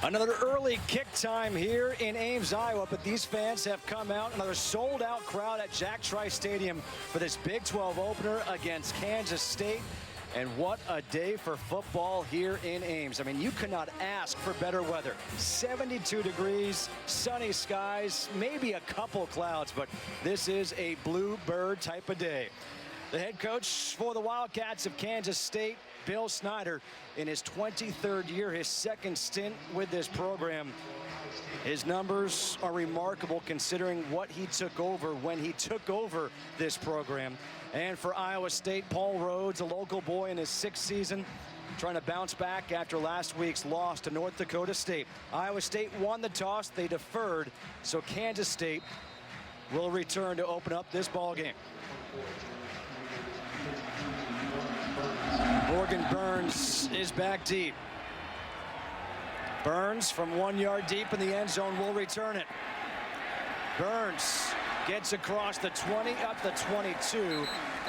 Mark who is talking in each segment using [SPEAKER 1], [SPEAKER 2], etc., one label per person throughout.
[SPEAKER 1] Another early kick time here in Ames, Iowa, but these fans have come out. Another sold-out crowd at Trice Stadium for this Big 12 opener against Kansas State. And what a day for football here in Ames. I mean, you cannot ask for better weather. 72 degrees, sunny skies, maybe a couple clouds, but this is a bluebird type of day. The head coach for the Wildcats of Kansas State, Bill Snyder, in his 23rd year, his second stint with this program. His numbers are remarkable considering what he took over when he took over this program. And for Iowa State, Paul Rhodes, a local boy in his 6th season, trying to bounce back after last week's loss to North Dakota State. Iowa State won the toss, they deferred, so Kansas State will return to open up this ball game. Morgan Burns is back deep. Burns from 1 yard deep in the end zone will return it. Burns gets across the 20, up the 22,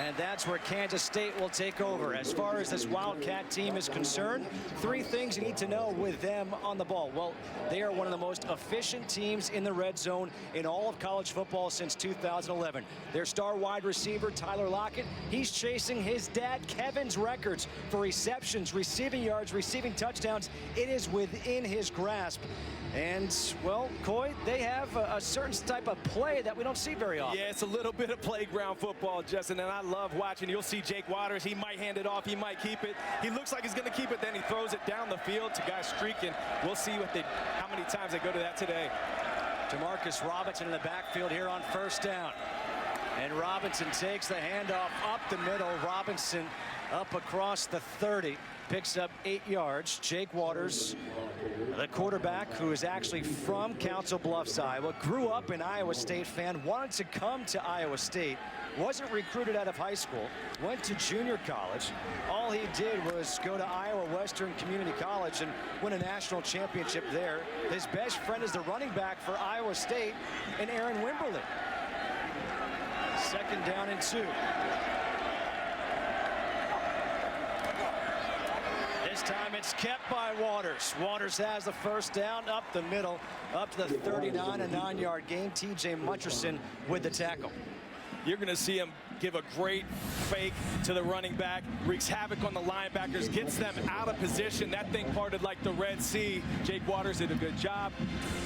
[SPEAKER 1] and that's where Kansas State will take over. As far as this Wildcat team is concerned, 3 things you need to know with them on the ball. Well, they are one of the most efficient teams in the red zone in all of college football since 2011. Their star wide receiver, Tyler Lockett, he's chasing his dad Kevin's records for receptions, receiving yards, receiving touchdowns. It is within his grasp. And, well, Coy, they have a certain type of play that we don't see very often.
[SPEAKER 2] Yeah, it's a little bit of playground football, Justin, and I love watching. You'll see Jake Waters. He might hand it off. He might keep it. He looks like he's going to keep it. Then he throws it down the field to guys streaking. We'll see how many times they go to that today.
[SPEAKER 1] Demarcus Robinson in the backfield here on first down. And Robinson takes the handoff up the middle. Robinson up across the 30. Picks up 8 yards. Jake Waters, the quarterback, who is actually from Council Bluffs, Iowa, grew up an Iowa State fan, wanted to come to Iowa State, wasn't recruited out of high school, went to junior college. All he did was go to Iowa Western Community College and win a national championship there. His best friend is the running back for Iowa State, and Aaron Wimberly. 2nd down and 2. This time it's kept by Waters. Waters has the first down up the middle, up to the 39, a 9-yard gain. TJ Mutcherson with the tackle.
[SPEAKER 2] You're going to see him give a great fake to the running back, wreaks havoc on the linebackers, gets them out of position. That thing parted like the Red Sea. Jake Waters did a good job.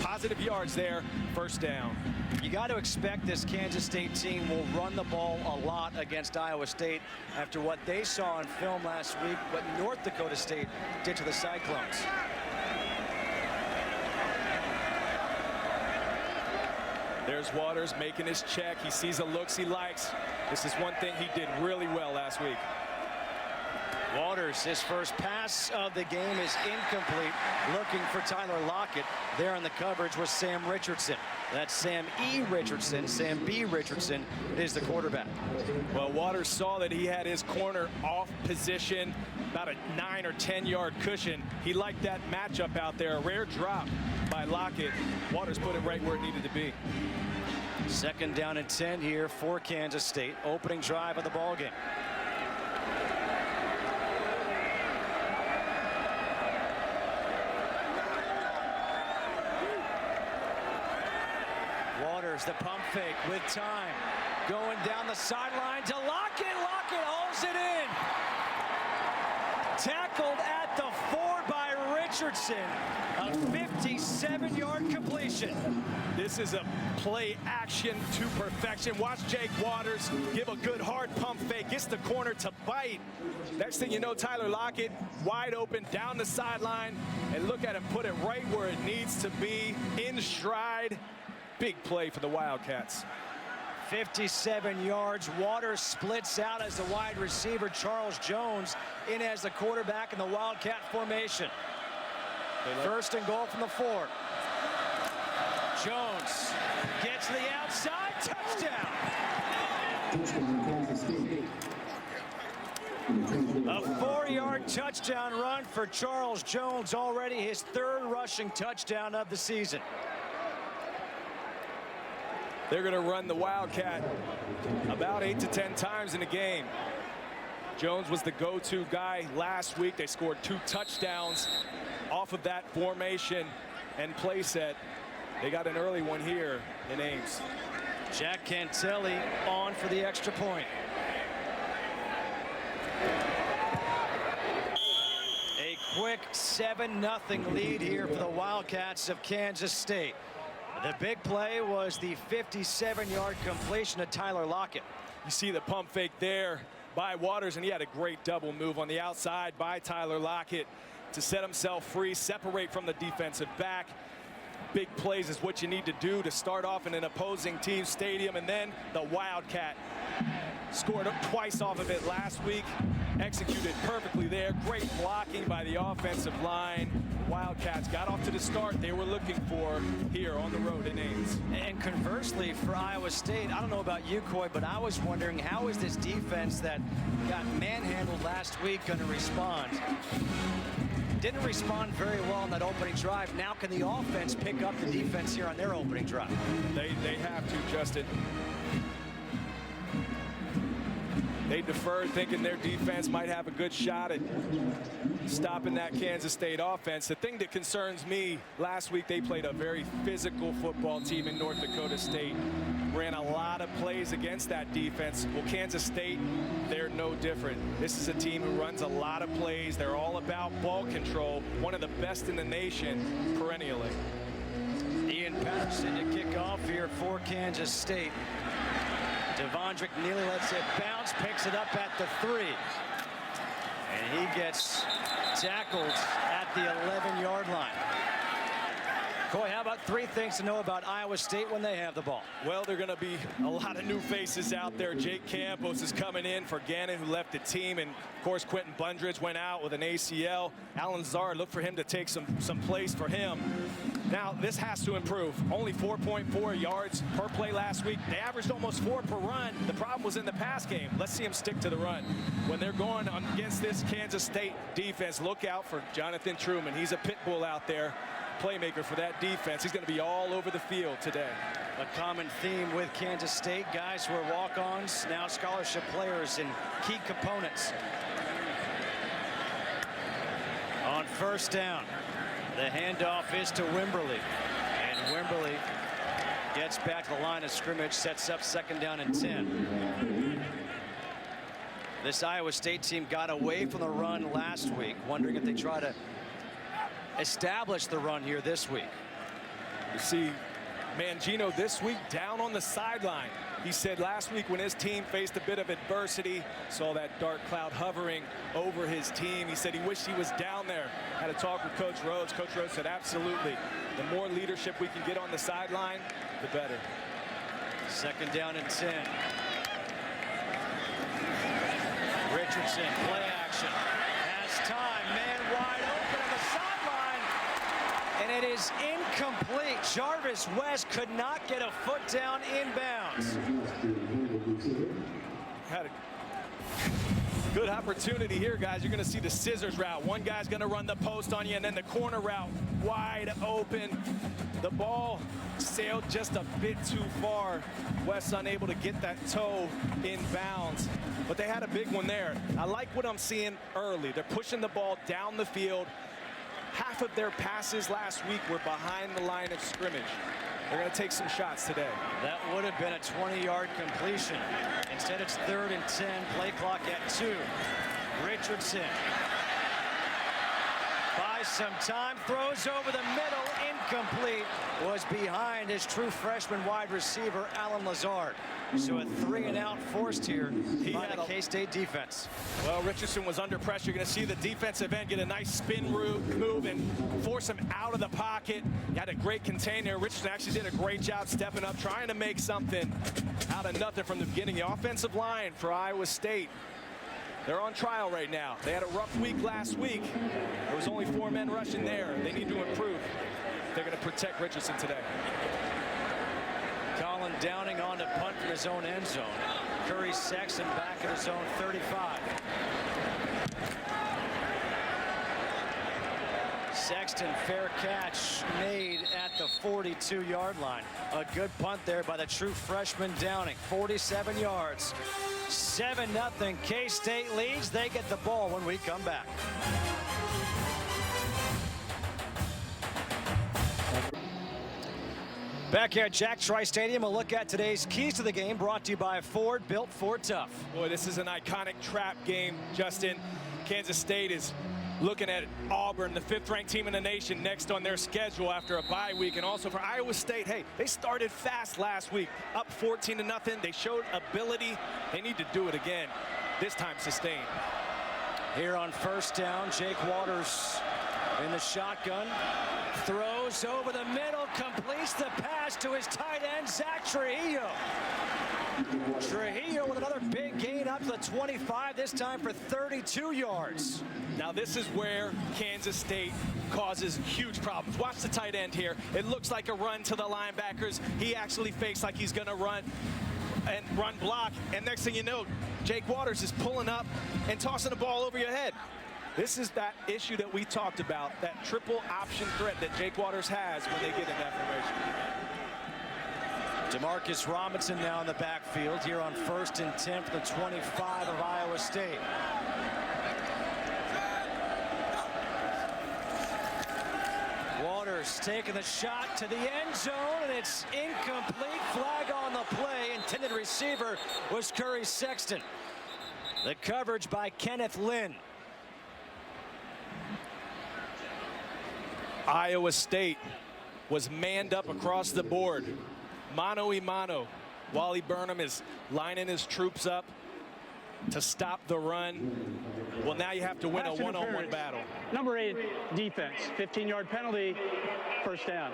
[SPEAKER 2] Positive yards there, first down.
[SPEAKER 1] You got to expect this Kansas State team will run the ball a lot against Iowa State after what they saw on film last week, what North Dakota State did to the Cyclones.
[SPEAKER 2] There's Waters making his check. He sees the looks he likes. This is one thing he did really well last week.
[SPEAKER 1] Waters, his first pass of the game is incomplete. Looking for Tyler Lockett. There in the coverage was Sam Richardson. That's Sam E. Richardson. Sam B. Richardson is the quarterback.
[SPEAKER 2] Well, Waters saw that he had his corner off position, about a 9 or 10 yard cushion. He liked that matchup out there. A rare drop by Lockett. Waters put it right where it needed to be.
[SPEAKER 1] 2nd down and 10 here for Kansas State. Opening drive of the ball game. Waters, the pump fake with time. Going down the sideline to Lockett. Lockett holds it in. Tackled at the 4 by Richardson. A 57-yard completion.
[SPEAKER 2] This is a play action to perfection. Watch Jake Waters give a good hard pump fake. Gets the corner to bite. Next thing you know, Tyler Lockett wide open down the sideline. And look at him put it right where it needs to be, in stride. Big play for the Wildcats.
[SPEAKER 1] 57 yards. Waters splits out as the wide receiver. Charles Jones in as the quarterback in the Wildcat formation. 1st and goal from the 4. Jones gets to the outside. Touchdown. A 4-yard touchdown run for Charles Jones. Already his 3rd rushing touchdown of the season.
[SPEAKER 2] They're going to run the Wildcat about 8 to 10 times in a game. Jones was the go-to guy last week. They scored 2 touchdowns. off of that formation and play set. They got an early one here in Ames.
[SPEAKER 1] Jack Cantelli on for the extra point. A quick 7-0 lead here for the Wildcats of Kansas State. The big play was the 57-yard completion to Tyler Lockett.
[SPEAKER 2] You see the pump fake there by Waters, and he had a great double move on the outside by Tyler Lockett to set himself free, separate from the defensive back. Big plays is what you need to do to start off in an opposing team's stadium. And then the Wildcat scored twice off of it last week. Executed perfectly there. Great blocking by the offensive line. Wildcats got off to the start they were looking for here on the road in Ames.
[SPEAKER 1] And conversely for Iowa State, I don't know about you, Coy, but I was wondering, how is this defense that got manhandled last week going to respond? Didn't respond very well on that opening drive. Now can the offense pick up the defense here on their opening drive?
[SPEAKER 2] They have to, Justin. They deferred, thinking their defense might have a good shot at stopping that Kansas State offense. The thing that concerns me, last week they played a very physical football team in North Dakota State. Ran a lot of plays against that defense. Well, Kansas State, they're no different. This is a team who runs a lot of plays. They're all about ball control. One of the best in the nation perennially.
[SPEAKER 1] Ian Patterson to kick off here for Kansas State. Devondrick Neely lets it bounce, picks it up at the 3. And he gets tackled at the 11-yard line. Coy, how about 3 things to know about Iowa State when they have the ball?
[SPEAKER 2] Well, there are going to be a lot of new faces out there. Jake Campos is coming in for Gannon, who left the team. And, of course, Quentin Bundridge went out with an ACL. Alan Lazard, look for him to take some place for him. Now, this has to improve. Only 4.4 yards per play last week. They averaged almost 4 per run. The problem was in the pass game. Let's see them stick to the run. When they're going against this Kansas State defense, look out for Jonathan Truman. He's a pit bull out there. Playmaker for that defense. He's going to be all over the field today.
[SPEAKER 1] A common theme with Kansas State, guys who are walk-ons, now scholarship players and key components. On first down, the handoff is to Wimberly, and Wimberly gets back to the line of scrimmage, sets up 2nd down and 10. This Iowa State team got away from the run last week, wondering if they try to establish the run here this week.
[SPEAKER 2] You see Mangino this week down on the sideline. He said last week when his team faced a bit of adversity, saw that dark cloud hovering over his team, he said he wished he was down there. Had a talk with Coach Rhodes. Coach Rhodes said absolutely. The more leadership we can get on the sideline, the better. 2nd down and 10.
[SPEAKER 1] Richardson, play action. Has time, man wide open on the sideline. And it is incomplete. Jarvis West could not get a foot down inbounds.
[SPEAKER 2] Had a good opportunity here, guys. You're going to see the scissors route. One guy's going to run the post on you, and then the corner route wide open. The ball sailed just a bit too far. West unable to get that toe in bounds. But they had a big one there. I like what I'm seeing early. They're pushing the ball down the field. Half of their passes last week were behind the line of scrimmage. They're going to take some shots today.
[SPEAKER 1] That would have been a 20-yard completion. Instead, it's 3rd and 10. Play clock at 2. Richardson buys some time, throws over the middle, incomplete. Was behind his true freshman wide receiver, Alan Lazard. So a 3-and-out forced here by the K-State defense.
[SPEAKER 2] Well, Richardson was under pressure. You're going to see the defensive end get a nice spin move and force him out of the pocket. He had a great container. Richardson actually did a great job stepping up, trying to make something out of nothing from the beginning. The offensive line for Iowa State, they're on trial right now. They had a rough week last week. There was only 4 men rushing there. They need to improve. They're going to protect Richardson today.
[SPEAKER 1] Colin Downing on to punt from his own end zone. Curry Sexton back at his own 35. Sexton, fair catch made at the 42-yard line. A good punt there by the true freshman Downing. 47 yards. 7-0. K-State leads. They get the ball when we come back. Back here at Jack Trice Stadium, a look at today's keys to the game, brought to you by Ford, built for tough.
[SPEAKER 2] Boy, this is an iconic trap game, Justin. Kansas State is looking at Auburn, the 5th-ranked team in the nation, next on their schedule after a bye week. And also for Iowa State, hey, they started fast last week, up 14-0. They showed ability. They need to do it again, this time sustained.
[SPEAKER 1] Here on first down, Jake Waters in the shotgun. Throws over the middle, completes the pass to his tight end, Zach Trujillo. Trujillo with another big gain up to the 25, this time for 32 yards.
[SPEAKER 2] Now this is where Kansas State causes huge problems. Watch the tight end here. It looks like a run to the linebackers. He actually fakes like he's gonna run block, and next thing you know, Jake Waters is pulling up and tossing the ball over your head. This is that issue that we talked about, that triple option threat that Jake Waters has when they get in that formation.
[SPEAKER 1] Demarcus Robinson now in the backfield here on 1st and 10 for the 25 of Iowa State. Waters taking the shot to the end zone, and it's incomplete. Flag on the play. Intended receiver was Curry Sexton. The coverage by Kenneth Lynn.
[SPEAKER 2] Iowa State was manned up across the board. Mano a mano. Wally Burnham is lining his troops up to stop the run. Well, now you have to win a one-on-one battle.
[SPEAKER 3] Number 8 defense, 15-yard penalty, first down.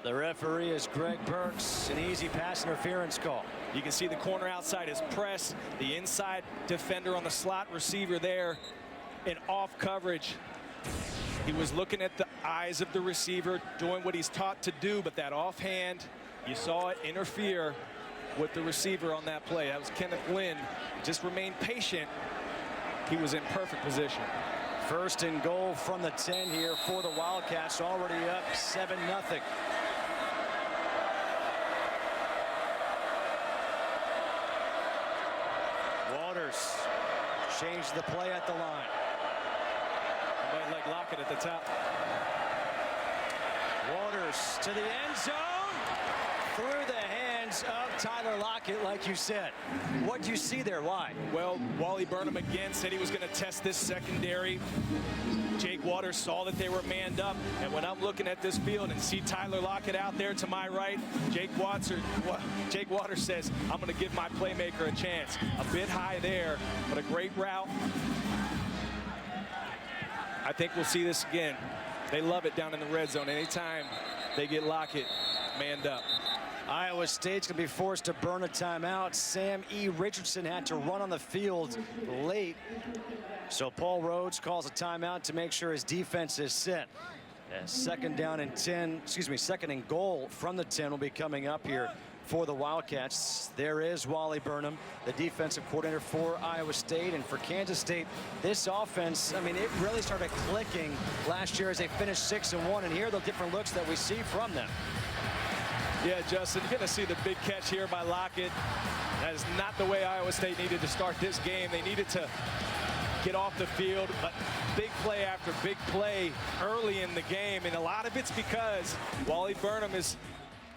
[SPEAKER 1] The referee is Greg Burks, an easy pass interference call.
[SPEAKER 2] You can see the corner outside is press, the inside defender on the slot receiver there in off coverage. He was looking at the eyes of the receiver, doing what he's taught to do, but that offhand, you saw it interfere with the receiver on that play. That was Kenneth Lynn. Just remain patient. He was in perfect position.
[SPEAKER 1] 1st and goal from the 10 here for the Wildcats, already up 7-0. Waters changed the play at the line.
[SPEAKER 2] Like Lockett at the top.
[SPEAKER 1] Waters to the end zone, through the hands of Tyler Lockett, like you said. What do you see there? Why?
[SPEAKER 2] Well, Wally Burnham again said he was going to test this secondary. Jake Waters saw that they were manned up, and when I'm looking at this field and see Tyler Lockett out there to my right, Jake Waters says, I'm going to give my playmaker a chance. A bit high there, but a great route. I think we'll see this again. They love it down in the red zone. Anytime they get Lockett manned up.
[SPEAKER 1] Iowa State's going to be forced to burn a timeout. Sam E. Richardson had to run on the field late. So Paul Rhodes calls a timeout to make sure his defense is set. Second and goal from the 10 will be coming up here for the Wildcats. There is Wally Burnham, the defensive coordinator for Iowa State. And for Kansas State, this offense, I mean, it really started clicking last year as they finished 6-1. And here are the different looks that we see from them.
[SPEAKER 2] Yeah, Justin, you're going to see the big catch here by Lockett. That is not the way Iowa State needed to start this game. They needed to get off the field, but big play after big play early in the game. And a lot of it's because Wally Burnham is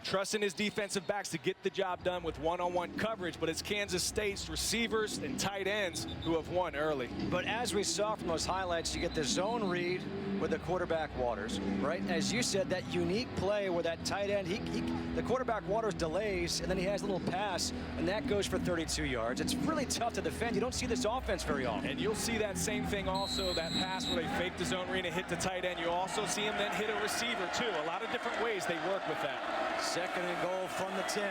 [SPEAKER 2] trusting his defensive backs to get the job done with one-on-one coverage, but it's Kansas State's receivers and tight ends who have won early.
[SPEAKER 1] But as we saw from those highlights, you get the zone read with the quarterback Waters, right? As you said, that unique play where that tight end, the quarterback Waters delays, and then he has a little pass, and that goes for 32 yards. It's really tough to defend. You don't see this offense very often.
[SPEAKER 2] And you'll see that same thing also, that pass where they fake the zone read and hit the tight end. You also see him then hit a receiver, too. A lot of different ways they work with that.
[SPEAKER 1] Second and goal from the 10.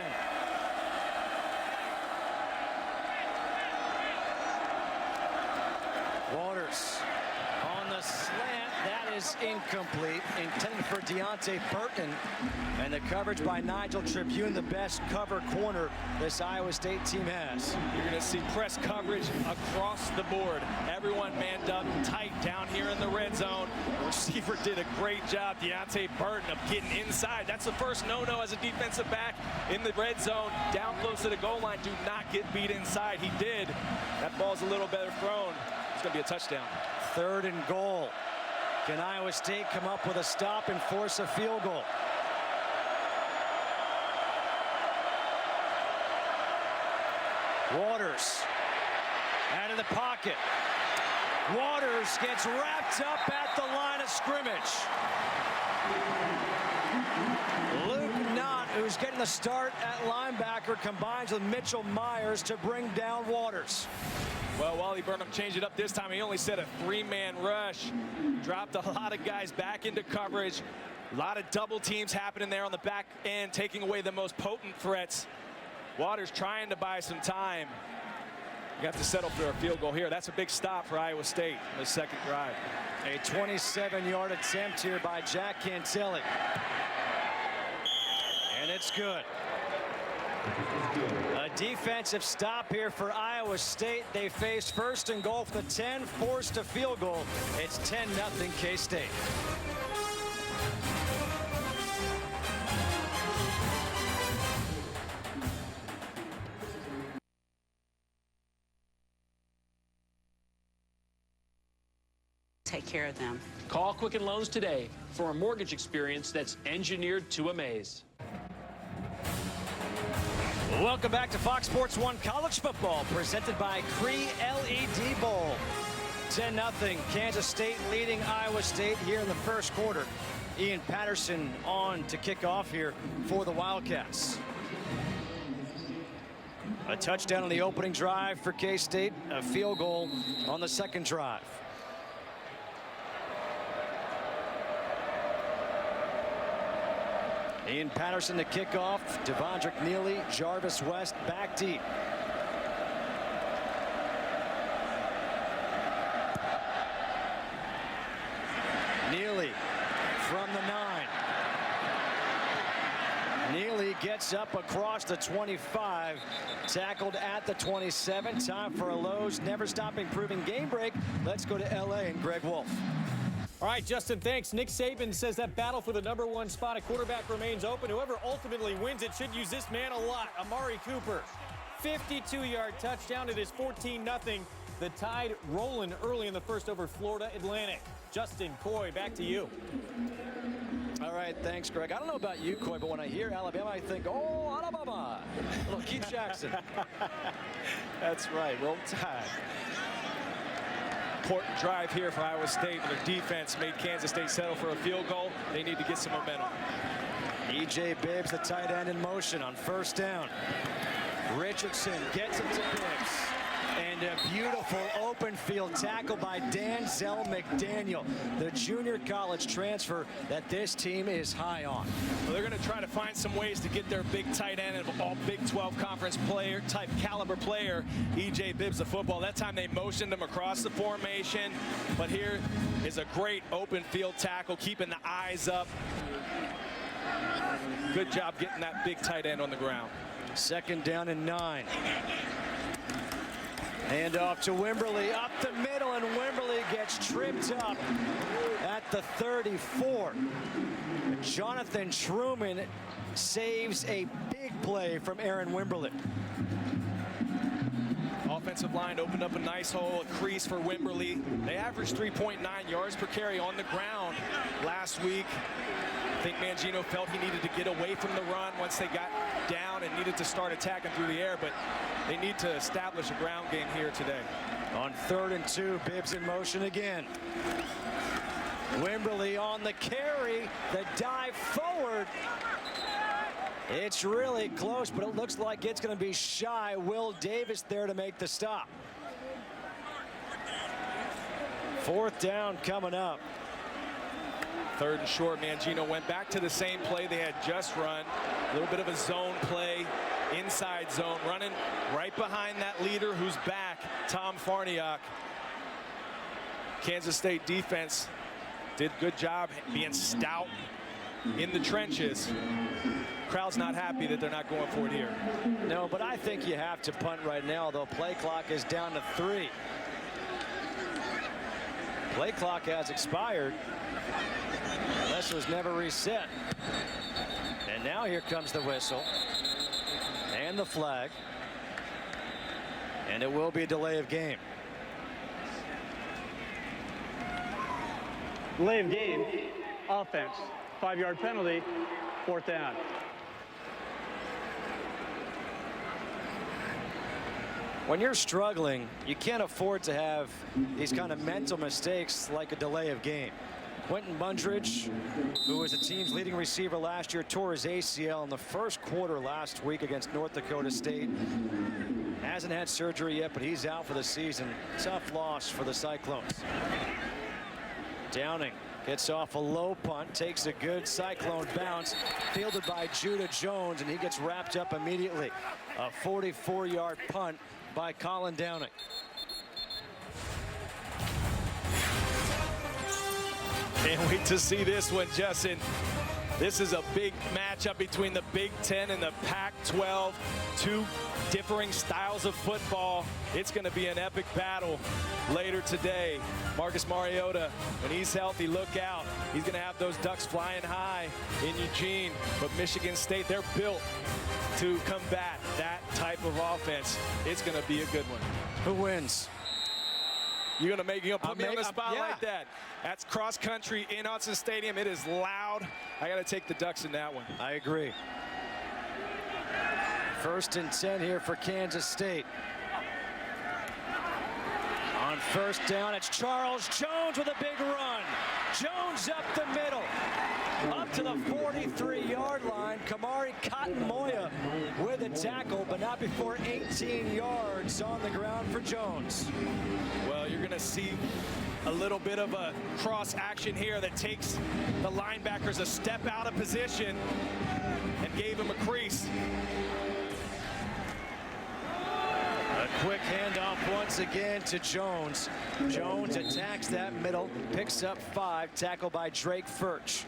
[SPEAKER 1] Waters on the slant. That is incomplete. Intended for Deontay Burton. And the coverage by Nigel Tribune, the best cover corner this Iowa State team has.
[SPEAKER 2] You're going to see press coverage across the board. Everyone manned up tight down here in the red zone. The receiver did a great job, Deontay Burton, of getting inside. That's the first no-no as a defensive back in the red zone. Down close to the goal line. Do not get beat inside. He did. That ball's a little better thrown. It's going to be a touchdown.
[SPEAKER 1] Third and goal. Can Iowa State come up with a stop and force a field goal? the pocket. Waters gets wrapped up at the line of scrimmage. Luke Knott, who's getting the start at linebacker, combines with Mitchell Myers to bring down Waters.
[SPEAKER 2] Well, Wally Burnham changed it up this time. He only set a 3-man rush. Dropped a lot of guys back into coverage. A lot of double teams happening there on the back end, taking away the most potent threats. Waters trying to buy some time. You have to settle for a field goal here. That's a big stop for Iowa State in the second drive.
[SPEAKER 1] A 27-yard attempt here by Jack Cantelli. And it's good. A defensive stop here for Iowa State. They face first and goal for the 10, forced a field goal. It's 10-0 K-State.
[SPEAKER 4] Take care of them.
[SPEAKER 5] Call Quicken Loans today for a mortgage experience that's engineered to amaze.
[SPEAKER 1] Welcome back to Fox Sports 1 College Football, presented by Cree LED Bowl. 10-0, Kansas State leading Iowa State here in the first quarter. Ian Patterson on to kick off here for the Wildcats. A touchdown on the opening drive for K-State, a field goal on the second drive. Ian Patterson to kick off. Devondrick Neely, Jarvis West back deep. Neely from the 9. Neely gets up across the 25, tackled at the 27. Time for a Lowe's never stop improving game break. Let's go to LA and Greg Wolf.
[SPEAKER 6] All right, Justin, thanks. Nick Saban says that battle for the #1 spot at quarterback remains open. Whoever ultimately wins it should use this man a lot. Amari Cooper, 52-yard touchdown. It is 14-0. The Tide rolling early in the first over Florida Atlantic. Justin, Coy, back to you.
[SPEAKER 1] All right, thanks, Greg. I don't know about you, Coy, but when I hear Alabama, I think, oh, Alabama. Little Keith Jackson.
[SPEAKER 2] That's right. Roll Tide. Important drive here for Iowa State. Their defense made Kansas State settle for a field goal. They need to get some momentum.
[SPEAKER 1] E.J. Bibbs, the tight end, in motion on first down. Richardson gets it to Bibbs. And a beautiful open field tackle by Danzel McDaniel, the junior college transfer that this team is high on.
[SPEAKER 2] Well, they're going to try to find some ways to get their big tight end and all Big 12 conference player type caliber player, E.J. Bibbs, the football. That time they motioned him across the formation, but here is a great open field tackle, keeping the eyes up. Good job getting that big tight end on the ground.
[SPEAKER 1] Second down and 9. Hand off to Wimberly up the middle, and Wimberly gets tripped up at the 34. Jonathan Truman saves a big play from Aaron Wimberly.
[SPEAKER 2] Offensive line opened up a nice hole, a crease for Wimberly. They averaged 3.9 yards per carry on the ground last week. I think Mangino felt he needed to get away from the run once they got down and needed to start attacking through the air, but they need to establish a ground game here today.
[SPEAKER 1] On 3rd and 2, Bibbs in motion again. Wimberly on the carry, the dive forward. It's really close, but it looks like it's going to be shy. Will Davis there to make the stop. 4th down coming up.
[SPEAKER 2] 3rd and short. Mangino went back to the same play they had just run. A little bit of a zone play, inside zone, running right behind that leader who's back, Tom Farniok. Kansas State defense did a good job being stout in the trenches. Crowd's not happy that they're not going for it here.
[SPEAKER 1] No, but I think you have to punt right now, though. Play clock is down to 3. Play clock has expired. This was never reset. And now here comes the whistle and the flag. And it will be a delay of game.
[SPEAKER 3] Delay of game, offense, 5-yard penalty, 4th down.
[SPEAKER 1] When you're struggling, you can't afford to have these kind of mental mistakes like a delay of game. Quentin Bundridge, who was the team's leading receiver last year, tore his ACL in the first quarter last week against North Dakota State. Hasn't had surgery yet, but he's out for the season. Tough loss for the Cyclones. Downing gets off a low punt, takes a good Cyclone bounce, fielded by Judah Jones, and he gets wrapped up immediately. A 44-yard punt by Colin Downing.
[SPEAKER 2] Can't wait to see this one, Justin. This is a big matchup between the Big Ten and the Pac-12. Two differing styles of football. It's going to be an epic battle later today. Marcus Mariota, when he's healthy, look out. He's going to have those Ducks flying high in Eugene. But Michigan State, they're built to combat that type of offense. It's going to be a good one.
[SPEAKER 1] Who wins?
[SPEAKER 2] You're going to put me on the spot like that. That's cross country in Autzen Stadium. It is loud. I got to take the Ducks in that one.
[SPEAKER 1] I agree. 1st and 10 here for Kansas State. On 1st down, it's Charles Jones with a big run. Jones up the middle. Up to the 43-yard line. Kamari Cotton-Moya with a tackle, but not before 18 yards on the ground for Jones.
[SPEAKER 2] Well, you're going to see a little bit of a cross action here that takes the linebackers a step out of position and gave him a crease.
[SPEAKER 1] A quick handoff once again to Jones. Jones attacks that middle, picks up 5, tackled by Drake Furch.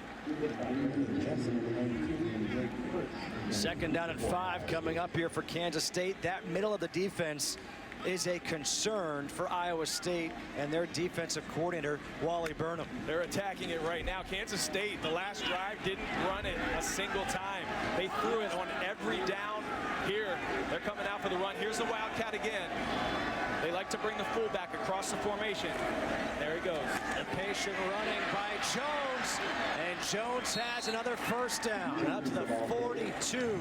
[SPEAKER 1] 2nd down and 5 coming up here for Kansas State. That middle of the defense is a concern for Iowa State and their defensive coordinator, Wally Burnham.
[SPEAKER 2] They're attacking it right now. Kansas State, the last drive, didn't run it a single time. They threw it on every down. Here, they're coming out for the run. Here's the Wildcat again. They like to bring the fullback across the formation. There he goes.
[SPEAKER 1] A patient running by Jones, and Jones has another 1st down up to the 42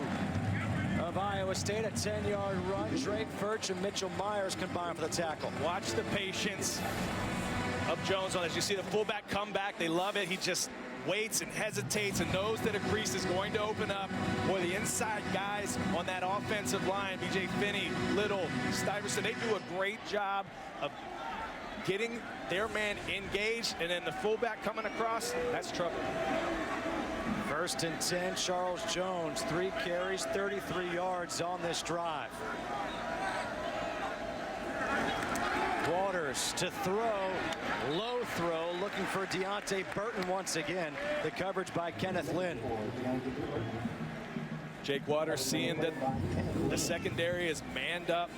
[SPEAKER 1] of Iowa State. A 10-yard run. Drake Furch and Mitchell Myers combined for the tackle.
[SPEAKER 2] Watch the patience of Jones on this. You see the fullback come back. They love it. He just waits and hesitates and knows that a crease is going to open up. Boy, the inside guys on that offensive line, B.J. Finney, Little, Stuyvesant, they do a great job of getting their man engaged, and then the fullback coming across, that's trouble.
[SPEAKER 1] 1st and 10, Charles Jones, 3 carries, 33 yards on this drive. Waters to throw, low throw, looking for Deontay Burton once again. The coverage by Kenneth Lynn.
[SPEAKER 2] Jake Waters seeing that the secondary is manned up.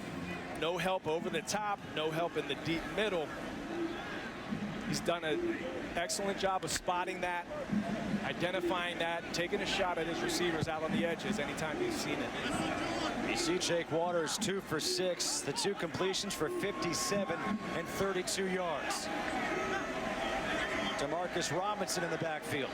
[SPEAKER 2] No help over the top, no help in the deep middle. He's done an excellent job of spotting that, identifying that, and taking a shot at his receivers out on the edges anytime he's seen it.
[SPEAKER 1] You see Jake Waters 2 for 6, the 2 completions for 57 and 32 yards. DeMarcus Robinson in the backfield.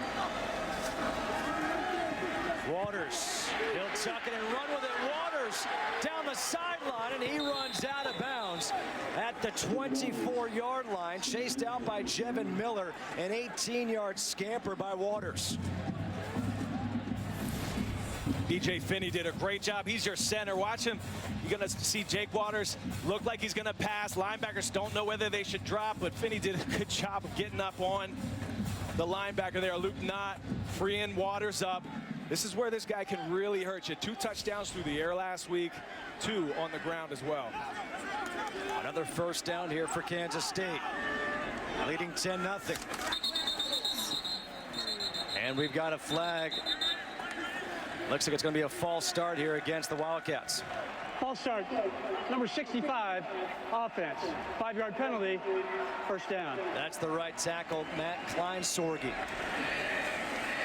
[SPEAKER 1] Waters, he'll tuck it and run with it. Waters down the sideline, and he runs out of bounds at the 24-yard line, chased out by Jevin Miller. An 18-yard scamper by Waters.
[SPEAKER 2] B.J. Finney did a great job. He's your center. Watch him. You're going to see Jake Waters look like he's going to pass. Linebackers don't know whether they should drop, but Finney did a good job of getting up on the linebacker there. Luke Knott freeing Waters up. This is where this guy can really hurt you. 2 touchdowns through the air last week, 2 on the ground as well.
[SPEAKER 1] Another 1st down here for Kansas State, leading 10-0. And we've got a flag. Looks like it's going to be a false start here against the Wildcats.
[SPEAKER 3] False start, number 65, offense. 5-yard penalty, 1st down.
[SPEAKER 1] That's the right tackle, Matt Klein-Sorge.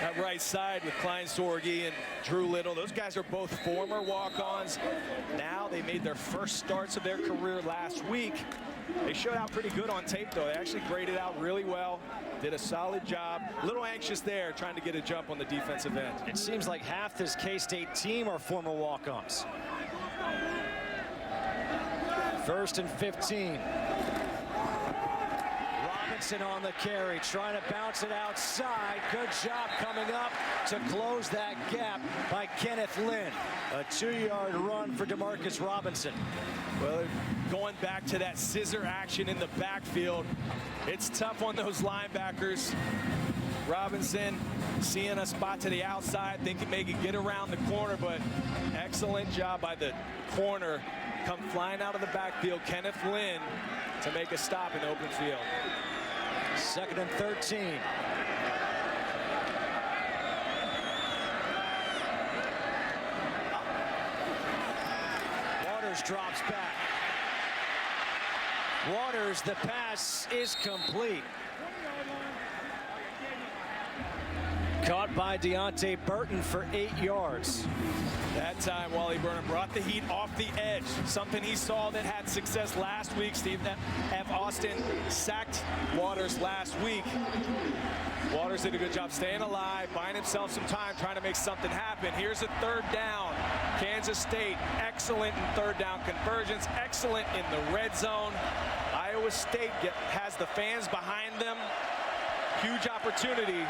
[SPEAKER 2] That right side with Klein-Sorge and Drew Little. Those guys are both former walk-ons. Now they made their first starts of their career last week. They showed out pretty good on tape, though. They actually graded out really well, did a solid job. A little anxious there, trying to get a jump on the defensive end.
[SPEAKER 1] It seems like half this K-State team are former walk-ons. 1st and 15. Robinson on the carry, trying to bounce it outside. Good job coming up to close that gap by Kenneth Lynn. A 2-yard run for Demarcus Robinson.
[SPEAKER 2] Well, going back to that scissor action in the backfield, it's tough on those linebackers. Robinson seeing a spot to the outside, thinking maybe get around the corner, but excellent job by the corner. Come flying out of the backfield, Kenneth Lynn, to make a stop in the open field.
[SPEAKER 1] 2nd and 13. Waters drops back. Waters, the pass is complete. Caught by Deontay Burton for 8 yards.
[SPEAKER 2] That time, Wally Burnham brought the heat off the edge, something he saw that had success last week. Steve F. Austin sacked Waters last week. Waters did a good job staying alive, buying himself some time, trying to make something happen. Here's a 3rd down. Kansas State, excellent in 3rd down conversions, excellent in the red zone. Iowa State has the fans behind them. Huge opportunity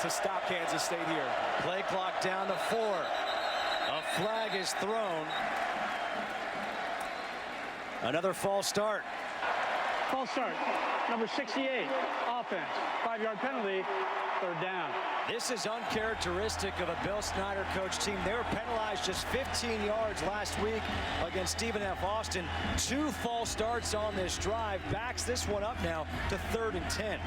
[SPEAKER 2] to stop Kansas State here.
[SPEAKER 1] Play clock down to 4. A flag is thrown. Another false start.
[SPEAKER 3] False start. Number 68, offense. 5-yard penalty, 3rd down.
[SPEAKER 1] This is uncharacteristic of a Bill Snyder coach team. They were penalized just 15 yards last week against Stephen F. Austin. 2 false starts on this drive. Backs this one up now to 3rd and 10.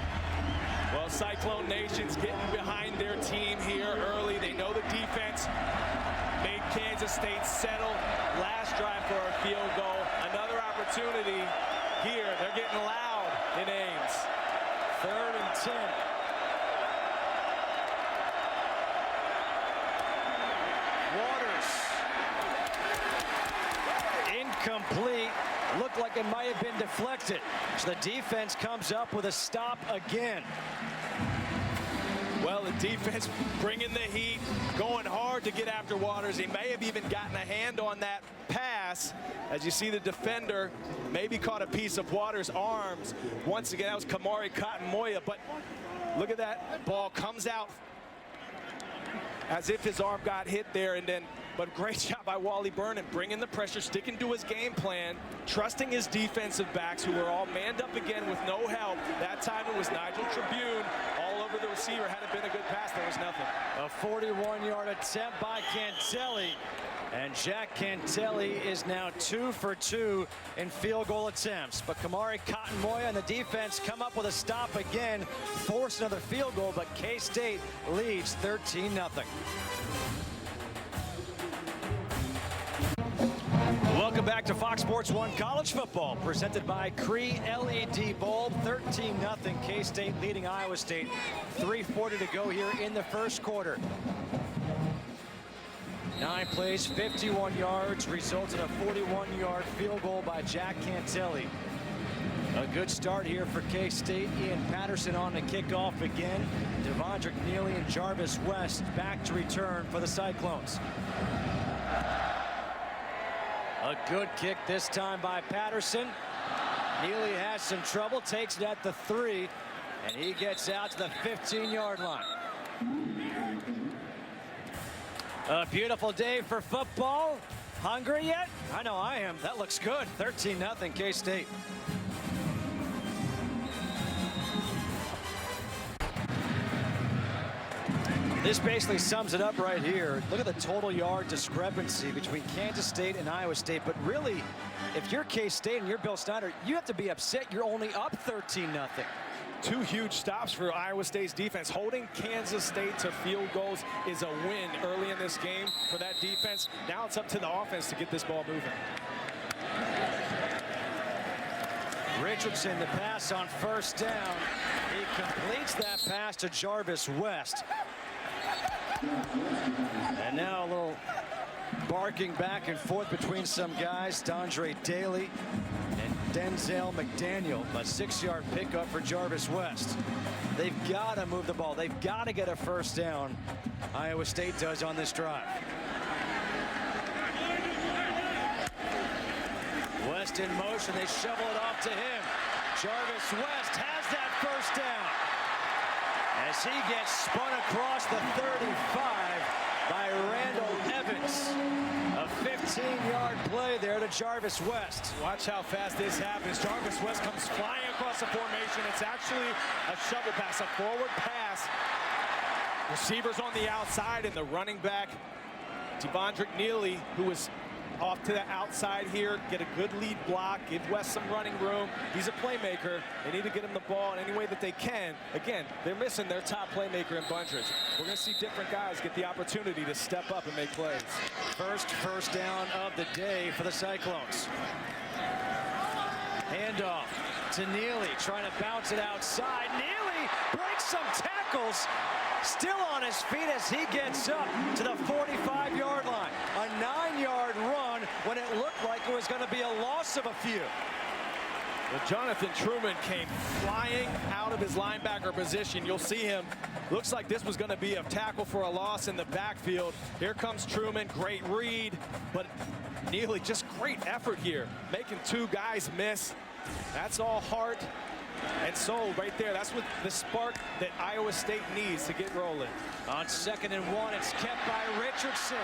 [SPEAKER 2] Well, Cyclone Nation's getting behind their team here early. They know the defense made Kansas State settle last drive for a field goal. Another opportunity here. They're getting loud in Ames.
[SPEAKER 1] 3rd and 10. Waters. Incomplete. Looked like it might have been deflected. So the defense comes up with a stop again.
[SPEAKER 2] Well, the defense bringing the heat, going hard to get after Waters. He may have even gotten a hand on that pass. As you see, the defender maybe caught a piece of Waters' arms. Once again, that was Kamari Cotton-Moya. But look at that ball comes out as if his arm got hit there, and then, but great job by Wally Burnham, bringing the pressure, sticking to his game plan, trusting his defensive backs who were all manned up again with no help. That time it was Nigel Tribune all over the receiver. Had it been a good pass, there was nothing.
[SPEAKER 1] A 41-yard attempt by Cantelli. And Jack Cantelli is now 2 for 2 in field goal attempts. But Kamari Cotton-Moya and the defense come up with a stop again, force another field goal, but K-State leads 13-0. Welcome back to Fox Sports 1 College Football, presented by Cree LED Bulb. 13-0, K-State leading Iowa State. 3:40 to go here in the first quarter. 9 plays, 51 yards, results in a 41-yard field goal by Jack Cantelli. A good start here for K-State. Ian Patterson on the kickoff again. Devondrick Neely and Jarvis West back to return for the Cyclones. A good kick this time by Patterson. Neely has some trouble, takes it at the 3, and he gets out to the 15-yard line. A beautiful day for football. Hungry yet? I know I am. That looks good. 13-0 K-State. This basically sums it up right here. Look at the total yard discrepancy between Kansas State and Iowa State. But really, if you're K-State and you're Bill Snyder, you have to be upset you're only up 13-0.
[SPEAKER 2] 2 huge stops for Iowa State's defense. Holding Kansas State to field goals is a win early in this game for that defense. Now it's up to the offense to get this ball moving.
[SPEAKER 1] Richardson, the pass on 1st down. He completes that pass to Jarvis West. And now a little barking back and forth between some guys. Dondre Daly and Denzel McDaniel. A 6-yard pickup for Jarvis West. They've got to move the ball. They've got to get a 1st down. Iowa State does on this drive. West in motion. They shovel it off to him. Jarvis West has that first down as he gets spun across the 35 by Randall Evans. A 15-yard play there to Jarvis West.
[SPEAKER 2] Watch how fast this happens. Jarvis West comes flying across the formation. It's actually a shovel pass, a forward pass. Receivers on the outside, and the running back, Devondrick Neely, who was off to the outside here, get a good lead block, give West some running room. He's a playmaker. They need to get him the ball in any way that they can. Again, they're missing their top playmaker in Bundridge. We're going to see different guys get the opportunity to step up and make plays.
[SPEAKER 1] First down of the day for the Cyclones. Handoff to Neely, trying to bounce it outside. Neely breaks some tackles, still on his feet as he gets up to the 45-yard line. A 9-yard run when it looked like it was going to be a loss of a few.
[SPEAKER 2] Well, Jonathan Truman came flying out of his linebacker position. You'll see him. Looks like this was going to be a tackle for a loss in the backfield. Here comes Truman. Great read. But Neely, just great effort here, making two guys miss. That's all heart and soul right there. That's what the spark that Iowa State needs to get rolling.
[SPEAKER 1] On 2nd and 1, it's kept by Richardson.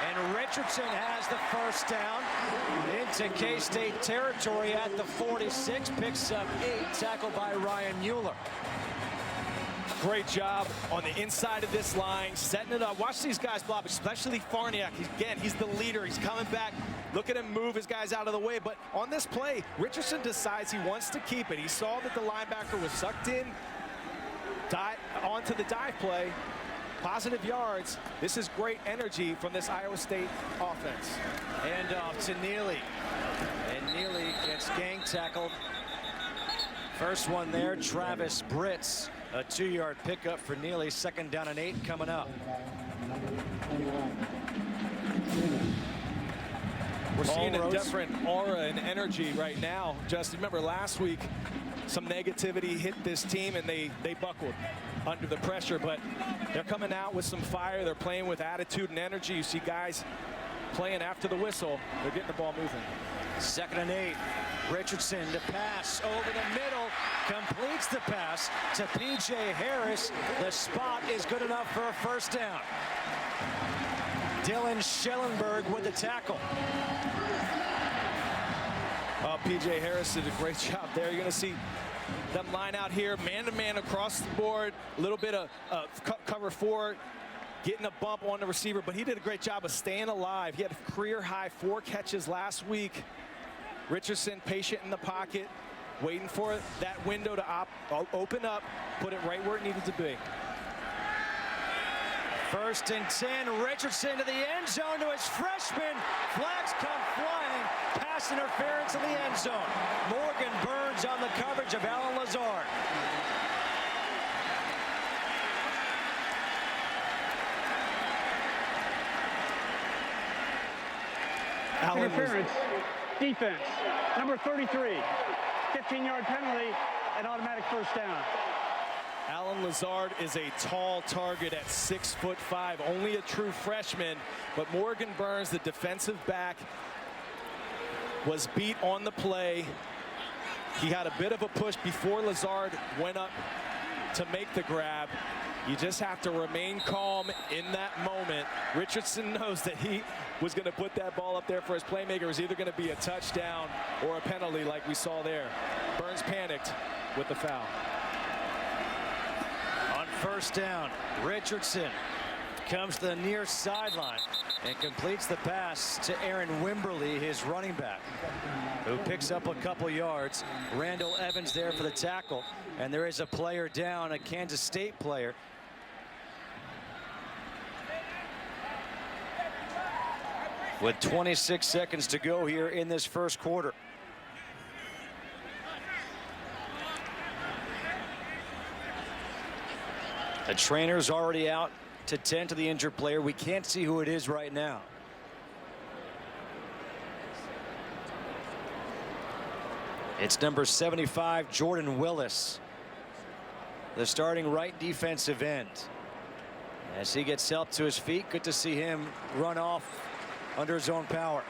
[SPEAKER 1] And Richardson has the first down into K-State territory at the 46. Picks up 8, tackled by Ryan Mueller.
[SPEAKER 2] Great job on the inside of this line, setting it up. Watch these guys block, especially Farniak. Again, he's the leader. He's coming back. Look at him move his guys out of the way. But on this play, Richardson decides he wants to keep it. He saw that the linebacker was sucked in, onto the dive play. Positive yards. This is great energy from this Iowa State offense.
[SPEAKER 1] And off to Neely. And Neely gets gang tackled. First one there, Travis Britz. A 2-yard pickup for Neely. 2nd down and 8 coming up.
[SPEAKER 2] We're seeing a different aura and energy right now. Justin, remember last week, some negativity hit this team and they buckled under the pressure, but they're coming out with some fire. They're playing with attitude and energy. You see guys playing after the whistle. They're getting the ball moving.
[SPEAKER 1] 2nd and 8. Richardson to pass over the middle, completes the pass to P.J. Harris. The spot is good enough for a first down. Dylan Schellenberg with the tackle.
[SPEAKER 2] P.J. Harris did a great job there. You're going to see them line out here, man-to-man across the board. A little bit of cover 4, getting a bump on the receiver, but he did a great job of staying alive. He had a career-high 4 catches last week. Richardson patient in the pocket, waiting for that window to open up, put it right where it needed to be.
[SPEAKER 1] 1st and 10, Richardson to the end zone to his freshman. Flags come flying. Pass interference in the end zone. Morgan Burns on the coverage of Alan Lazard.
[SPEAKER 3] Interference. Defense. Number 33. 15-yard penalty and automatic first down.
[SPEAKER 2] Alan Lazard is a tall target at 6'5", only a true freshman, but Morgan Burns, the defensive back, was beat on the play. He had a bit of a push before Lazard went up to make the grab. You just have to remain calm in that moment. Richardson knows that he was going to put that ball up there for his playmaker. It was either going to be a touchdown or a penalty like we saw there. Burns panicked with the foul.
[SPEAKER 1] On 1st down, Richardson comes to the near sideline and completes the pass to Aaron Wimberly, his running back, who picks up a couple yards. Randall Evans there for the tackle, and there is a player down, a Kansas State player. With 26 seconds to go here in this first quarter. The trainer's already out to tend to the injured player. We can't see who it is right now. It's number 75, Jordan Willis, the starting right defensive end. As he gets help to his feet, good to see him run off under his own power.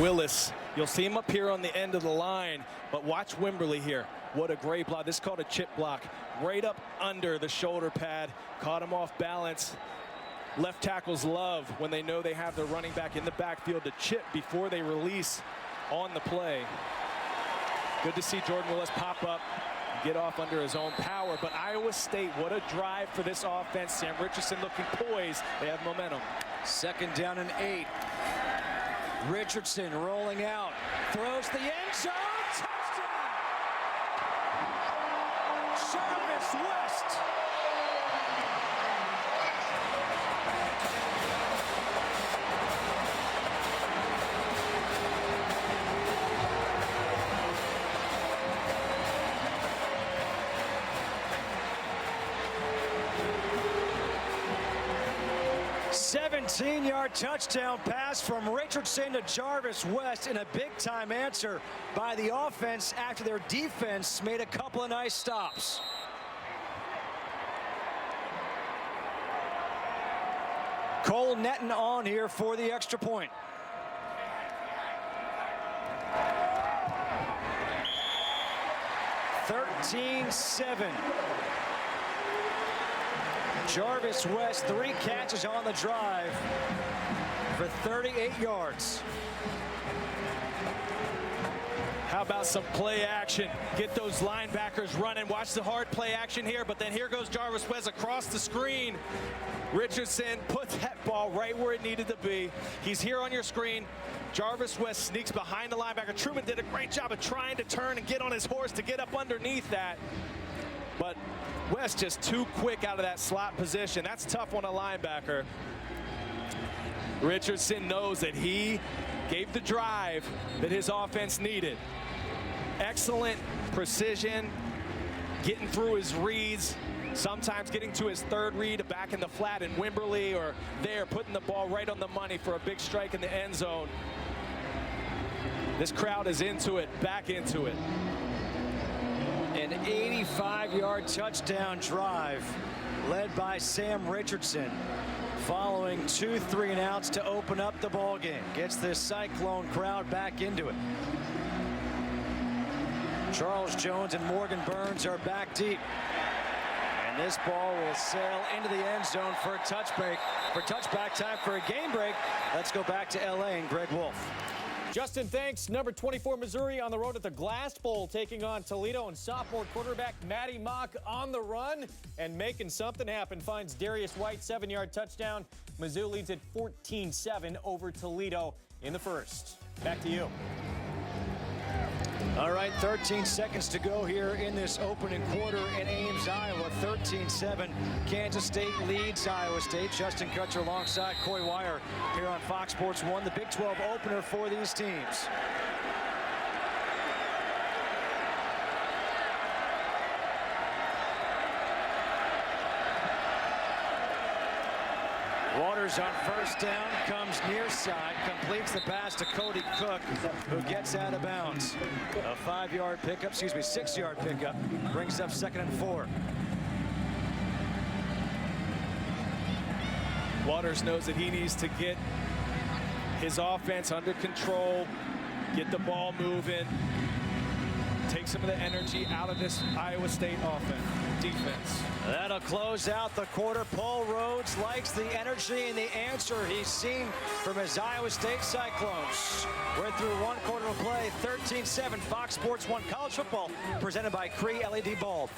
[SPEAKER 2] Willis. You'll see him up here on the end of the line, but watch Wimberly here. What a great block. This is called a chip block. Right up under the shoulder pad. Caught him off balance. Left tackles love when they know they have their running back in the backfield to chip before they release on the play. Good to see Jordan Willis pop up, get off under his own power. But Iowa State, what a drive for this offense. Sam Richardson looking poised. They have momentum.
[SPEAKER 1] 2nd down and 8. Richardson rolling out, throws the end zone, touchdown! Jarvis West. Yard touchdown pass from Richardson to Jarvis West, and a big-time answer by the offense after their defense made a couple of nice stops. Cole Netton on here for the extra point. (13-7). Jarvis West, 3 catches on the drive for 38 yards.
[SPEAKER 2] How about some play action? Get those linebackers running. Watch the hard play action here, but then here goes Jarvis West across the screen. Richardson puts that ball right where it needed to be. He's here on your screen. Jarvis West sneaks behind the linebacker. Truman did a great job of trying to turn and get on his horse to get up underneath that. But West just too quick out of that slot position. That's tough on a linebacker. Richardson knows that he gave the drive that his offense needed. Excellent precision, getting through his reads, sometimes getting to his 3rd read back in the flat in Wimberly, or there putting the ball right on the money for a big strike in the end zone. This crowd is into it, back into it.
[SPEAKER 1] An 85-yard touchdown drive led by Sam Richardson, following 2 3-and-outs to open up the ball game. Gets this Cyclone crowd back into it. Charles Jones and Morgan Burns are back deep, and this ball will sail into the end zone for a touchback time for a game break. Let's go back to LA and Greg Wolf.
[SPEAKER 6] Justin, thanks. Number 24 Missouri on the road at the Glass Bowl, taking on Toledo, and sophomore quarterback Matty Mock on the run and making something happen. Finds Darius White, 7-yard touchdown. Mizzou leads at 14-7 over Toledo in the first. Back to you.
[SPEAKER 1] All right, 13 seconds to go here in this opening quarter in Ames, Iowa. 13-7. Kansas State leads Iowa State. Justin Kutcher alongside Coy Wire here on Fox Sports 1, the Big 12 opener for these teams. Waters on 1st down, comes near side, completes the pass to Cody Cook, who gets out of bounds. A 5-yard pickup, 6-yard pickup, brings up 2nd and 4.
[SPEAKER 2] Waters knows that he needs to get his offense under control, get the ball moving, take some of the energy out of this Iowa State defense.
[SPEAKER 1] That'll close out the quarter. Paul Rhodes likes the energy and the answer he's seen from his Iowa State Cyclones. We're through 1 quarter of play, 13-7. Fox Sports 1 college football presented by Cree LED Bulb.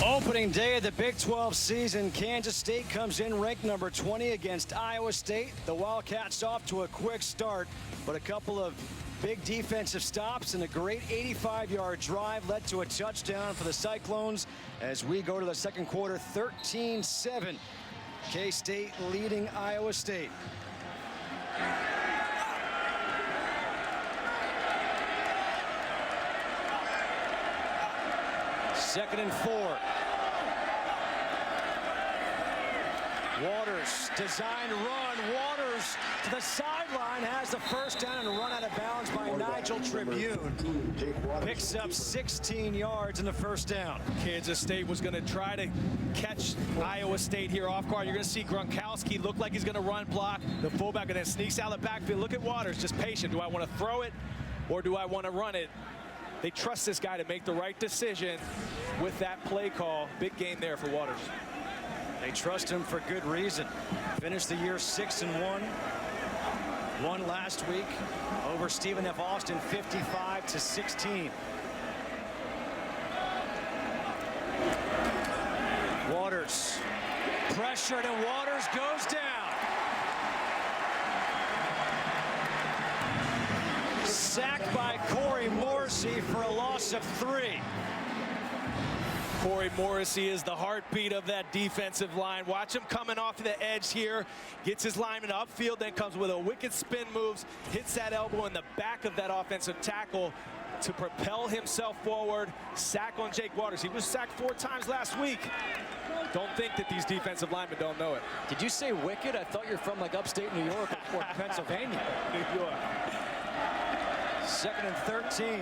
[SPEAKER 1] Opening day of the Big 12 season, Kansas State comes in ranked number 20 against Iowa State. The Wildcats off to a quick start, but a couple of big defensive stops and a great 85-yard drive led to a touchdown for the Cyclones as we go to the second quarter, 13-7. K-State leading Iowa State. Second and 4. Waters, design run. Waters to the sideline, has the first down and run out of bounds by Nigel Tribune. Picks up 16 yards in the first down.
[SPEAKER 2] Kansas State was going to try to catch Iowa State here off guard. You're going to see Gronkowski look like he's going to run block the fullback and then sneaks out of the backfield. Look at Waters, just patient. Do I want to throw it or do I want to run it? They trust this guy to make the right decision with that play call. Big gain there for Waters.
[SPEAKER 1] They trust him for good reason. Finished the year 6-1. Won last week over Stephen F. Austin 55-16. Waters pressured and Waters goes down. Sacked by Corey Morrissey for a loss of 3.
[SPEAKER 2] Corey Morrissey is the heartbeat of that defensive line. Watch him coming off the edge here. Gets his lineman upfield, then comes with a wicked spin moves. Hits that elbow in the back of that offensive tackle to propel himself forward. Sack on Jake Waters. He was sacked 4 times last week. Don't think that these defensive linemen don't know it.
[SPEAKER 1] Did you say wicked? I thought you're from like upstate New York or Pennsylvania.
[SPEAKER 2] New York.
[SPEAKER 1] 2nd and 13.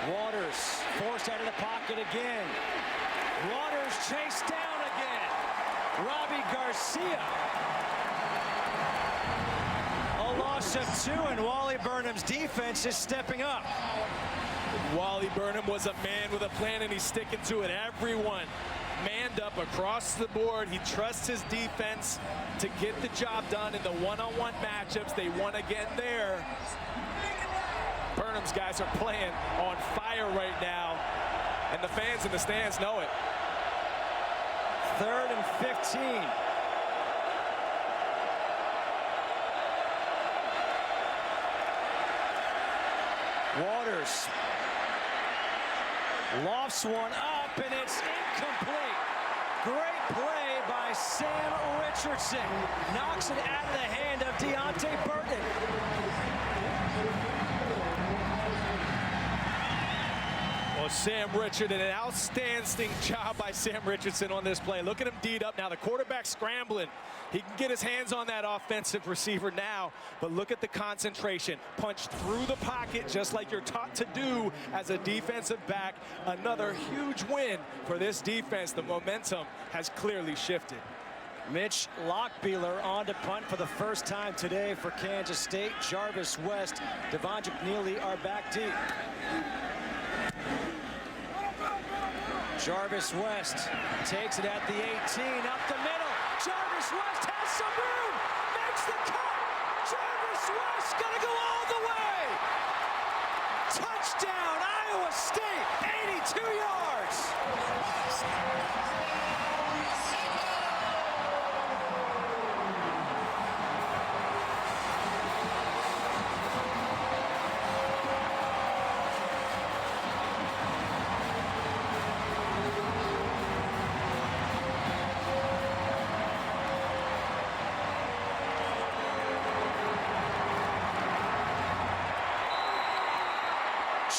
[SPEAKER 1] Waters forced out of the pocket again. Waters chased down again. Robbie Garcia. A loss of 2, and Wally Burnham's defense is stepping up.
[SPEAKER 2] Wally Burnham was a man with a plan, and he's sticking to it. Everyone manned up across the board. He trusts his defense to get the job done in the one-on-one matchups. They won again there. Burnham's guys are playing on fire right now, and the fans in the stands know it.
[SPEAKER 1] 3rd and 15. Waters lofts one up, and it's incomplete. Great play by Sam Richardson. Knocks it out of the hand of Deontay Burton.
[SPEAKER 2] Well, Sam Richardson, an outstanding job by Sam Richardson on this play. Look at him D'd up now. The quarterback scrambling. He can get his hands on that offensive receiver now, but look at the concentration. Punch through the pocket just like you're taught to do as a defensive back. Another huge win for this defense. The momentum has clearly shifted.
[SPEAKER 1] Mitch Lockbeeler on to punt for the first time today for Kansas State. Jarvis West, Devondre McNeely are back deep. Jarvis West takes it at the 18, up the middle. Jarvis West has some room, makes the cut. Jarvis West gonna go all the way. Touchdown, Iowa State, 82 yards.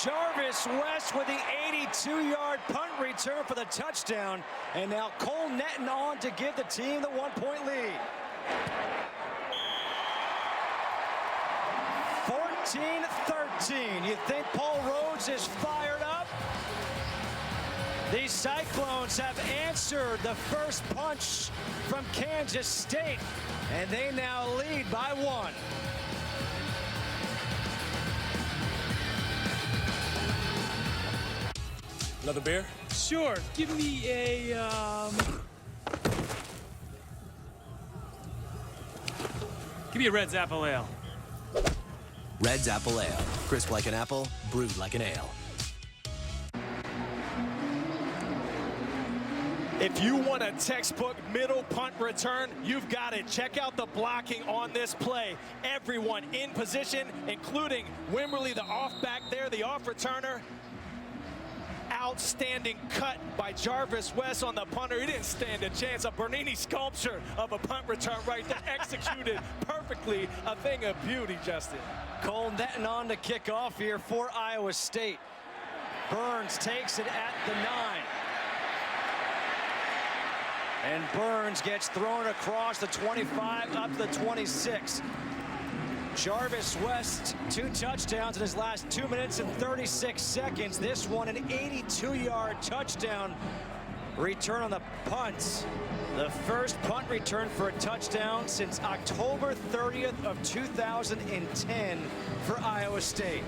[SPEAKER 1] Jarvis West with the 82-yard punt return for the touchdown. And now Cole Netton on to give the team the 1-point lead. 14-13. You think Paul Rhodes is fired up? These Cyclones have answered the first punch from Kansas State, and they now lead by 1.
[SPEAKER 2] Another beer?
[SPEAKER 7] Sure. Give me a, Give me a Red's Apple Ale.
[SPEAKER 8] Red's Apple Ale. Crisp like an apple, brewed like an ale.
[SPEAKER 2] If you want a textbook middle punt return, you've got it. Check out the blocking on this play. Everyone in position, including Wimberly, the off back there, the off returner. Outstanding cut by Jarvis West on the punter. He didn't stand a chance. A Bernini sculpture of a punt return right there, executed perfectly. A thing of beauty, Justin.
[SPEAKER 1] Cole Netton on to kick off here for Iowa State. Burns takes it at the 9. And Burns gets thrown across the 25 up to the 26. Jarvis West, 2 touchdowns in his last 2 minutes and 36 seconds. This one an 82-yard touchdown return on the punts. The first punt return for a touchdown since October 30th of 2010 for Iowa State.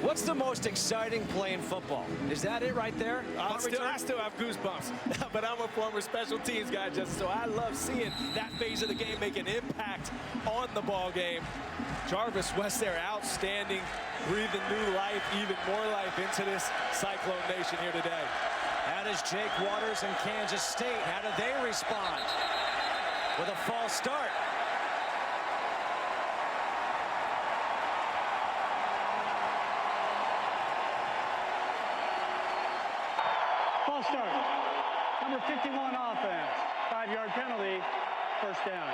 [SPEAKER 1] What's the most exciting play in football? Is that it right there?
[SPEAKER 2] I still have goosebumps, but I'm a former special teams guy, just so I love seeing that phase of the game make an impact on the ball game. Jarvis West there, outstanding, breathing new life, even more life into this Cyclone Nation here today.
[SPEAKER 1] How does Jake Waters and Kansas State, how do they respond? With a false start.
[SPEAKER 3] False start. Number 51 offense. 5-yard penalty. First down.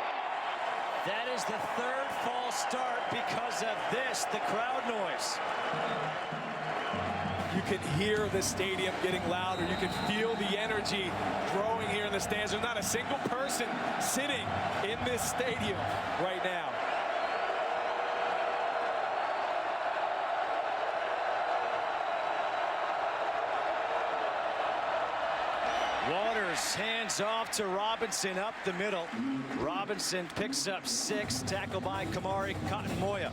[SPEAKER 1] That is the 3rd false start because of this, the crowd noise.
[SPEAKER 2] You can hear the stadium getting louder. You can feel the energy growing here in the stands. There's not a single person sitting in this stadium right now.
[SPEAKER 1] Waters hands off to Robinson up the middle. Robinson picks up 6, tackled by Kamari Cotton-Moya.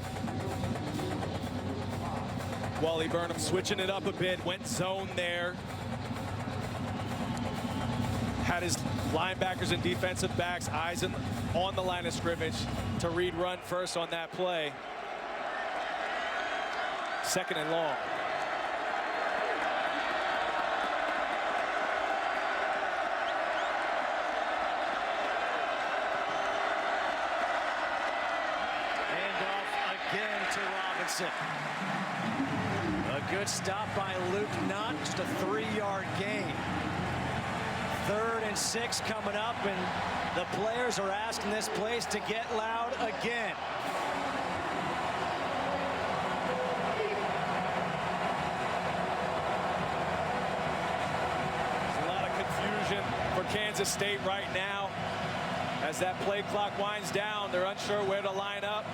[SPEAKER 2] Wally Burnham switching it up a bit, went zone there. Had his linebackers and defensive backs eyes on the line of scrimmage to read run first on that play. 2nd and long.
[SPEAKER 1] Handoff again to Robinson. A good stop by Luke Knott, just a 3-yard gain. 3rd and 6 coming up, and the players are asking this place to get loud again.
[SPEAKER 2] There's a lot of confusion for Kansas State right now. As that play clock winds down, they're unsure where to line up.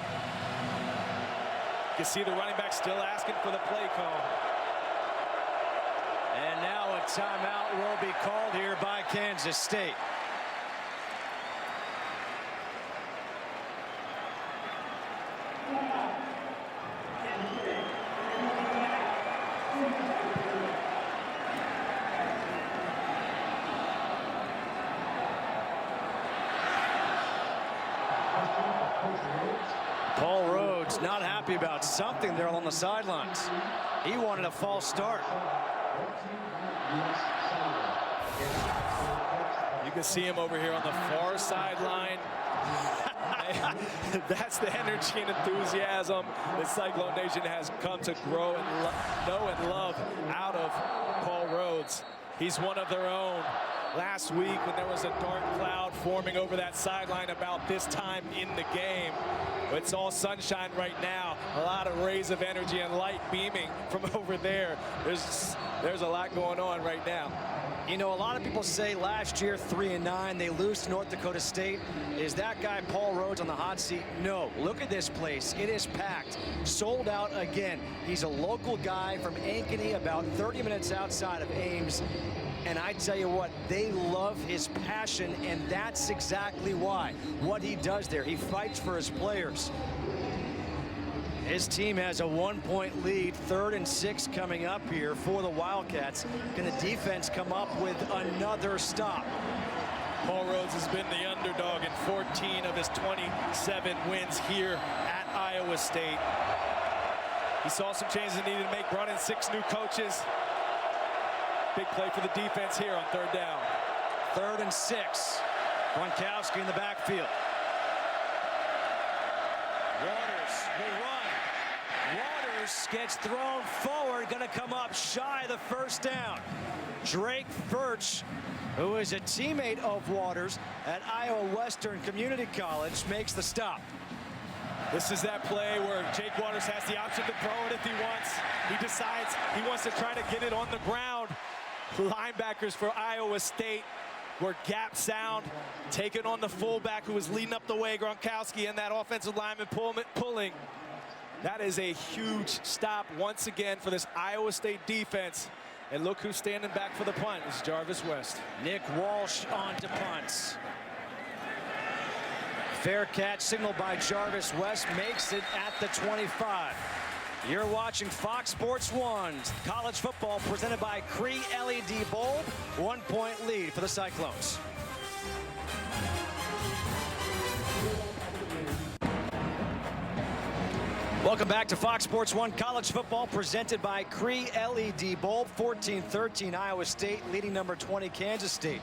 [SPEAKER 2] You see the running back still asking for the play call.
[SPEAKER 1] And now a timeout will be called here by Kansas State. Paul Rhodes not happy about something there on the sidelines. He wanted a false start.
[SPEAKER 2] You can see him over here on the far sideline. That's the energy and enthusiasm that Cyclone Nation has come to grow and know and love out of Paul Rhodes. He's one of their own. Last week when there was a dark cloud forming over that sideline about this time in the game, it's all sunshine right now. A lot of rays of energy and light beaming from over there. There's a lot going on right now.
[SPEAKER 1] You know, a lot of people say last year 3-9, they lose to North Dakota State. Is that guy Paul Rhodes on the hot seat? No. Look at this place. It is packed, sold out again. He's a local guy from Ankeny, about 30 minutes outside of Ames. And I tell you what, they love his passion, and that's exactly why. What he does there, he fights for his players. His team has a 1-point lead, 3rd and 6 coming up here for the Wildcats. Can the defense come up with another stop?
[SPEAKER 2] Paul Rhodes has been the underdog in 14 of his 27 wins here at Iowa State. He saw some changes he needed to make, brought in 6 new coaches. Big play for the defense here on 3rd down.
[SPEAKER 1] 3rd and 6. Gronkowski in the backfield. Waters will run. Waters gets thrown forward, gonna come up shy of the 1st down. Drake Birch, who is a teammate of Waters at Iowa Western Community College, makes the stop.
[SPEAKER 2] This is that play where Jake Waters has the option to throw it if he wants. He decides he wants to try to get it on the ground. Linebackers for Iowa State were gap sound, taking on the fullback who was leading up the way, Gronkowski, and that offensive lineman pulling. That is a huge stop once again for this Iowa State defense. And look who's standing back for the punt. It's Jarvis West.
[SPEAKER 1] Nick Walsh on to punts. Fair catch signaled by Jarvis West, makes it at the 25. You're watching Fox Sports 1 college football presented by Cree LED Bulb. 1-point lead for the Cyclones. Welcome back to Fox Sports 1 college football presented by Cree LED Bulb. 14-13 Iowa State leading number 20 Kansas State.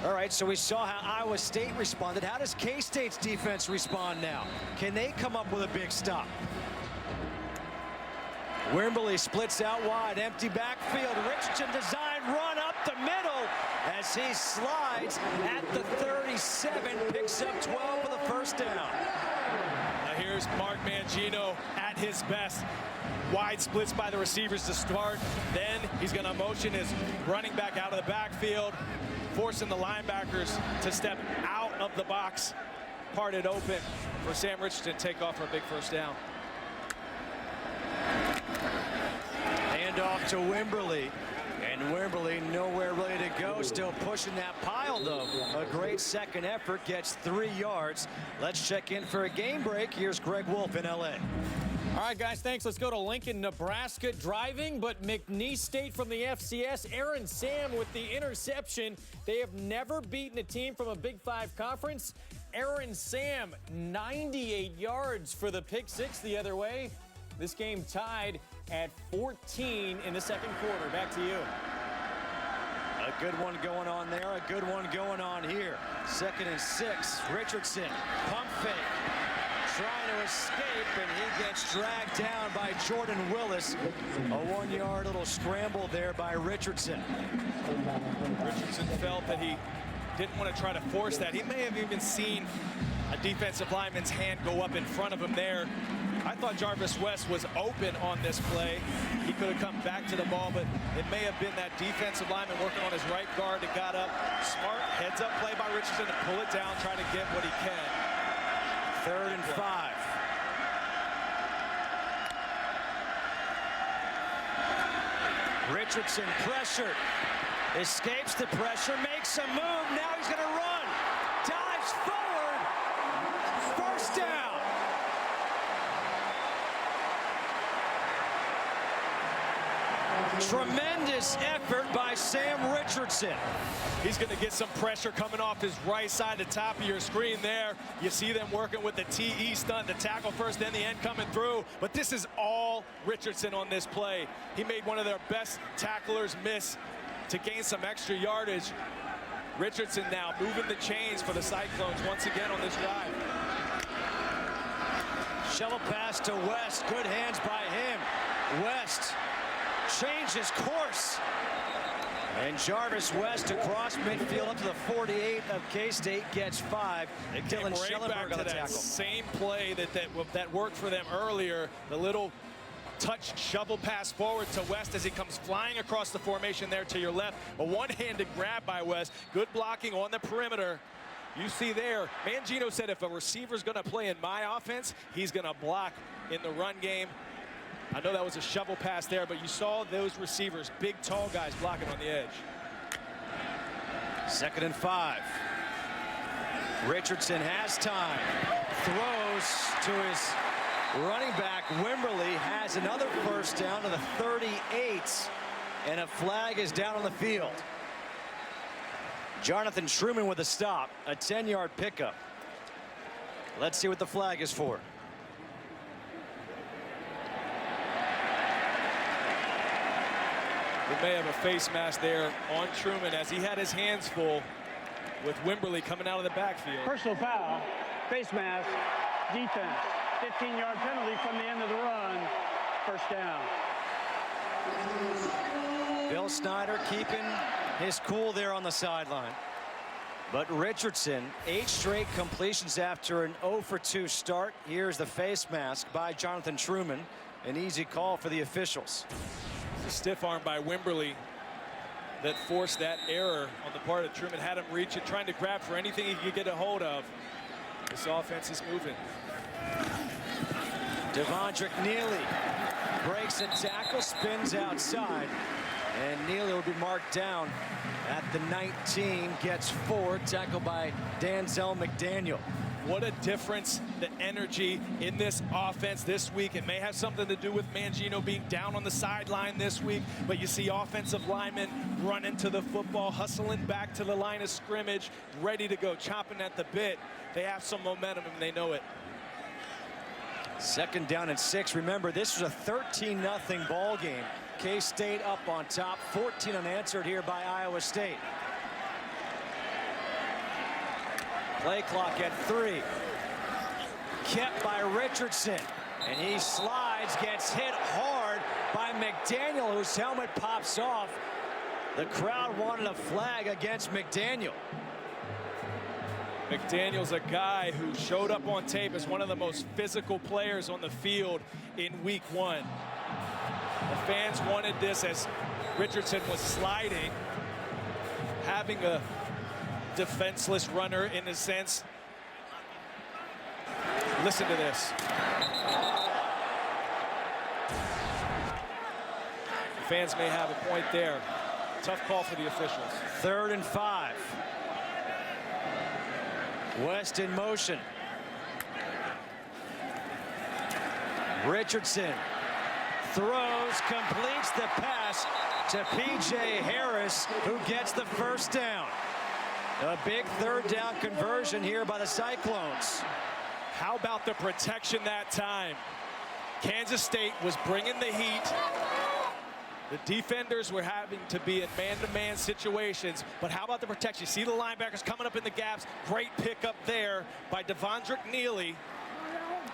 [SPEAKER 1] All right, so we saw how Iowa State responded. How does K-State's defense respond now? Can they come up with a big stop? Wimberly splits out wide, empty backfield. Richardson design run up the middle as he slides at the 37, picks up 12 for the first down.
[SPEAKER 2] Now here's Mark Mangino at his best. Wide splits by the receivers to start. Then he's going to motion his running back out of the backfield, forcing the linebackers to step out of the box, parted open for Sam Richardson, take off for a big first down.
[SPEAKER 1] Hand off to Wimberly, and Wimberly nowhere really to go, still pushing that pile though. A great second effort, gets 3 yards. Let's check in for a game break. Here's Greg Wolf in LA.
[SPEAKER 6] All right, guys, thanks. Let's go to Lincoln, Nebraska. Driving, but McNeese State from the FCS. Aaron Sam with the interception. They have never beaten a team from a Big 5 conference. Aaron Sam, 98 yards for the pick six the other way. This game tied at 14 in the second quarter. Back to you.
[SPEAKER 1] A good one going on there, a good one going on here. 2nd and 6, Richardson, pump fake. Trying to escape, and he gets dragged down by Jordan Willis. A 1-yard little scramble there by Richardson.
[SPEAKER 2] Richardson felt that he didn't want to try to force that. He may have even seen a defensive lineman's hand go up in front of him there. I thought Jarvis West was open on this play. He could have come back to the ball, but it may have been that defensive lineman working on his right guard that got up. Smart heads-up play by Richardson to pull it down, try to get what he can.
[SPEAKER 1] 3rd and 5. Richardson pressured, escapes the pressure, makes a move. Now he's going to run, dives forward, first down. Tremendous effort by Sam Richardson.
[SPEAKER 2] He's going to get some pressure coming off his right side, the top of your screen there. You see them working with the TE stunt, the tackle first, then the end coming through. But this is all Richardson on this play. He made one of their best tacklers miss to gain some extra yardage. Richardson now moving the chains for the Cyclones once again on this drive.
[SPEAKER 1] Shovel pass to West. Good hands by him. West changes course. And Jarvis West across midfield up to the 48 of K-State gets 5. Dylan Schellenberg on the tackle.
[SPEAKER 2] Same play that worked for them earlier. The little touch shovel pass forward to West as he comes flying across the formation there to your left. A one-handed grab by West. Good blocking on the perimeter. You see there, Mangino said if a receiver's going to play in my offense, he's going to block in the run game. I know that was a shovel pass there, but you saw those receivers, big, tall guys blocking on the edge.
[SPEAKER 1] 2nd and 5. Richardson has time. Throws to his running back. Wimberly has another first down to the 38. And a flag is down on the field. Jonathan Truman with a stop. A 10-yard pickup. Let's see what the flag is for.
[SPEAKER 2] We may have a face mask there on Truman as he had his hands full with Wimberly coming out of the backfield.
[SPEAKER 3] Personal foul, face mask, defense. 15-yard penalty from the end of the run. First down.
[SPEAKER 1] Bill Snyder keeping his cool there on the sideline. But Richardson, 8 straight completions after an 0-for-2 start. Here's the face mask by Jonathan Truman. An easy call for the officials.
[SPEAKER 2] A stiff arm by Wimberly. that forced that error on the part of Truman. Had him reach it, trying to grab for anything he could get a hold of. This offense is moving.
[SPEAKER 1] Devondrick Neely breaks a tackle, spins outside, and Neely will be marked down at the 19, gets 4, tackled by Danzel McDaniel.
[SPEAKER 2] What a difference the energy in this offense this week. It may have something to do with Mangino being down on the sideline this week, but you see offensive linemen running to the football, hustling back to the line of scrimmage, ready to go, chomping at the bit. They have some momentum and they know it.
[SPEAKER 1] 2nd down and 6. Remember, this was a 13-0 ball game. K-State up on top, 14 unanswered here by Iowa State. Play clock at 3. Kept by Richardson, and he slides, gets hit hard by McDaniel, whose helmet pops off. The crowd wanted a flag against McDaniel.
[SPEAKER 2] McDaniel's a guy who showed up on tape as one of the most physical players on the field in week 1. The fans wanted this as Richardson was sliding, having a defenseless runner in a sense. Listen to this. Fans may have a point there. Tough call for the officials.
[SPEAKER 1] 3rd and 5. West in motion. Richardson throws, completes the pass to P.J. Harris, who gets the 1st down. A big 3rd down conversion here by the Cyclones.
[SPEAKER 2] How about the protection that time? Kansas State was bringing the heat. The defenders were having to be in man-to-man situations, but how about the protection? You see the linebackers coming up in the gaps. Great pickup there by Devondrick Neely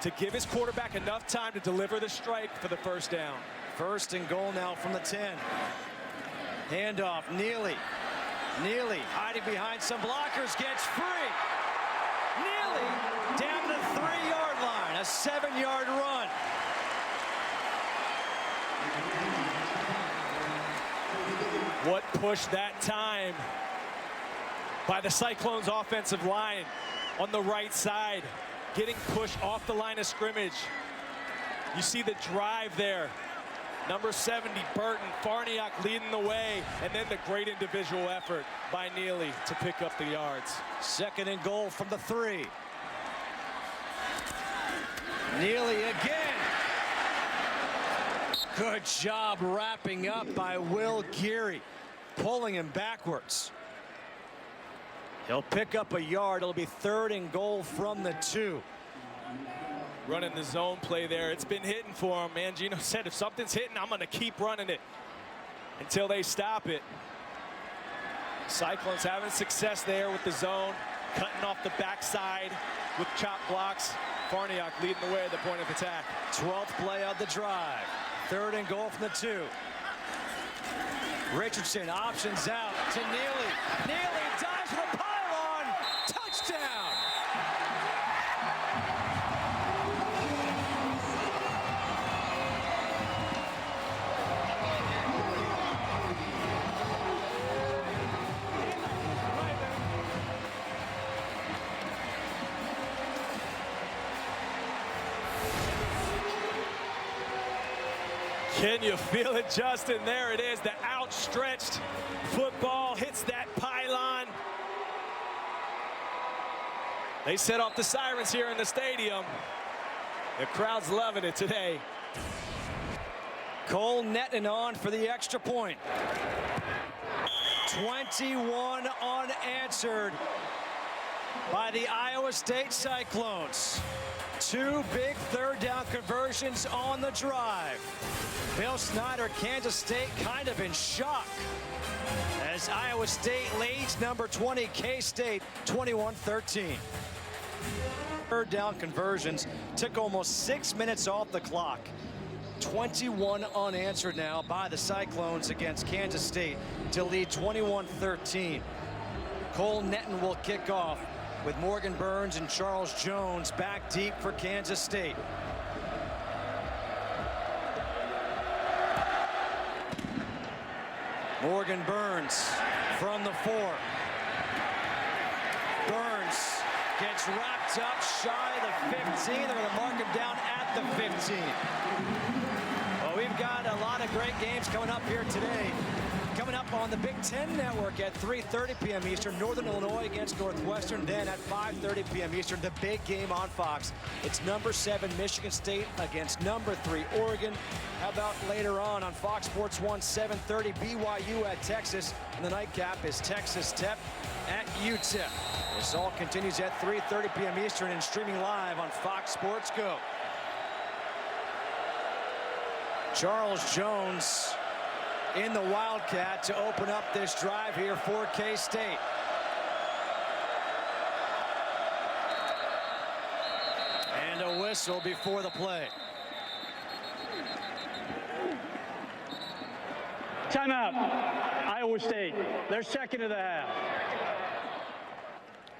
[SPEAKER 2] to give his quarterback enough time to deliver the strike for the 1st down.
[SPEAKER 1] 1st and goal now from the 10. Handoff, Neely. Neely hiding behind some blockers, gets free. Neely down to the 3-yard line, a 7-yard run.
[SPEAKER 2] What push that time by the Cyclones offensive line on the right side, getting pushed off the line of scrimmage. You see the drive there. Number 70, Burton, Farniok leading the way, and then the great individual effort by Neely to pick up the yards.
[SPEAKER 1] 2nd and goal from the 3. Neely again. Good job wrapping up by Will Geary, pulling him backwards. He'll pick up a yard. It'll be 3rd and goal from the 2.
[SPEAKER 2] Running the zone play there. It's been hitting for him. Mangino said, if something's hitting, I'm going to keep running it until they stop it. Cyclones having success there with the zone, cutting off the backside with chop blocks. Farniok leading the way at the point of attack.
[SPEAKER 1] 12th play of the drive. 3rd and goal from the 2. Richardson options out to Neely. Neely dives for the pylon. Touchdown.
[SPEAKER 2] Can you feel it, Justin? There it is. The outstretched football hits that pylon. They set off the sirens here in the stadium. The crowd's loving it today.
[SPEAKER 1] Cole Nettman on for the extra point. 21 unanswered by the Iowa State Cyclones. 2 big 3rd down conversions on the drive. Bill Snyder, Kansas State kind of in shock as Iowa State leads number 20 K-State 21-13. 3rd down conversions took almost 6 minutes off the clock. 21 unanswered now by the Cyclones against Kansas State to lead 21-13. Cole Nettman will kick off with Morgan Burns and Charles Jones back deep for Kansas State. Morgan Burns from the 4. Burns gets wrapped up shy of the 15. They're going to mark him down at the 15. Well, we've got a lot of great games coming up here today. Coming up on the Big Ten Network at 3:30 p.m. Eastern, Northern Illinois against Northwestern. Then at 5:30 p.m. Eastern, the big game on Fox. It's number 7 Michigan State against number 3 Oregon. How about later on Fox Sports 1, 7:30 BYU at Texas. And the nightcap is Texas Tech at UTEP. This all continues at 3:30 p.m. Eastern and streaming live on Fox Sports Go. Charles Jones in the Wildcat to open up this drive here for K-State. And a whistle before the play.
[SPEAKER 3] Timeout. Iowa State. They're second of the half.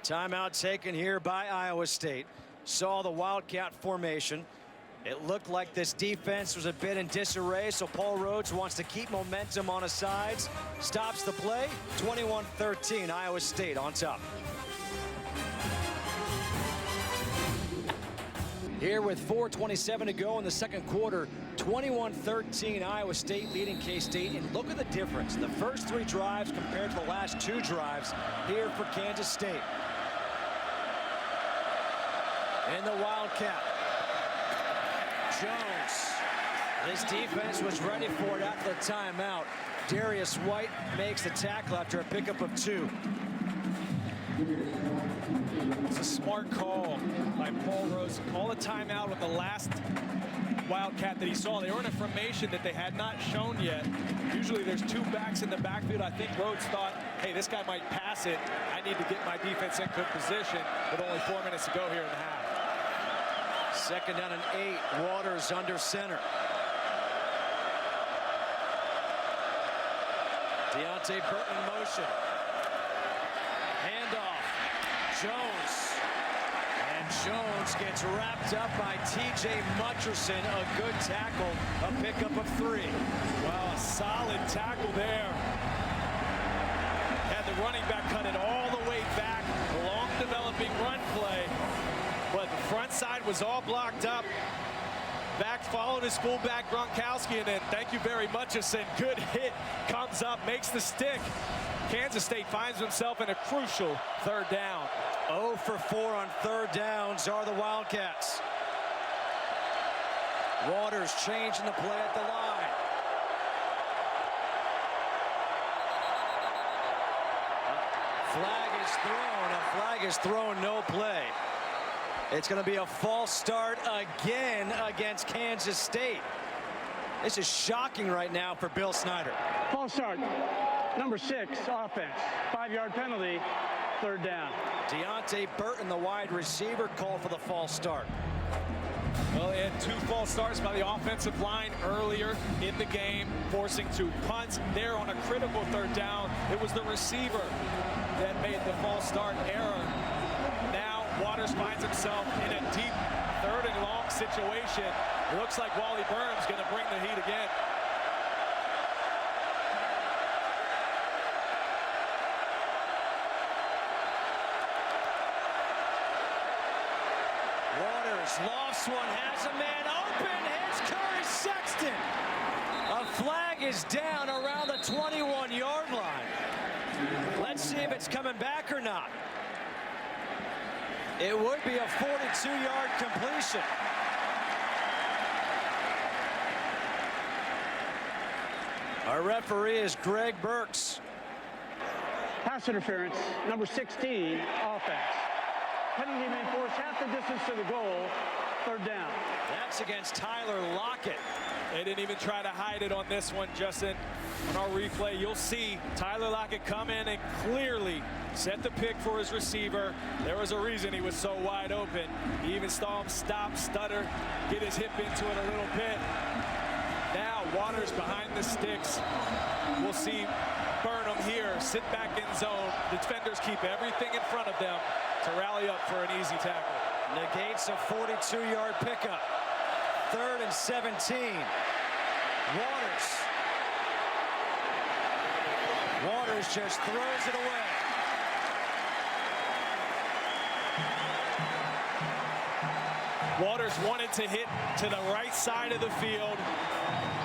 [SPEAKER 1] Timeout taken here by Iowa State. Saw the Wildcat formation. It looked like this defense was a bit in disarray, so Paul Rhodes wants to keep momentum on his sides. Stops the play. 21-13, Iowa State on top. Here with 4:27 to go in the second quarter, 21-13, Iowa State leading K-State. And look at the difference. The first 3 drives compared to the last 2 drives here for Kansas State. And the Wildcat. Jones. This defense was ready for it after the timeout. Darius White makes the tackle after a pickup of 2.
[SPEAKER 2] It's a smart call by Paul Rhodes. Call a timeout with the last Wildcat that he saw. They were in a formation that they had not shown yet. Usually there's 2 backs in the backfield. I think Rhodes thought, hey, this guy might pass it. I need to get my defense in good position with only 4 minutes to go here in the half.
[SPEAKER 1] Second down and 8. Waters under center. Deontay Burton in motion. Handoff. Jones. And Jones gets wrapped up by T.J. Mutcherson. A good tackle. A pickup of 3.
[SPEAKER 2] Wow, a solid tackle there. Had the running back cut it all the way back. A long developing run play. But the front side was all blocked up. Back followed his fullback Gronkowski, and then thank you very much. Good hit, comes up, makes the stick. Kansas State finds himself in a crucial 3rd down.
[SPEAKER 1] 0 for 4 on 3rd downs are the Wildcats. Waters changing the play at the line. Flag is thrown. A flag is thrown, no play. It's going to be a false start again against Kansas State. This is shocking right now for Bill Snyder.
[SPEAKER 3] False start. Number 6, offense. 5-yard penalty, 3rd down.
[SPEAKER 1] Deontay Burton, the wide receiver, called for the false start.
[SPEAKER 2] Well, they had 2 false starts by the offensive line earlier in the game, forcing 2 punts. There on a critical 3rd down, it was the receiver that made the false start error. Now Waters finds himself in a deep 3rd and long situation. It looks like Wally Burns going to bring the heat again.
[SPEAKER 1] Waters lost one, has a man open. Here's Curry Sexton. A flag is down around the 21-yard line. Let's see if it's coming back or not. It would be a 42-yard completion. Our referee is Greg Burks.
[SPEAKER 3] Pass interference, number 16, offense. Penalty may force half the distance to the goal, 3rd down.
[SPEAKER 1] That's against Tyler Lockett.
[SPEAKER 2] They didn't even try to hide it on this one, Justin. On our replay, you'll see Tyler Lockett come in and clearly set the pick for his receiver. There was a reason he was so wide open. He even saw him stop, stutter, get his hip into it a little bit. Now Waters behind the sticks. We'll see Burnham here, sit back in zone. The defenders keep everything in front of them to rally up for an easy tackle.
[SPEAKER 1] Negates a 42-yard pickup. 3rd and 17. Waters Waters just throws it away.
[SPEAKER 2] Waters wanted to hit to the right side of the field.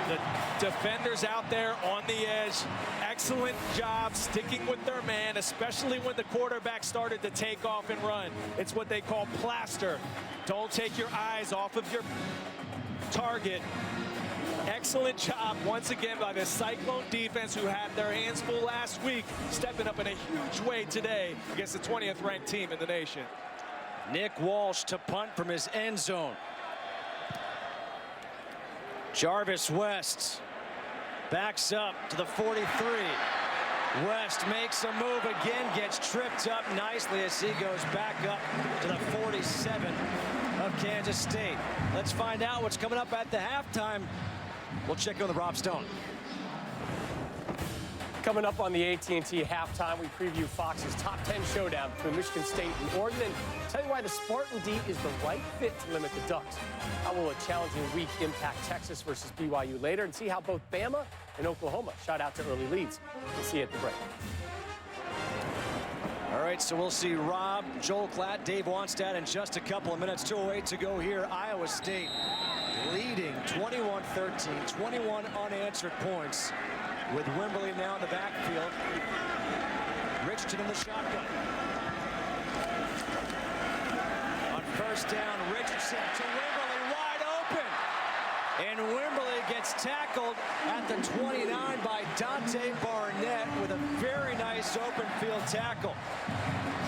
[SPEAKER 2] The defenders out there on the edge. Excellent job sticking with their man, especially when the quarterback started to take off and run. It's what they call plaster. Don't take your eyes off of your target. Excellent job once again by the Cyclone defense, who had their hands full last week, stepping up in a huge way today against the 20th ranked team in the nation.
[SPEAKER 1] Nick Walsh to punt from his end zone. Jarvis West backs up to the 43. West makes a move again, gets tripped up nicely as he goes back up to the 47 of Kansas State. Let's find out what's coming up at the halftime. We'll check in with Rob Stone.
[SPEAKER 9] Coming up on the AT&T halftime, we preview Fox's top 10 showdown between Michigan State and Oregon, and tell you why the Spartan D is the right fit to limit the Ducks. How will a challenging week impact Texas versus BYU later, and see how both Bama and Oklahoma shot out to early leads. We'll see you at the break.
[SPEAKER 1] All right, so we'll see Rob, Joel Klatt, Dave Wanstad in just a couple of minutes. 2:08 to go here. Iowa State leading 21-13, 21 unanswered points with Wimberly now in the backfield. Richardson in the shotgun. On first down, Richardson to Wimberly, wide open. And Wimberly gets tackled at the 29 by Dante Barnett with a very nice open field tackle.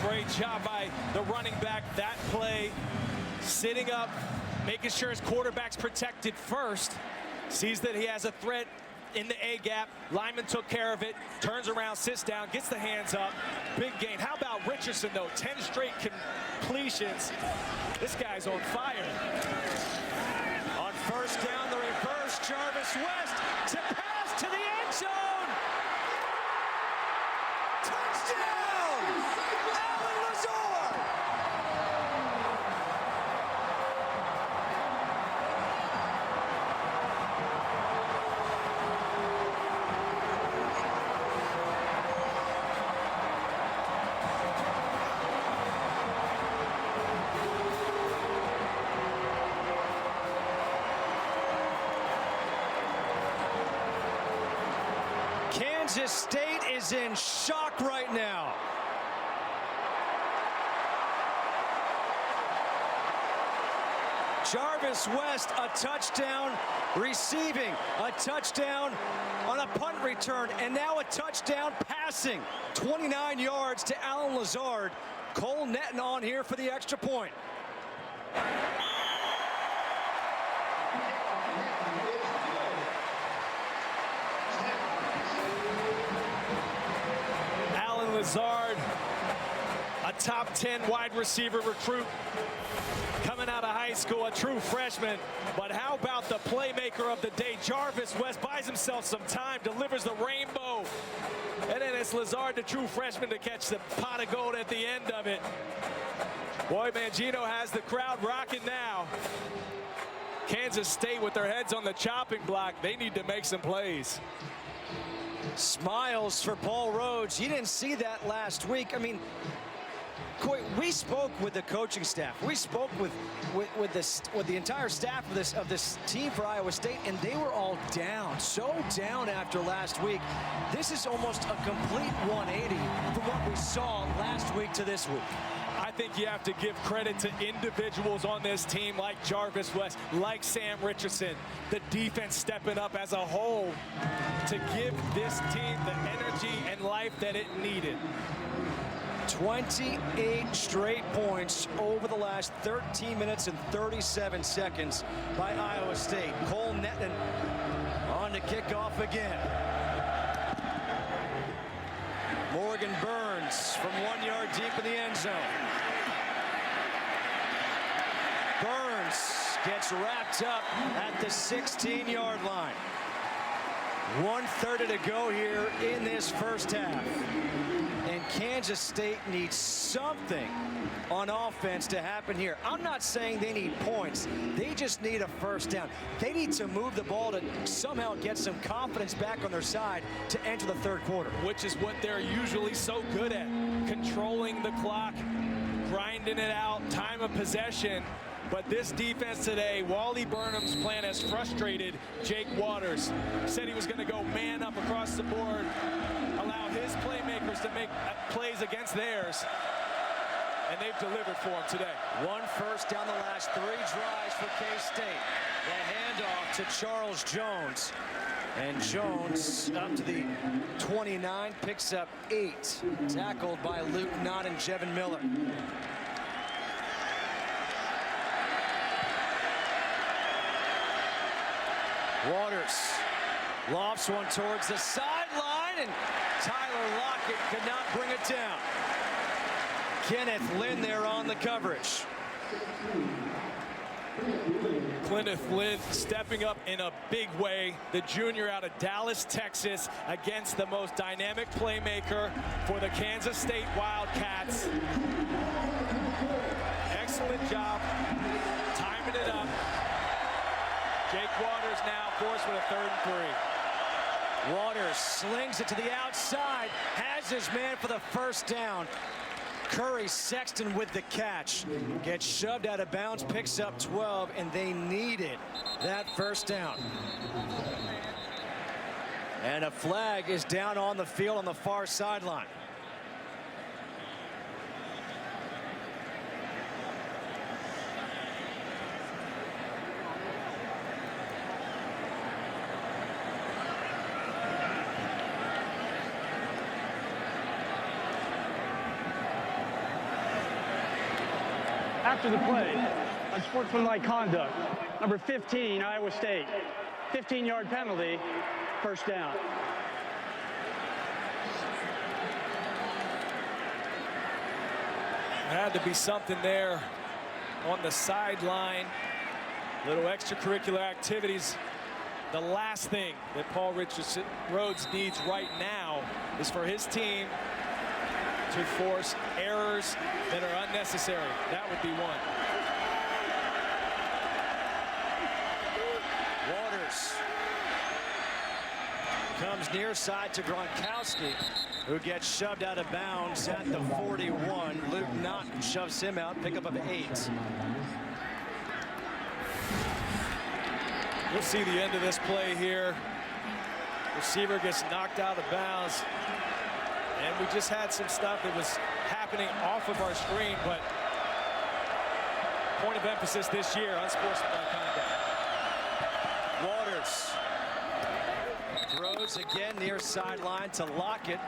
[SPEAKER 2] Great job by the running back. That play, sitting up, making sure his quarterback's protected first. Sees that he has a threat in the A gap. Lyman took care of it, turns around, sits down, gets the hands up. Big gain. How about Richardson, though? 10 straight completions. This guy's on fire.
[SPEAKER 1] On first down, the reverse, Jarvis West to pass to the end zone. Touchdown! Alan Lazard! Kansas State is in shock right now. Jarvis West, a touchdown receiving, a touchdown on a punt return, and now a touchdown passing. 29 yards to Alan Lazard. Cole Netton on here for the extra point.
[SPEAKER 2] Lazard, a top 10 wide receiver recruit coming out of high school, a true freshman. But how about the playmaker of the day? Jarvis West buys himself some time, delivers the rainbow. And then it's Lazard, the true freshman, to catch the pot of gold at the end of it. Boy, Mangino has the crowd rocking now. Kansas State with their heads on the chopping block. They need to make some plays.
[SPEAKER 1] Smiles for Paul Rhodes. He didn't see that last week. I mean, we spoke with the coaching staff. We spoke with the entire staff of this team for Iowa State, and they were all down, so down after last week. This is almost a complete 180 from what we saw last week to this week.
[SPEAKER 2] I think you have to give credit to individuals on this team like Jarvis West, like Sam Richardson. The defense stepping up as a whole to give this team the energy and life that it needed.
[SPEAKER 1] 28 straight points over the last 13 minutes and 37 seconds by Iowa State. Cole Netton on to kick off again. Morgan Burns from 1 yard deep in the end zone. Burns gets wrapped up at the 16-yard line. 1:30 to go here in this first half. And Kansas State needs something on offense to happen here. I'm not saying they need points. They just need a first down. They need to move the ball to somehow get some confidence back on their side to enter the third quarter.
[SPEAKER 2] Which is what they're usually so good at. Controlling the clock, grinding it out, time of possession. But this defense today, Wally Burnham's plan has frustrated Jake Waters. Said he was going to go man up across the board, allow his playmakers to make plays against theirs. And they've delivered for him today.
[SPEAKER 1] One first down the last 3 drives for K-State. The handoff to Charles Jones. And Jones up to the 29, picks up 8. Tackled by Luke Knott and Jevin Miller. Waters lofts one towards the sideline, and Tyler Lockett could not bring it down. Kenneth Lynn there on the coverage.
[SPEAKER 2] Kenneth Lynn stepping up in a big way. The junior out of Dallas, Texas, against the most dynamic playmaker for the Kansas State Wildcats. Excellent job timing it up. Jake Waters now forced with a 3rd and 3.
[SPEAKER 1] Waters slings it to the outside, has his man for the first down. Curry Sexton with the catch. Gets shoved out of bounds, picks up 12, and they needed that first down. And a flag is down on the field on the far sideline.
[SPEAKER 3] After the play, unsportsmanlike conduct, number 15, Iowa State. 15-yard penalty, first down.
[SPEAKER 2] There had to be something there on the sideline. Little extracurricular activities. The last thing that Paul Richardson Rhodes needs right now is for his team to force errors that are unnecessary. That would be one.
[SPEAKER 1] Waters comes near side to Gronkowski, who gets shoved out of bounds at the 41. Luke Knott shoves him out, pickup of 8.
[SPEAKER 2] We'll see the end of this play here. Receiver gets knocked out of bounds. And we just had some stuff that was happening off of our screen, but point of emphasis this year, unsportsmanlike conduct.
[SPEAKER 1] Waters throws again near sideline to Lockett.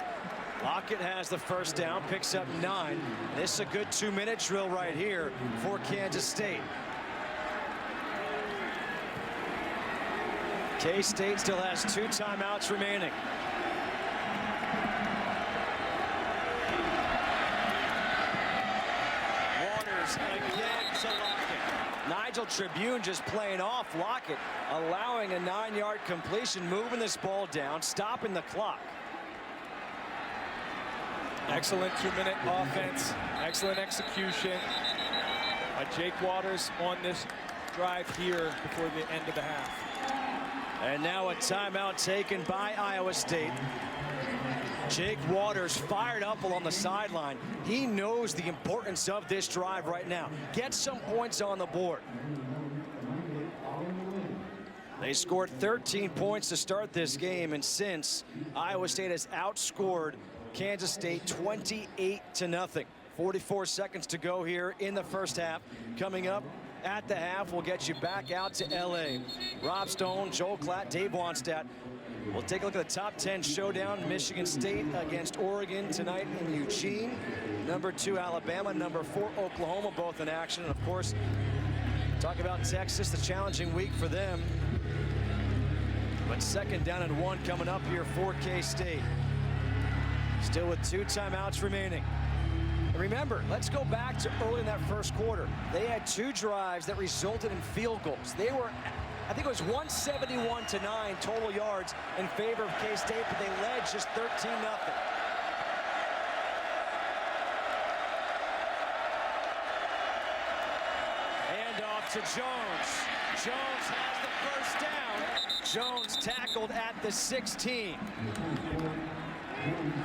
[SPEAKER 1] Lockett has the first down, picks up 9. This is a good 2-minute drill right here for Kansas State. K-State still has 2 timeouts remaining. Again to Lockett. Nigel Tribune just playing off Lockett, allowing a 9-yard completion, moving this ball down, stopping the clock.
[SPEAKER 2] Excellent 2-minute offense, excellent execution by Jake Waters on this drive here before the end of the half.
[SPEAKER 1] And now a timeout taken by Iowa State. Jake Waters fired up along the sideline. He knows the importance of this drive right now. Get some points on the board. They scored 13 points to start this game, and since Iowa State has outscored Kansas State 28-0. 44 seconds to go here in the first half. Coming up at the half, we'll get you back out to LA. Rob Stone, Joel Klatt, Dave Wannstedt. We'll take a look at the top 10 showdown. Michigan State against Oregon tonight in Eugene. Number 2, Alabama. Number 4, Oklahoma, both in action. And of course, talk about Texas, the challenging week for them. But 2nd down and 1 coming up here for K-State. Still with 2 timeouts remaining. And remember, let's go back to early in that first quarter. They had 2 drives that resulted in field goals. They were I think it was 171-9 total yards in favor of K-State, but they led just 13-0. Handoff to Jones. Jones has the first down. Jones tackled at the 16.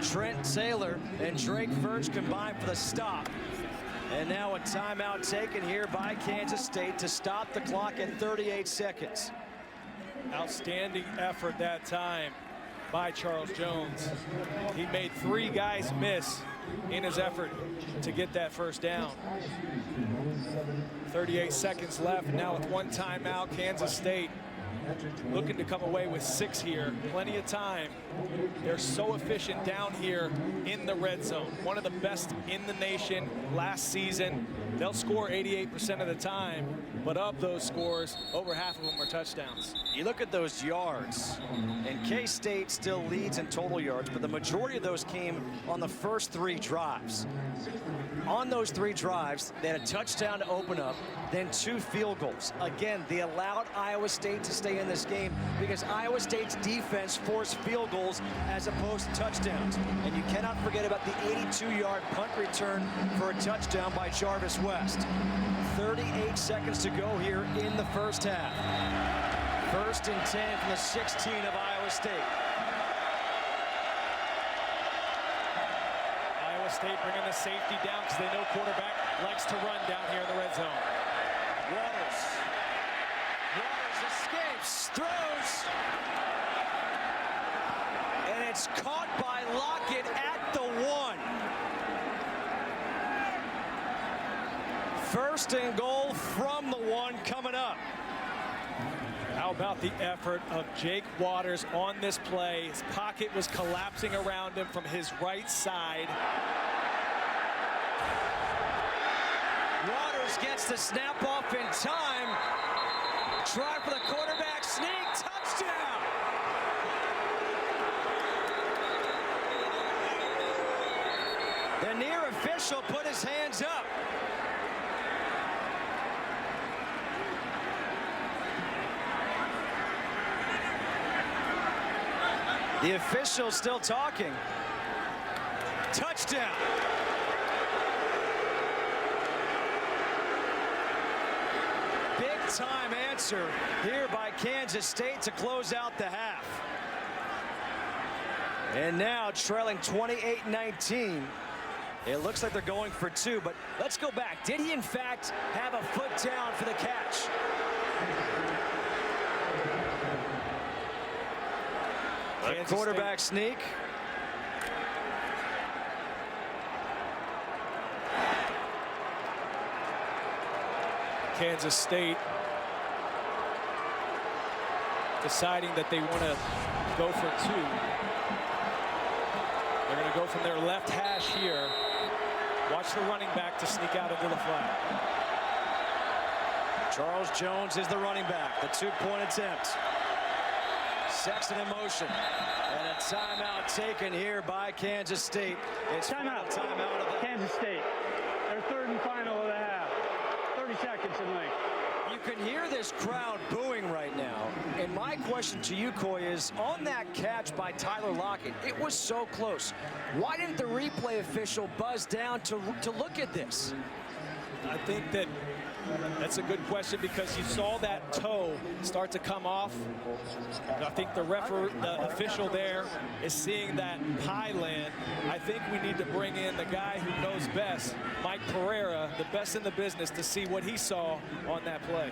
[SPEAKER 1] Trent Taylor and Drake Furch combined for the stop. And now a timeout taken here by Kansas State to stop the clock at 38 seconds.
[SPEAKER 2] Outstanding effort that time by Charles Jones. He made 3 guys miss in his effort to get that first down. 38 seconds left, and now with 1 timeout, Kansas State looking to come away with 6 here. Plenty of time. They're so efficient down here in the red zone. One of the best in the nation last season. They'll score 88% of the time, but of those scores, over half of them are touchdowns.
[SPEAKER 1] You look at those yards, and K-State still leads in total yards, but the majority of those came on the first 3 drives. On those 3 drives, they had a touchdown to open up, then 2 field goals. Again, they allowed Iowa State to stay in this game because Iowa State's defense forced field goals as opposed to touchdowns. And you cannot forget about the 82-yard punt return for a touchdown by Jarvis West. 38 seconds to go here in the first half. 1st and 10 from the 16 of Iowa State.
[SPEAKER 2] Iowa State bringing the safety down because they know quarterback likes to run down here in the red zone.
[SPEAKER 1] Waters escapes, throws, and it's caught by Lockett at the 1. 1st and goal from the 1 coming up.
[SPEAKER 2] How about the effort of Jake Waters on this play? His pocket was collapsing around him from his right side.
[SPEAKER 1] Waters gets the snap off in time. Try for the quarterback sneak. Touchdown! The near official put his hands up. The official still talking. Touchdown! Big-time answer here by Kansas State to close out the half. And now trailing 28-19. It looks like they're going for 2, but let's go back. Did he, in fact, have a foot down for the catch? Quarterback sneak.
[SPEAKER 2] Kansas State deciding that they want to go for 2. They're going to go from their left hash here. Watch the running back to sneak out into the flat.
[SPEAKER 1] Charles Jones is the running back. The 2-point attempt. Sexton in motion. And a timeout taken here by Kansas State. It's
[SPEAKER 3] timeout.
[SPEAKER 1] Timeout of the
[SPEAKER 3] Kansas State. Their 3rd and final of the half. 30 seconds in length.
[SPEAKER 1] You can hear this crowd booing right now. And my question to you, Coy, is on that catch by Tyler Lockett, it was so close. Why didn't the replay official buzz down to look at this?
[SPEAKER 2] I think that's a good question because you saw that toe start to come off. I think the official there is seeing that pie land. I think we need to bring in the guy who knows best, Mike Pereira, the best in the business, to see what he saw on that play.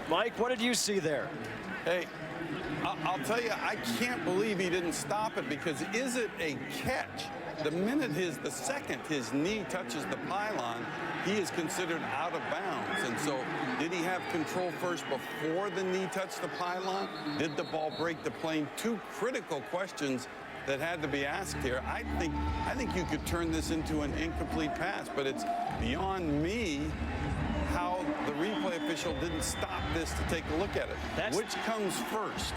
[SPEAKER 1] Mike, what did you see there?
[SPEAKER 10] Hey, I'll tell you, I can't believe he didn't stop it because is it a catch? The minute the second his knee touches the pylon, he is considered out of bounds. And so did he have control first before the knee touched the pylon? Did the ball break the plane? 2 critical questions that had to be asked here. I think you could turn this into an incomplete pass, but it's beyond me how the replay official didn't stop this to take a look at it. Which comes first?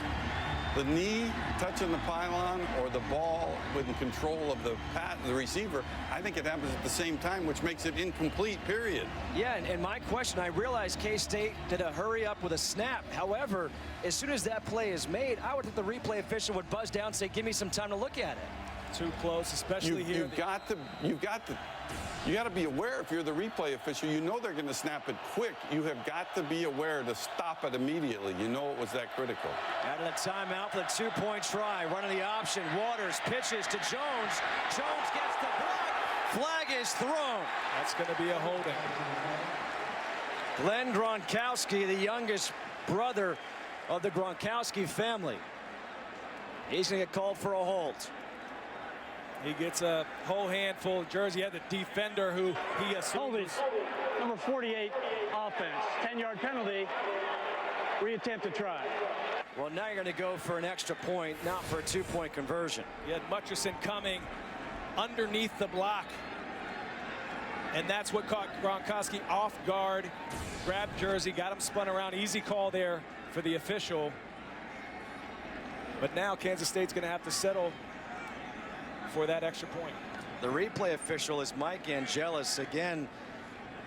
[SPEAKER 10] The knee touching the pylon or the ball with control of the receiver, I think it happens at the same time, which makes it incomplete, period.
[SPEAKER 1] Yeah, and my question, I realized K-State did a hurry up with a snap. However, as soon as that play is made, I would think the replay official would buzz down and say, give me some time to look at it.
[SPEAKER 2] Too close, especially here.
[SPEAKER 10] You got to be aware if you're the replay official. You know they're going to snap it quick. You have got to be aware to stop it immediately. You know it was that critical.
[SPEAKER 1] Out of the timeout for the two-point try. Running the option. Waters pitches to Jones. Jones gets the block. Flag is thrown.
[SPEAKER 2] That's going to be a holding.
[SPEAKER 1] Glenn Gronkowski, the youngest brother of the Gronkowski family. He's going to get called for a hold.
[SPEAKER 2] He gets a whole handful of jersey. He had the defender who he assumed.
[SPEAKER 3] Holding. Number 48 offense. 10-yard penalty. Reattempt to try.
[SPEAKER 1] Well, now you're going to go for an extra point, not for a two-point conversion.
[SPEAKER 2] You had Mutcherson coming underneath the block. And that's what caught Gronkowski off guard. Grabbed jersey, got him spun around. Easy call there for the official. But now Kansas State's going to have to settle for that extra point.
[SPEAKER 1] The replay official is Mike Angelis. Again,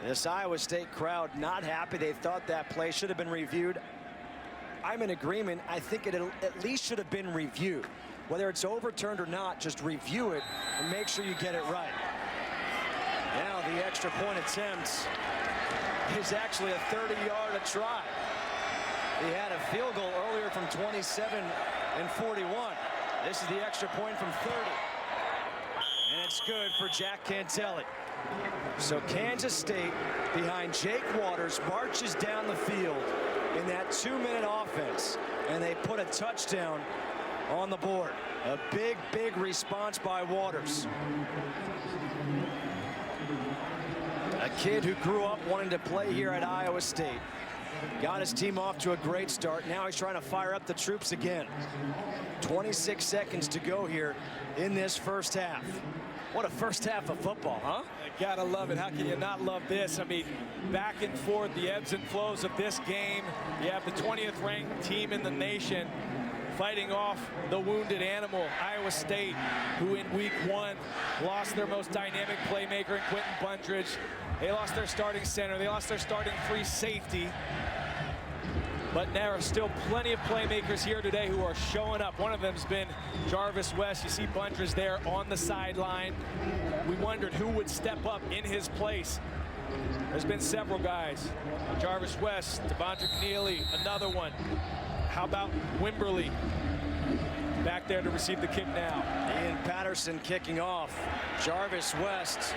[SPEAKER 1] this Iowa State crowd not happy. They thought that play should have been reviewed. I'm in agreement. I think it at least should have been reviewed. Whether it's overturned or not, just review it and make sure you get it right. Now the extra point attempt is actually a 30-yard try. He had a field goal earlier from 27 and 41. This is the extra point from 30. And it's good for Jack Cantelli. So Kansas State, behind Jake Waters, marches down the field in that 2-minute offense, and they put a touchdown on the board. A big, big response by Waters. A kid who grew up wanting to play here at Iowa State. Got his team off to a great start. Now he's trying to fire up the troops again. 26 seconds to go here in this first half. What a first half of football, huh?
[SPEAKER 2] You gotta love it. How can you not love this? I mean, back and forth, the ebbs and flows of this game. You have the 20th ranked team in the nation fighting off the wounded animal, Iowa State, who in week 1 lost their most dynamic playmaker in Quentin Bundridge. They lost their starting center. They lost their starting free safety. But there are still plenty of playmakers here today who are showing up. One of them has been Jarvis West. You see Bundridge there on the sideline. We wondered who would step up in his place. There's been several guys. Jarvis West, Devondre Neely, another one. How about Wimberly back there to receive the kick now?
[SPEAKER 1] Ian Patterson kicking off. Jarvis West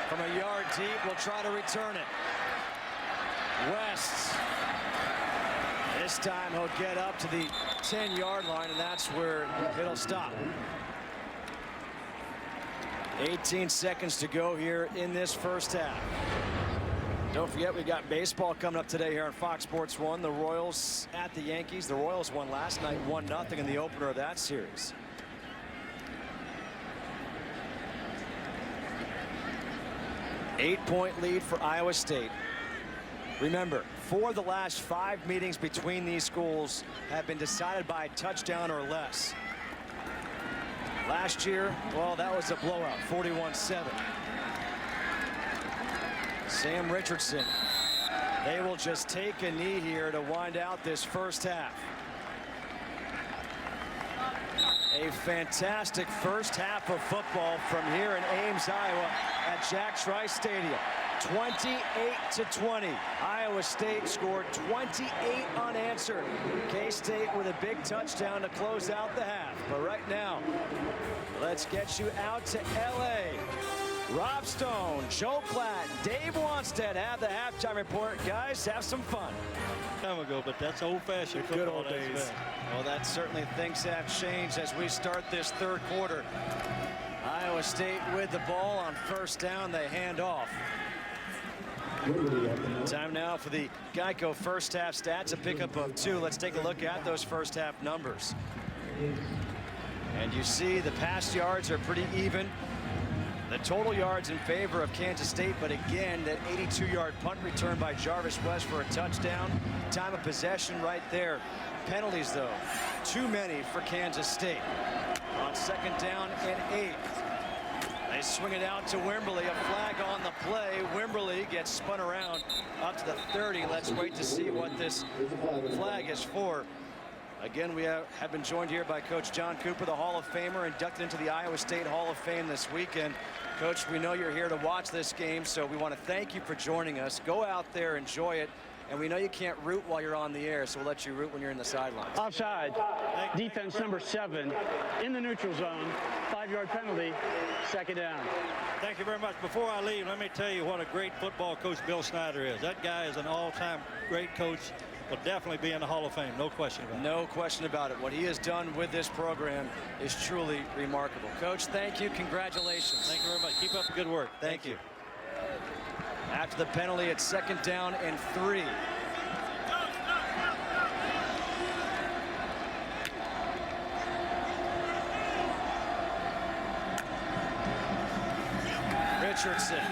[SPEAKER 1] from a yard deep will try to return it. West. This time he'll get up to the 10-yard line, and that's where it'll stop. 18 seconds to go here in this first half. Don't forget, we got baseball coming up today here on Fox Sports 1. The Royals at the Yankees. The Royals won last night 1-0 in the opener of that series. Eight-point lead for Iowa State. Remember, 4 of the last 5 meetings between these schools have been decided by a touchdown or less. Last year, well, that was a blowout, 41-7. Sam Richardson. They will just take a knee here to wind out this first half. A fantastic first half of football from here in Ames, Iowa at Jack Trice Stadium. 28-20. Iowa State scored 28 unanswered. K-State with a big touchdown to close out the half. But right now, let's get you out to L.A. Rob Stone, Joe Klatt, Dave Wanstead have the halftime report. Guys, have some fun.
[SPEAKER 11] Time ago, but that's old-fashioned football.
[SPEAKER 2] Good old days.
[SPEAKER 1] Well, that certainly things have changed as we start this third quarter. Iowa State with the ball on first down. They hand off. Time now for the Geico first half stats, a pickup of 2. Let's take a look at those first half numbers. And you see the pass yards are pretty even. The total yards in favor of Kansas State, but again, that 82-yard punt return by Jarvis West for a touchdown. Time of possession right there. Penalties, though, too many for Kansas State. On 2nd down and 8. They swing it out to Wimberly. A flag on the play. Wimberly gets spun around up to the 30. Let's wait to see what this flag is for. Again, we have been joined here by Coach John Cooper, the Hall of Famer, inducted into the Iowa State Hall of Fame this weekend. Coach, we know you're here to watch this game, so we want to thank you for joining us. Go out there, enjoy it. And we know you can't root while you're on the air, so we'll let you root when you're in the sidelines.
[SPEAKER 3] Offside. Defense number 7 in the neutral zone. 5-yard penalty. 2nd down.
[SPEAKER 11] Thank you very much. Before I leave, let me tell you what a great football coach Bill Snyder is. That guy is an all-time great coach. Will definitely be in the Hall of Fame. No question about it.
[SPEAKER 1] No question about it. What he has done with this program is truly remarkable. Coach, thank you. Congratulations.
[SPEAKER 11] Thank you very much. Keep up the good work.
[SPEAKER 1] Thank you. After the penalty, it's 2nd down and 3. Richardson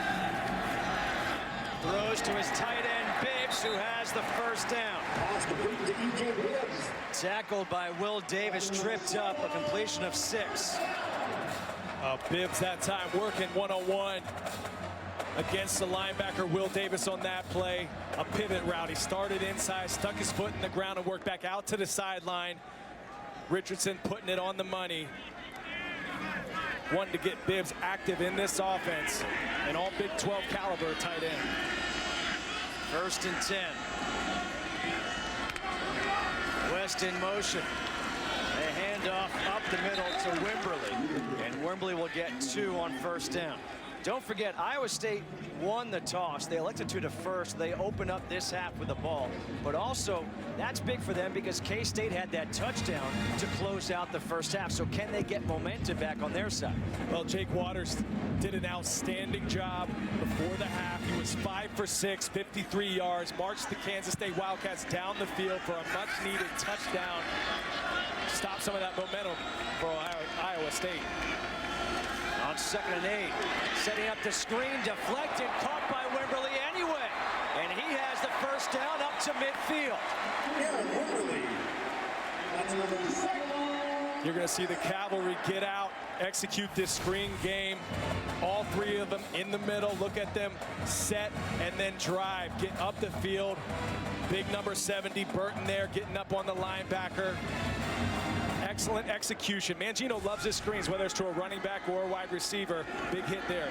[SPEAKER 1] throws to his tight end, Bibbs, who has the 1st down. Tackled by Will Davis, tripped up, a completion of 6.
[SPEAKER 2] Bibbs that time working one-on-one against the linebacker Will Davis on that play. A pivot route. He started inside, stuck his foot in the ground and worked back out to the sideline. Richardson putting it on the money. Wanted to get Bibbs active in this offense. And all Big 12 caliber tight end.
[SPEAKER 1] 1st and 10. West in motion. A handoff up the middle to Wimberly. And Wimberly will get 2 on 1st down. Don't forget, Iowa State won the toss. They elected to defer, so they open up this half with the ball. But also, that's big for them because K-State had that touchdown to close out the 1st half. So can they get momentum back on their side?
[SPEAKER 2] Well, Jake Waters did an outstanding job before the half. He was 5 for 6, 53 yards, marched the Kansas State Wildcats down the field for a much-needed touchdown. Stop some of that momentum for Iowa State.
[SPEAKER 1] On 2nd and 8, setting up the screen, deflected, caught by Wimberly anyway. And he has the 1st down up to midfield.
[SPEAKER 2] You're going to see the cavalry get out, execute this screen game. All 3 of them in the middle. Look at them set and then drive. Get up the field. Big number 70, Burton there, getting up on the linebacker. Excellent execution. Mangino loves his screens, whether it's to a running back or a wide receiver. Big hit there.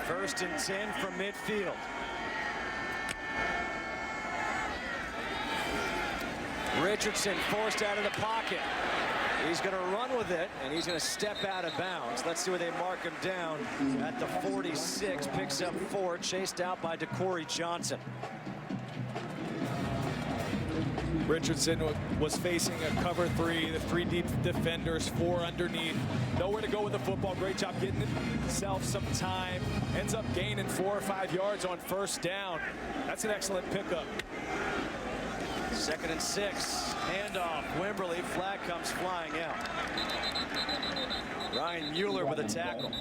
[SPEAKER 1] 1st and 10 from midfield. Richardson forced out of the pocket. He's going to run with it, and he's going to step out of bounds. Let's see where they mark him down at the 46. Picks up 4, chased out by DeCorey Johnson.
[SPEAKER 2] Richardson was facing a cover 3, the 3 deep defenders, 4 underneath. Nowhere to go with the football. Great job getting himself some time. Ends up gaining 4 or 5 yards on 1st down. That's an excellent pickup.
[SPEAKER 1] 2nd and 6. Handoff. Wimberly. Flag comes flying out. Ryan Mueller with a tackle.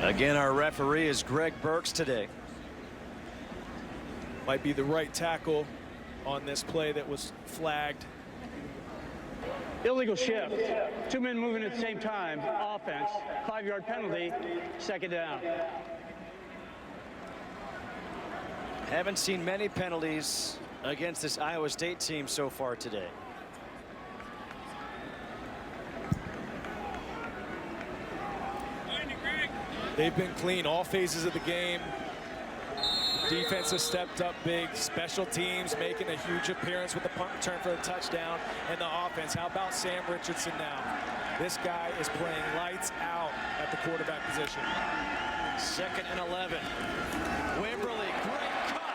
[SPEAKER 1] Again, our referee is Greg Burks today.
[SPEAKER 2] Might be the right tackle on this play that was flagged.
[SPEAKER 3] Illegal shift. 2 men moving at the same time. Offense. 5-yard penalty. 2nd down.
[SPEAKER 1] Haven't seen many penalties against this Iowa State team so far today.
[SPEAKER 2] They've been clean all phases of the game. Defense has stepped up big. Special teams making a huge appearance with the punt return for the touchdown. And the offense, how about Sam Richardson now? This guy is playing lights out at the quarterback position.
[SPEAKER 1] 2nd and 11. Wimberly, great cut.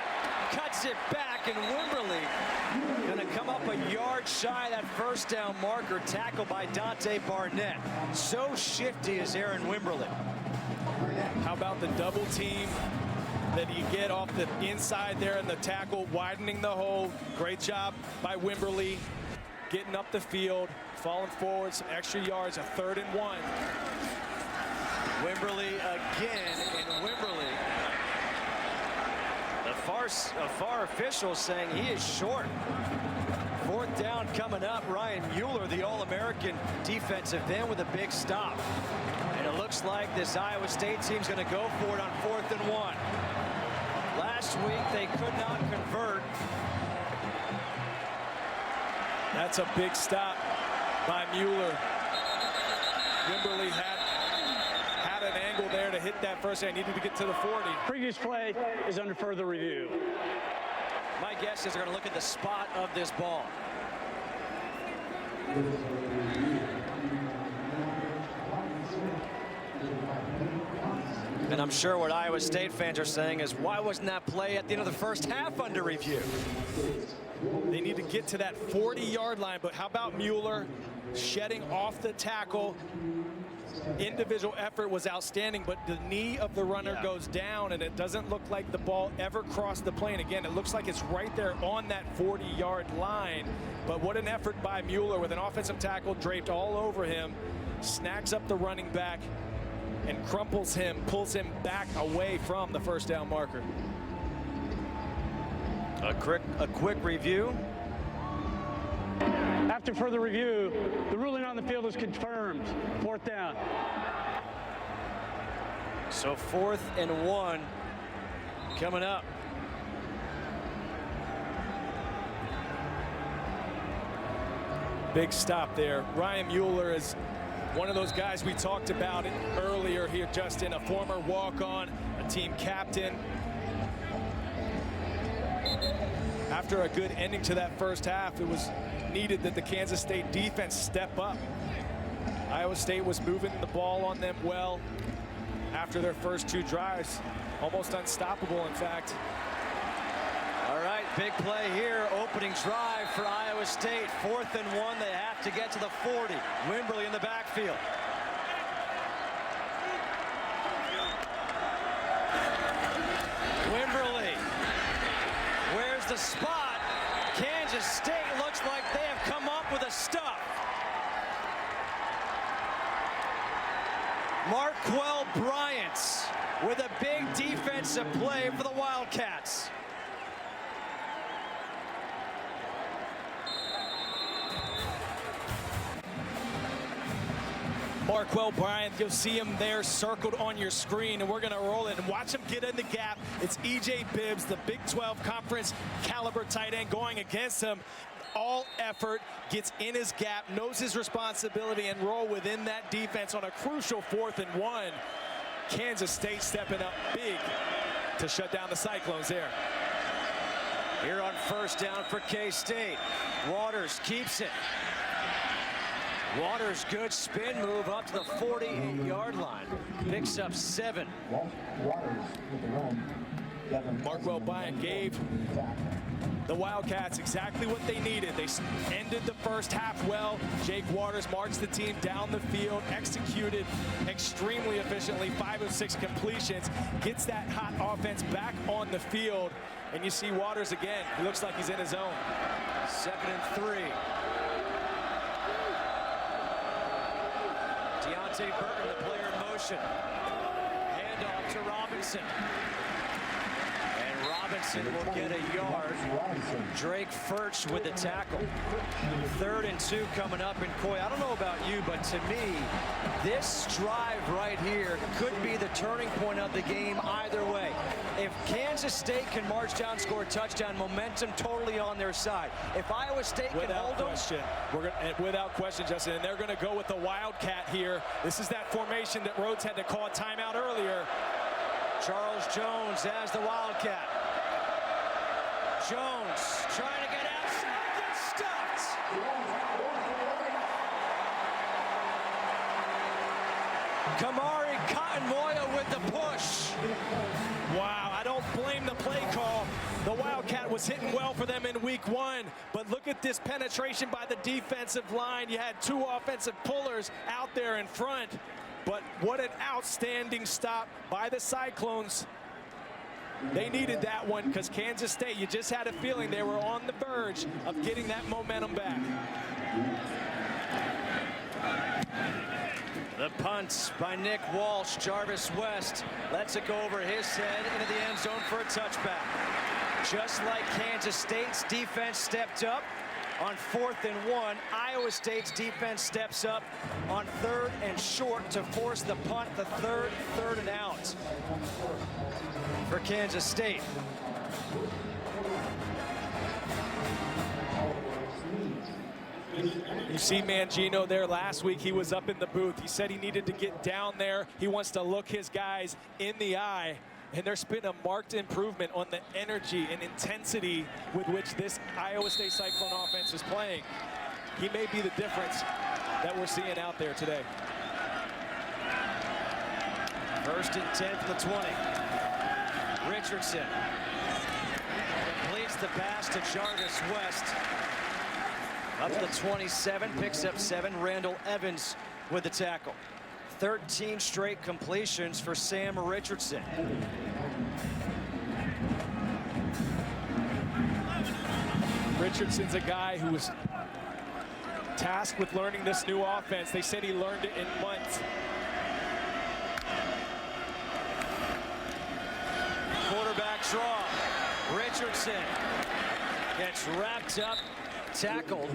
[SPEAKER 1] Cuts it back, and Wimberly going to come up a yard shy of that 1st down marker, tackled by Dante Barnett. So shifty is Aaron Wimberly.
[SPEAKER 2] How about the double team that you get off the inside there in the tackle, widening the hole. Great job by Wimberly, getting up the field, falling forward, some extra yards, a 3rd and 1.
[SPEAKER 1] Wimberly again, and Wimberly, a far official saying he is short. 4th down coming up. Ryan Mueller, the All-American defensive end, with a big stop. And it looks like this Iowa State team's going to go for it on 4th and 1. Last week they could not convert.
[SPEAKER 2] That's a big stop by Mueller. Wimberly had an angle there to hit that first down. Needed to get to the 40.
[SPEAKER 3] Previous play is under further review.
[SPEAKER 1] My guess is they're going to look at the spot of this ball. And I'm sure what Iowa State fans are saying is, why wasn't that play at the end of the first half under review?
[SPEAKER 2] They need to get to that 40-yard line, but how about Mueller shedding off the tackle? Individual effort was outstanding, but the knee of the runner goes down, and it doesn't look like the ball ever crossed the plane. Again, it looks like it's right there on that 40-yard line. But what an effort by Mueller with an offensive tackle draped all over him, snags up the running back, and crumples him, pulls him back away from the first down marker.
[SPEAKER 1] A quick review.
[SPEAKER 3] After further review, the ruling on the field is confirmed. 4th down.
[SPEAKER 1] So 4th and 1 coming up.
[SPEAKER 2] Big stop there. Ryan Mueller is one of those guys we talked about earlier here, Justin, a former walk-on, a team captain. After a good ending to that first half, it was needed that the Kansas State defense step up. Iowa State was moving the ball on them well after their first 2 drives. Almost unstoppable, in fact.
[SPEAKER 1] All right, big play here. Opening drive for Iowa State. 4th and 1. They have to get to the 40. Wimberly in the backfield. Wimberly. Where's the spot? Kansas State looks like they have come up with a stuff. Marquell Bryant with a big defensive play for the Wildcats.
[SPEAKER 2] Marquell Bryant, you'll see him there circled on your screen, and we're going to roll it and watch him get in the gap. It's E.J. Bibbs, the Big 12 Conference caliber tight end, going against him. All effort, gets in his gap, knows his responsibility, and roll within that defense on a crucial 4th and 1. Kansas State stepping up big to shut down the Cyclones there.
[SPEAKER 1] Here on 1st down for K-State. Waters keeps it. Waters, good spin move up to the 48-yard line. Picks up 7.
[SPEAKER 2] Marquell Bryant gave the Wildcats exactly what they needed. They ended the first half well. Jake Waters marched the team down the field, executed extremely efficiently, 5 of 6 completions, gets that hot offense back on the field, and you see Waters again. He looks like he's in his zone.
[SPEAKER 1] 2nd and 3. Deontay Burton, the player in motion. Handoff to Robinson. And Robinson will get a yard. Drake Furch with the tackle. 3rd and 2 coming up in Coy. I don't know about you, but to me, this drive right here could be the turning point of the game either way. If Kansas State can march down, score a touchdown, momentum totally on their side. If Iowa State can hold them.
[SPEAKER 2] Without question, Justin, and they're going to go with the Wildcat here. This is that formation that Rhodes had to call a timeout earlier.
[SPEAKER 1] Charles Jones as the Wildcat. Jones trying to get outside, gets stuffed. Kamari Cotton-Moya with the push.
[SPEAKER 2] Wow, I don't blame the play call. The Wildcat was hitting well for them in week 1, but look at this penetration by the defensive line. You had 2 offensive pullers out there in front. But what an outstanding stop by the Cyclones. They needed that one because Kansas State, you just had a feeling they were on the verge of getting that momentum back.
[SPEAKER 1] The punt by Nick Walsh. Jarvis West lets it go over his head into the end zone for a touchback. Just like Kansas State's defense stepped up on 4th and 1, Iowa State's defense steps up on 3rd and short to force the punt, the third and out for Kansas State.
[SPEAKER 2] You see Mangino there last week. He was up in the booth. He said he needed to get down there. He wants to look his guys in the eye. And there's been a marked improvement on the energy and intensity with which this Iowa State Cyclone offense is playing. He may be the difference that we're seeing out there today.
[SPEAKER 1] 1st and 10 for the 20. Richardson completes the pass to Jarvis West. Up to the 27, picks up 7. Randall Evans with the tackle. 13 straight completions for Sam Richardson.
[SPEAKER 2] Richardson's a guy who was tasked with learning this new offense. They said he learned it in months.
[SPEAKER 1] Quarterback draw. Richardson gets wrapped up, tackled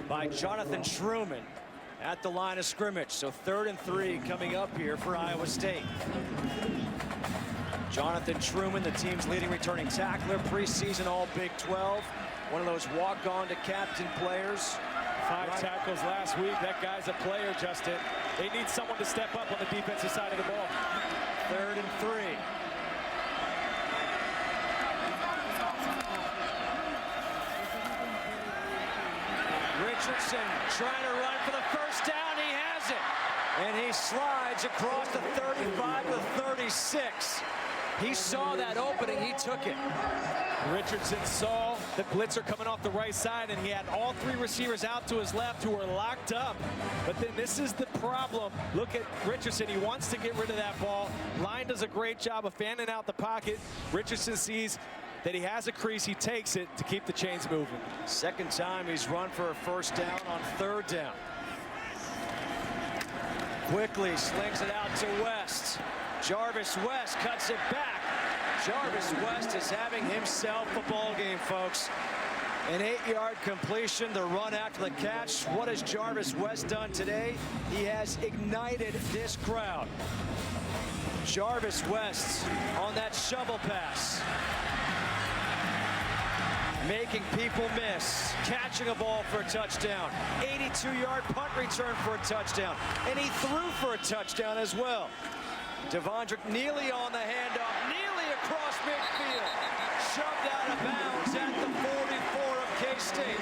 [SPEAKER 1] by Jonathan Truman at the line of scrimmage. So 3rd and 3 coming up here for Iowa State. Jonathan Truman, the team's leading returning tackler, preseason All Big 12. One of those walk-on to captain players.
[SPEAKER 2] 5 tackles last week. That guy's a player, Justin. They need someone to step up on the defensive side of the ball.
[SPEAKER 1] 3rd and 3. Richardson trying to run for the first down. He has it. And he slides across the 35 to the 36. He saw that opening. He took it.
[SPEAKER 2] Richardson saw the blitzer coming off the right side, and he had all 3 receivers out to his left who were locked up. But then this is the problem. Look at Richardson. He wants to get rid of that ball. Line does a great job of fanning out the pocket. Richardson sees that he has a crease. He takes it to keep the chains moving.
[SPEAKER 1] Second time he's run for a first down on 3rd down. Quickly slings it out to West. Jarvis West cuts it back. Jarvis West is having himself a ball game, folks. An 8-yard completion, the run after the catch. What has Jarvis West done today? He has ignited this crowd. Jarvis West on that shovel pass. Making people miss, catching a ball for a touchdown. 82-yard punt return for a touchdown. And he threw for a touchdown as well. Devondrick Neely on the handoff. Neely across midfield. Shoved out of bounds at the 44 of K-State.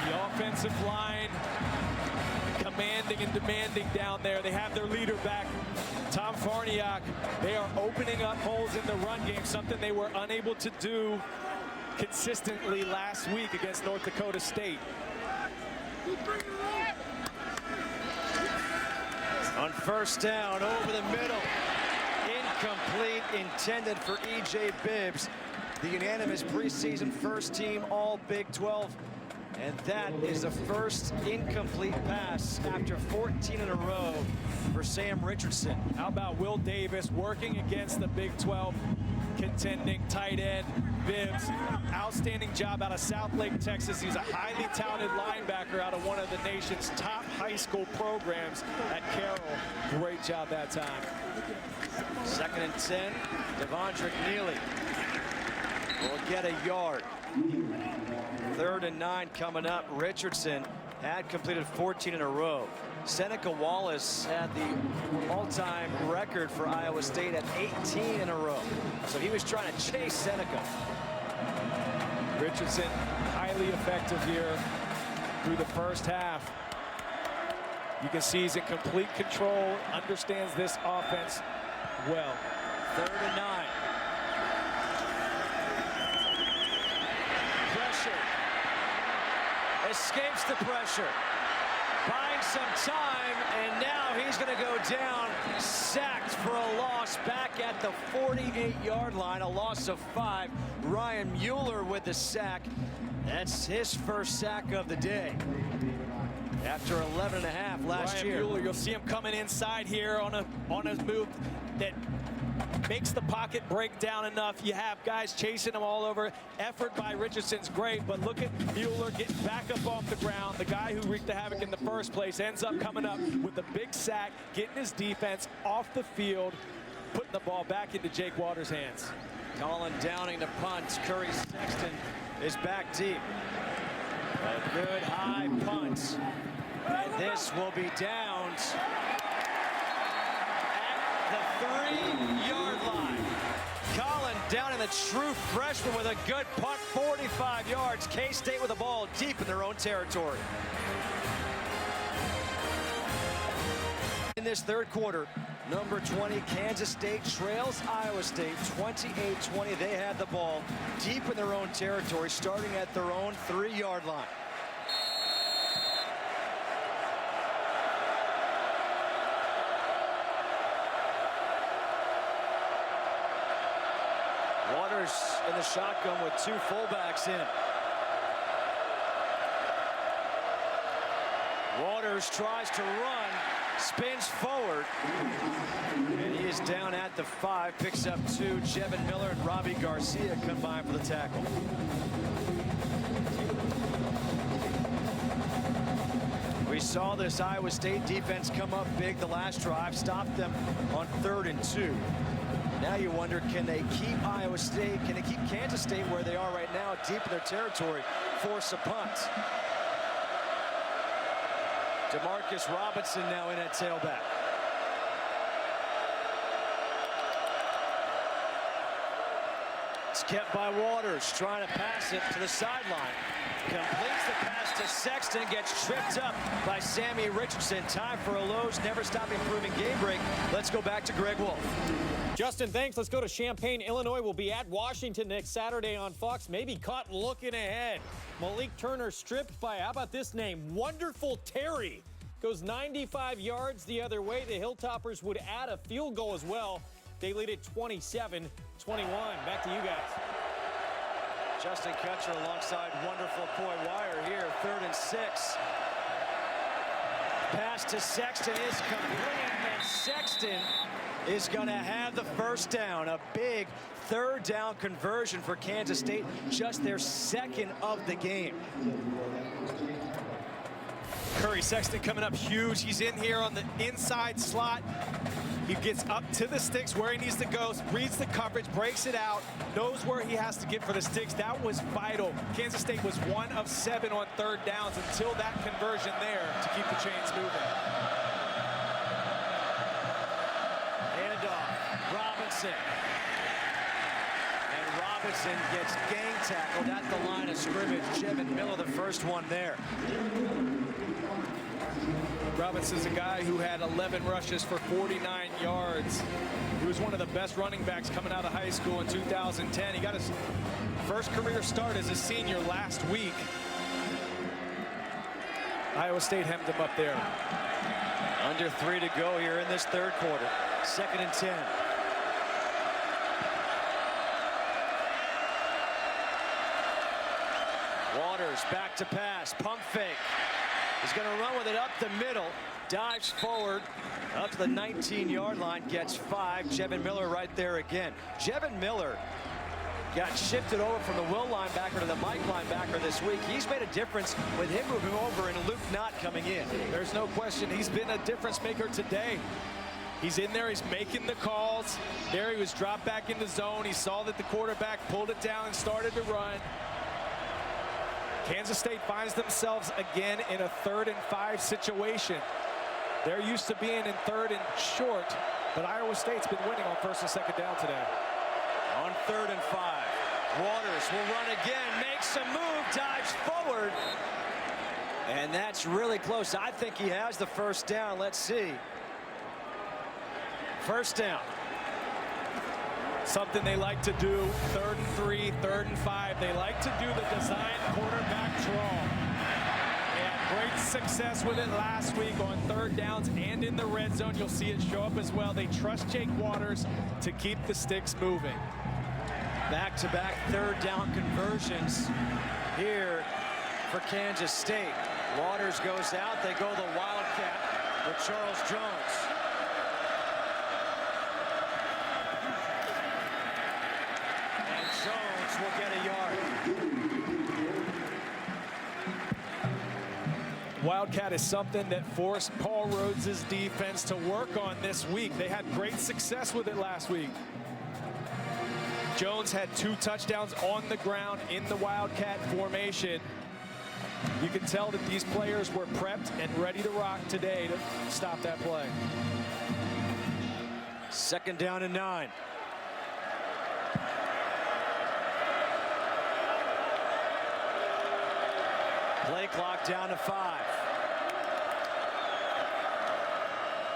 [SPEAKER 2] The offensive line commanding and demanding down there. They have their leader back, Tom Farniak. They are opening up holes in the run game, something they were unable to do consistently last week against North Dakota State.
[SPEAKER 1] On first down, over the middle. Incomplete, intended for E.J. Bibbs, the unanimous preseason first team All Big 12. And that is the first incomplete pass after 14 in a row for Sam Richardson.
[SPEAKER 2] How about Will Davis working against the Big 12 contending tight end Bibbs? Outstanding job out of Southlake, Texas. He's a highly touted linebacker out of one of the nation's top high school programs at Carroll. Great job that time.
[SPEAKER 1] 2nd and 10. Devondrick Neely will get a yard. 3rd and 9 coming up. Richardson had completed 14 in a row. Seneca Wallace had the all-time record for Iowa State at 18 in a row. So he was trying to chase Seneca.
[SPEAKER 2] Richardson highly effective here through the first half. You can see he's in complete control, understands this offense well.
[SPEAKER 1] 3rd and 9. Pressure. Escapes the pressure. buying some time, and now he's going to go down, sacked for a loss back at the 48-yard line, a loss of 5. Ryan Mueller with the sack. That's his first sack of the day. After 11.5 last year.
[SPEAKER 2] Mueller, you'll see him coming inside here on a move that makes the pocket break down enough. You have guys chasing him all over. Effort by Richardson's great, but look at Mueller getting back up off the ground. The guy who wreaked the havoc in the first place ends up coming up with a big sack, getting his defense off the field, putting the ball back into Jake Waters' hands.
[SPEAKER 1] Colin Downing to punt. Curry Sexton is back deep. A good high punt. And this will be downed at the 3-yard line. Colin Downing, the true freshman, with a good punt, 45 yards. K-State with the ball deep in their own territory. In this third quarter, number 20, Kansas State trails Iowa State 28-20. They had the ball deep in their own territory, starting at their own 3-yard line. Waters in the shotgun with 2 fullbacks in. Waters tries to run, spins forward, and he is down at the 5. Picks up 2. Jevin Miller and Robbie Garcia combined for the tackle. We saw this Iowa State defense come up big the last drive, stopped them on 3rd and 2. Now you wonder, can they keep Iowa State, can they keep Kansas State where they are right now, deep in their territory, force a punt? DeMarcus Robinson now in at tailback. It's kept by Waters, trying to pass it to the sideline. Completes the pass to Sexton, gets tripped up by Sammy Richardson. Time for a Lowe's Never Stop Improving game break. Let's go back to Greg Wolf.
[SPEAKER 6] Justin, thanks. Let's go to Champaign, Illinois. We'll be at Washington next Saturday on Fox. Maybe caught looking ahead. Malik Turner stripped by, how about this name? Wonderful Terry. Goes 95 yards the other way. The Hilltoppers would add a field goal as well. They lead it 27-21. Back to you guys.
[SPEAKER 1] Justin Kutcher alongside wonderful Coy Wire here, 3rd and 6. Pass to Sexton is complete, and Sexton is going to have the first down. A big 3rd down conversion for Kansas State, just their 2nd of the game.
[SPEAKER 2] Curry Sexton coming up huge. He's in here on the inside slot. He gets up to the sticks where he needs to go, reads the coverage, breaks it out, knows where he has to get for the sticks. That was vital. Kansas State was 1 of 7 on 3rd downs until that conversion there to keep the chains moving.
[SPEAKER 1] Handoff, Robinson. And Robinson gets gang tackled at the line of scrimmage. Jevin Miller, the first one there.
[SPEAKER 2] Robinson's a guy who had 11 rushes for 49 yards. He was one of the best running backs coming out of high school in 2010. He got his first career start as a senior last week. Iowa State hemmed him up there.
[SPEAKER 1] Under 3 to go here in this 3rd quarter. 2nd and 10. Waters back to pass, pump fake. He's going to run with it up the middle, dives forward up to the 19-yard line, gets 5. Jevin Miller right there again. Jevin Miller got shifted over from the Will linebacker to the Mike linebacker this week. He's made a difference with him moving over and Luke Knott coming in.
[SPEAKER 2] There's no question. He's been a difference maker today. He's in there. He's making the calls. There he was dropped back in the zone. He saw that the quarterback pulled it down and started to run. Kansas State finds themselves again in a 3rd and 5 situation. They're used to being in 3rd and short, but Iowa State's been winning on 1st and 2nd down today.
[SPEAKER 1] On 3rd and 5, Waters will run again, makes a move, dives forward, and that's really close. I think he has the first down. Let's see. First down.
[SPEAKER 2] Something they like to do, 3rd and 3, 3rd and 5. They like to do the design quarterback draw. And Great success with it last week on third downs and in the red zone. You'll see it show up as well. They trust Jake Waters to keep the sticks moving.
[SPEAKER 1] Back-to-back third down conversions here for Kansas State. Waters goes out. They go the Wildcat with Charles Jones. And Jones will get a yard.
[SPEAKER 2] Wildcat is something that forced Paul Rhodes' defense to work on this week. They had great success with it last week. Jones had 2 touchdowns on the ground in the Wildcat formation. You can tell that these players were prepped and ready to rock today to stop that play.
[SPEAKER 1] 2nd down and 9. Play clock down to 5.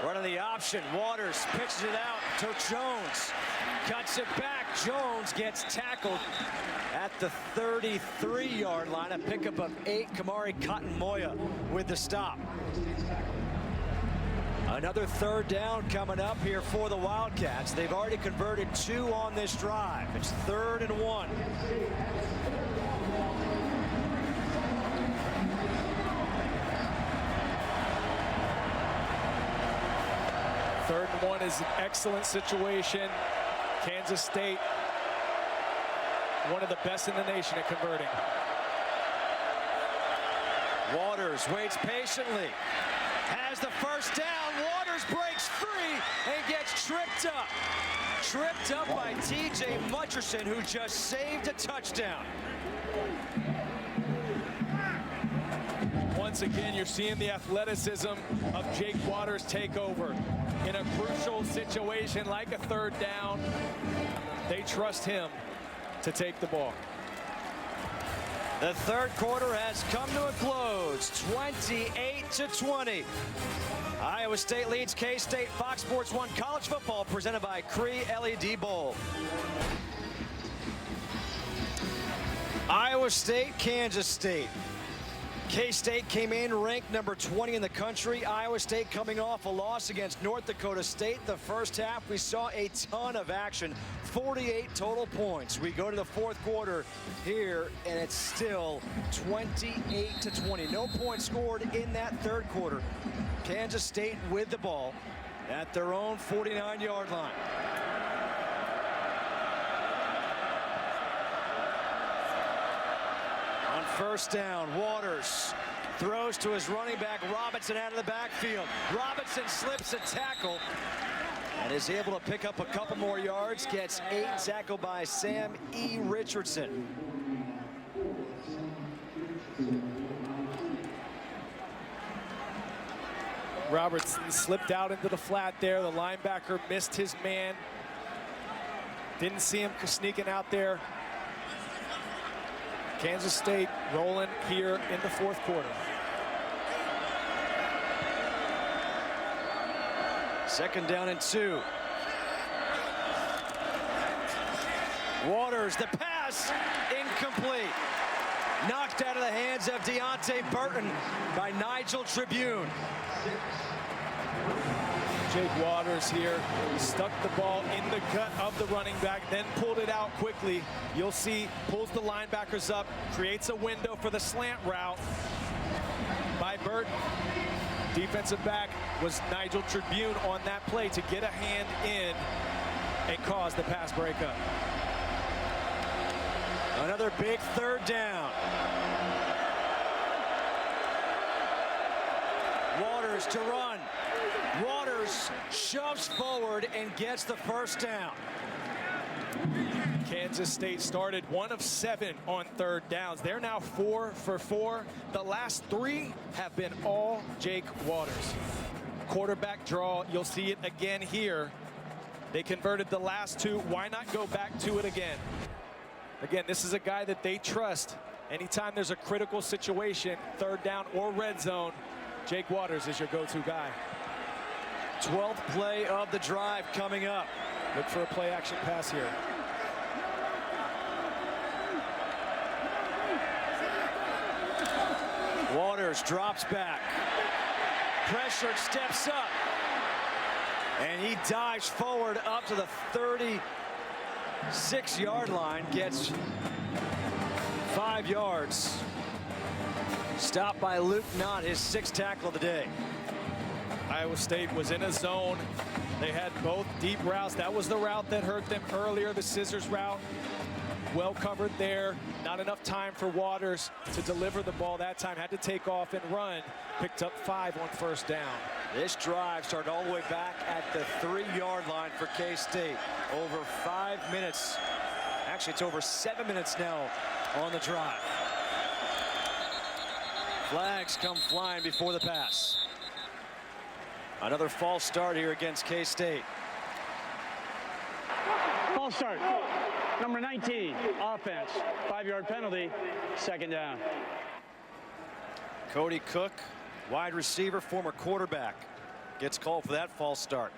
[SPEAKER 1] Running the option. Waters pitches it out to Jones. Cuts it back. Jones gets tackled at the 33-yard line. A pickup of 8. Kamari Cotton-Moya with the stop. Another third down coming up here for the Wildcats. They've already converted 2 on this drive. It's 3rd and 1.
[SPEAKER 2] Third and 1 is an excellent situation. Kansas State, one of the best in the nation at converting.
[SPEAKER 1] Waters waits patiently. Has the first down. Waters breaks free and gets tripped up. Tripped up by T.J. Mutcherson, who just saved a touchdown.
[SPEAKER 2] Once again, you're seeing the athleticism of Jake Waters take over. In a crucial situation like a third down, they trust him to take the ball.
[SPEAKER 1] The third quarter has come to a close, 28-20. Iowa State leads K-State. Fox Sports 1 College Football presented by Cree LED Bowl. Iowa State, Kansas State. K-State came in ranked number 20 in the country. Iowa State coming off a loss against North Dakota State. The first half, we saw a ton of action, 48 total points. We go to the fourth quarter here, and it's still 28-20. No points scored in that third quarter. Kansas State with the ball at their own 49-yard line. First down, Waters throws to his running back, Robinson, out of the backfield. Robinson slips a tackle and is able to pick up a couple more yards. Gets 8, tackled by Sam E. Richardson.
[SPEAKER 2] Robertson slipped out into the flat there. The linebacker missed his man. Didn't see him sneaking out there. Kansas State rolling here in the fourth quarter.
[SPEAKER 1] 2nd down and 2. Waters, the pass, incomplete. Knocked out of the hands of Deontay Burton by Nigel Tribune.
[SPEAKER 2] Jake Waters here stuck the ball in the gut of the running back, then pulled it out quickly. You'll see, pulls the linebackers up, creates a window for the slant route by Burton. Defensive back was Nigel Tribune on that play to get a hand in and cause the pass breakup.
[SPEAKER 1] Another big third down. Waters to run. Waters shoves forward and gets the first down.
[SPEAKER 2] Kansas State started 1 of 7 on third downs. They're now 4 for 4. The last 3 have been all Jake Waters. Quarterback draw, you'll see it again here. They converted the last 2. Why not go back to it again? Again, this is a guy that they trust. Anytime there's a critical situation, third down or red zone, Jake Waters is your go-to guy.
[SPEAKER 1] 12th play of the drive coming up.
[SPEAKER 2] Look for a play action pass here.
[SPEAKER 1] Waters Waters drops back. Pressured, steps up. And he dives forward up to the 36-yard line. Gets 5 yards. Stopped by Luke Knott, his 6th tackle of the day.
[SPEAKER 2] Iowa State was in a zone. They had both deep routes. That was the route that hurt them earlier, the scissors route. Well covered there. Not enough time for Waters to deliver the ball that time. Had to take off and run. Picked up 5 on first down.
[SPEAKER 1] This drive started all the way back at the 3-yard line for K-State. Over 5 minutes. Actually, it's over 7 minutes now on the drive. Flags come flying before the pass. Another false start here against K-State.
[SPEAKER 3] False start. Number 19, offense. 5-yard penalty, 2nd down.
[SPEAKER 1] Cody Cook, wide receiver, former quarterback, gets called for that false start.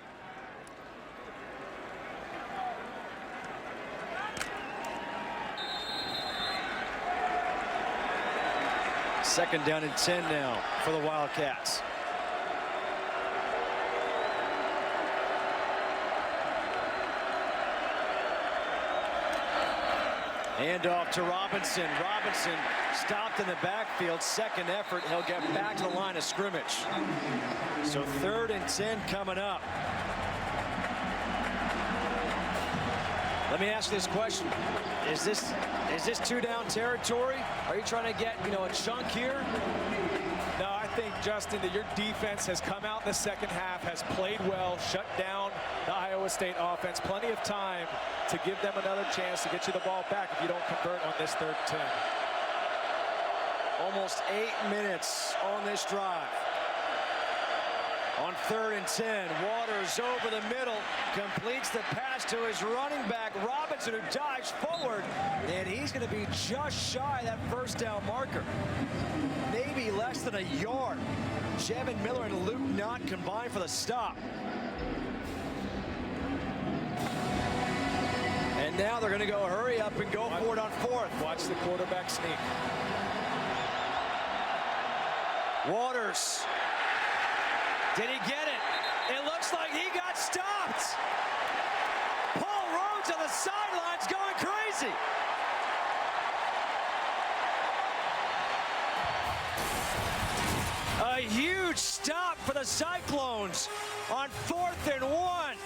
[SPEAKER 1] Second down and 10 now for the Wildcats. Handoff to Robinson. Robinson stopped in the backfield. 2nd effort. He'll get back to the line of scrimmage. So 3rd and 10 coming up. Let me ask you this question. Is this 2-down territory? Are you trying to get, a chunk here?
[SPEAKER 2] No, I think, Justin, that your defense has come out in the second half, has played well, shut down the Iowa State offense. Plenty of time to give them another chance to get you the ball back if you don't convert on this 3rd and 10.
[SPEAKER 1] Almost 8 minutes on this drive. On 3rd and 10, Waters over the middle, completes the pass to his running back, Robinson, who dives forward, and he's going to be just shy of that first down marker. Maybe less than a yard. Jevin Miller and Luke Knott combined for the stop. And now they're going to go hurry up and go for it on 4th.
[SPEAKER 2] Watch the quarterback sneak.
[SPEAKER 1] Waters. Did he get it? It looks like he got stopped. Paul Rhodes on the sidelines going crazy. A huge stop for the Cyclones on 4th and 1.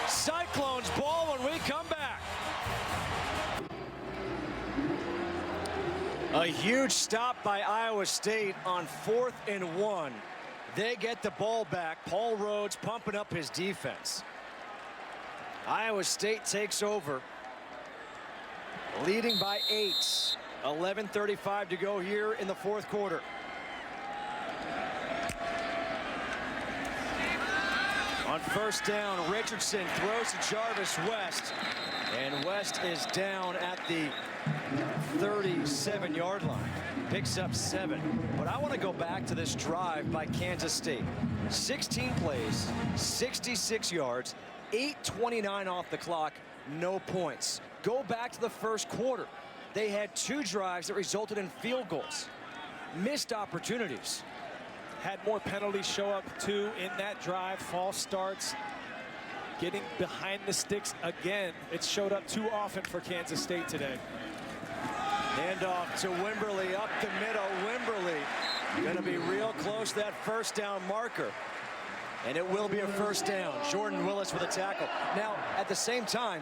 [SPEAKER 1] Cyclones ball when we come back. A huge stop by Iowa State on 4th and 1. They get the ball back. Paul Rhodes pumping up his defense. Iowa State takes over, leading by 8. 11:35 to go here in the 4th quarter. On first down, Richardson throws to Jarvis West, and West is down at the 37-yard line. Picks up 7. But I want to go back to this drive by Kansas State. 16 plays, 66 yards, 8:29 off the clock, no points. Go back to the first quarter. They had 2 drives that resulted in field goals. Missed opportunities.
[SPEAKER 2] Had more penalties show up, too, in that drive. False starts. Getting behind the sticks again. It showed up too often for Kansas State today.
[SPEAKER 1] Handoff to Wimberly up the middle. Wimberly going to be real close to that first down marker. And it will be a first down. Jordan Willis with a tackle. Now, at the same time,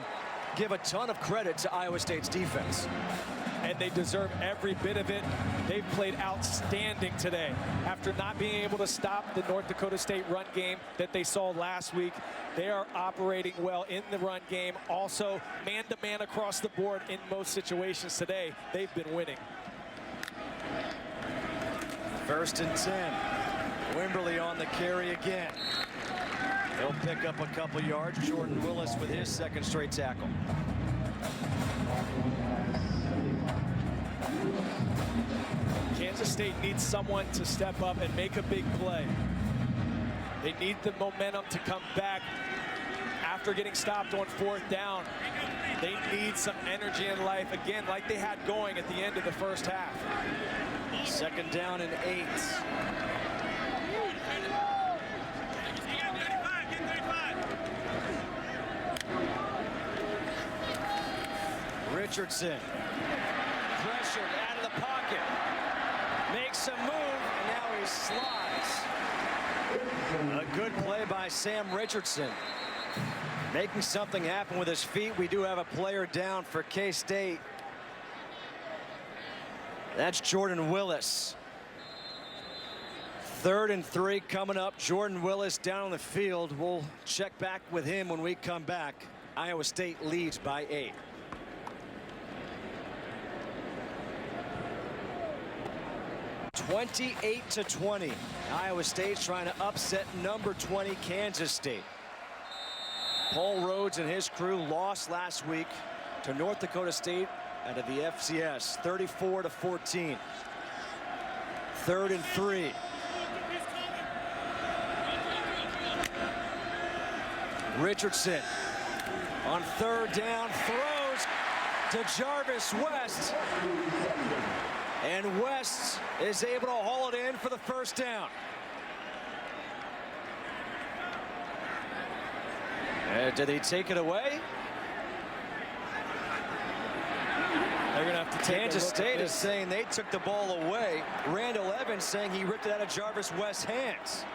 [SPEAKER 1] give a ton of credit to Iowa State's defense.
[SPEAKER 2] And they deserve every bit of it. They've played outstanding today. After not being able to stop the North Dakota State run game that they saw last week, they are operating well in the run game. Also, man-to-man across the board in most situations today. They've been winning.
[SPEAKER 1] First and 10. Wimberly on the carry again. He'll pick up a couple yards. Jordan Willis with his 2nd straight tackle.
[SPEAKER 2] Kansas State needs someone to step up and make a big play. They need the momentum to come back after getting stopped on 4th down. They need some energy in life, again, like they had going at the end of the first half.
[SPEAKER 1] 2nd down and 8. Richardson, pressured out of the pocket, makes a move, and now he slides. A good play by Sam Richardson, making something happen with his feet. We do have a player down for K-State. That's Jordan Willis. 3rd and 3 coming up. Jordan Willis down on the field. We'll check back with him when we come back. Iowa State leads by 8. (28-20). Iowa State's trying to upset number 20 Kansas State. Paul Rhodes and his crew lost last week to North Dakota State out of the FCS, 34-14. 3rd and 3. Richardson on 3rd down, throws to Jarvis West. And West is able to haul it in for the 1st down. Did he take it away? They're going to have to take Kansas State is saying they took the ball away. Randall Evans saying he ripped it out of Jarvis West's hands.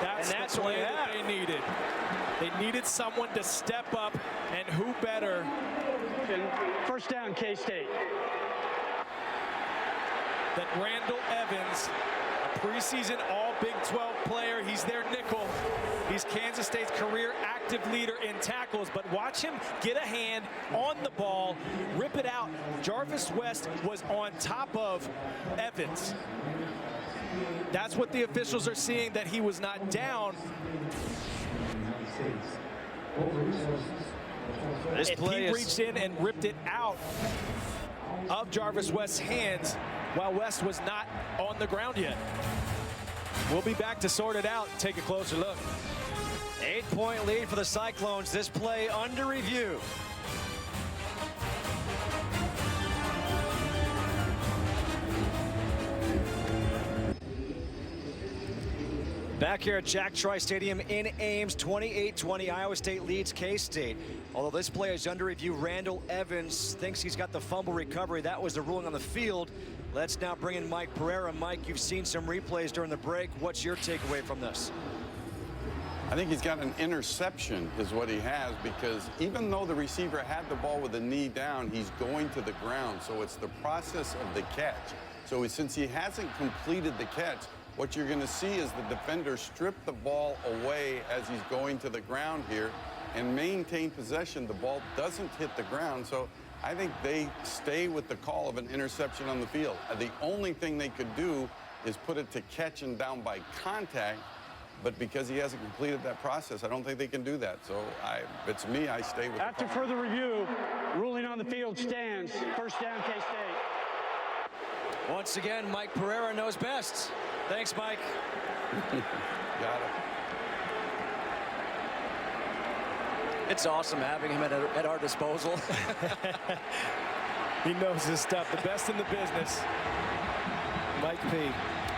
[SPEAKER 2] That's the play that they needed. They needed someone to step up, and who better?
[SPEAKER 3] 1st down, K-State.
[SPEAKER 2] Than Randall Evans, a preseason All-Big 12 player. He's their nickel. He's Kansas State's career active leader in tackles, but watch him get a hand on the ball, rip it out. Jarvis West was on top of Evans. That's what the officials are seeing, that he was not down.
[SPEAKER 1] This play
[SPEAKER 2] he reached in and ripped it out of Jarvis West's hands while West was not on the ground yet. We'll be back to sort it out and take a closer look.
[SPEAKER 1] 8-point lead for the Cyclones. This play under review. Back here at Jack Trice Stadium in Ames, 28-20, Iowa State leads K-State. Although this play is under review, Randall Evans thinks he's got the fumble recovery. That was the ruling on the field. Let's now bring in Mike Pereira. Mike, you've seen some replays during the break. What's your takeaway from this?
[SPEAKER 10] I think he's got an interception is what he has, because even though the receiver had the ball with the knee down, he's going to the ground. So it's the process of the catch. So since he hasn't completed the catch, what you're going to see is the defender strip the ball away as he's going to the ground here and maintain possession. The ball doesn't hit the ground. So I think they stay with the call of an interception on the field. The only thing they could do is put it to catch and down by contact. But because he hasn't completed that process, I don't think they can do that. So if it's me, I stay with
[SPEAKER 3] After
[SPEAKER 10] the call.
[SPEAKER 3] further review, ruling on the field stands. 1st down, K-State.
[SPEAKER 1] Once again, Mike Pereira knows best. Thanks, Mike.
[SPEAKER 10] Got it.
[SPEAKER 1] It's awesome having him at our disposal.
[SPEAKER 2] He knows his stuff, the best in the business. Mike P.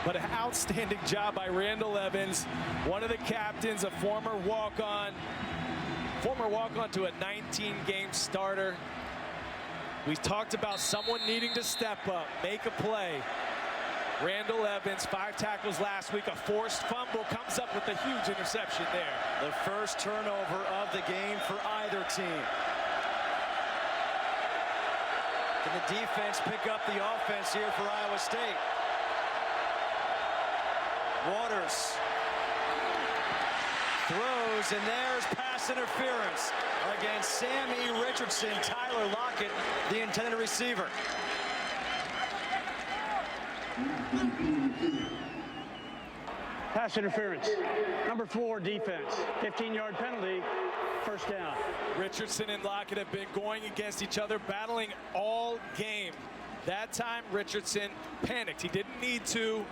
[SPEAKER 2] But an outstanding job by Randall Evans, one of the captains, a former walk-on to a 19-game starter. We talked about someone needing to step up, make a play. Randall Evans, 5 tackles last week, a forced fumble, comes up with a huge interception there.
[SPEAKER 1] The first turnover of the game for either team. Can the defense pick up the offense here for Iowa State? Waters throws, and there's pass interference against Sammy Richardson. Tyler Lockett, the intended receiver.
[SPEAKER 3] Pass interference. Number 4, defense. 15-yard penalty. 1st down.
[SPEAKER 2] Richardson and Lockett have been going against each other, battling all game. That time, Richardson panicked. He didn't need to.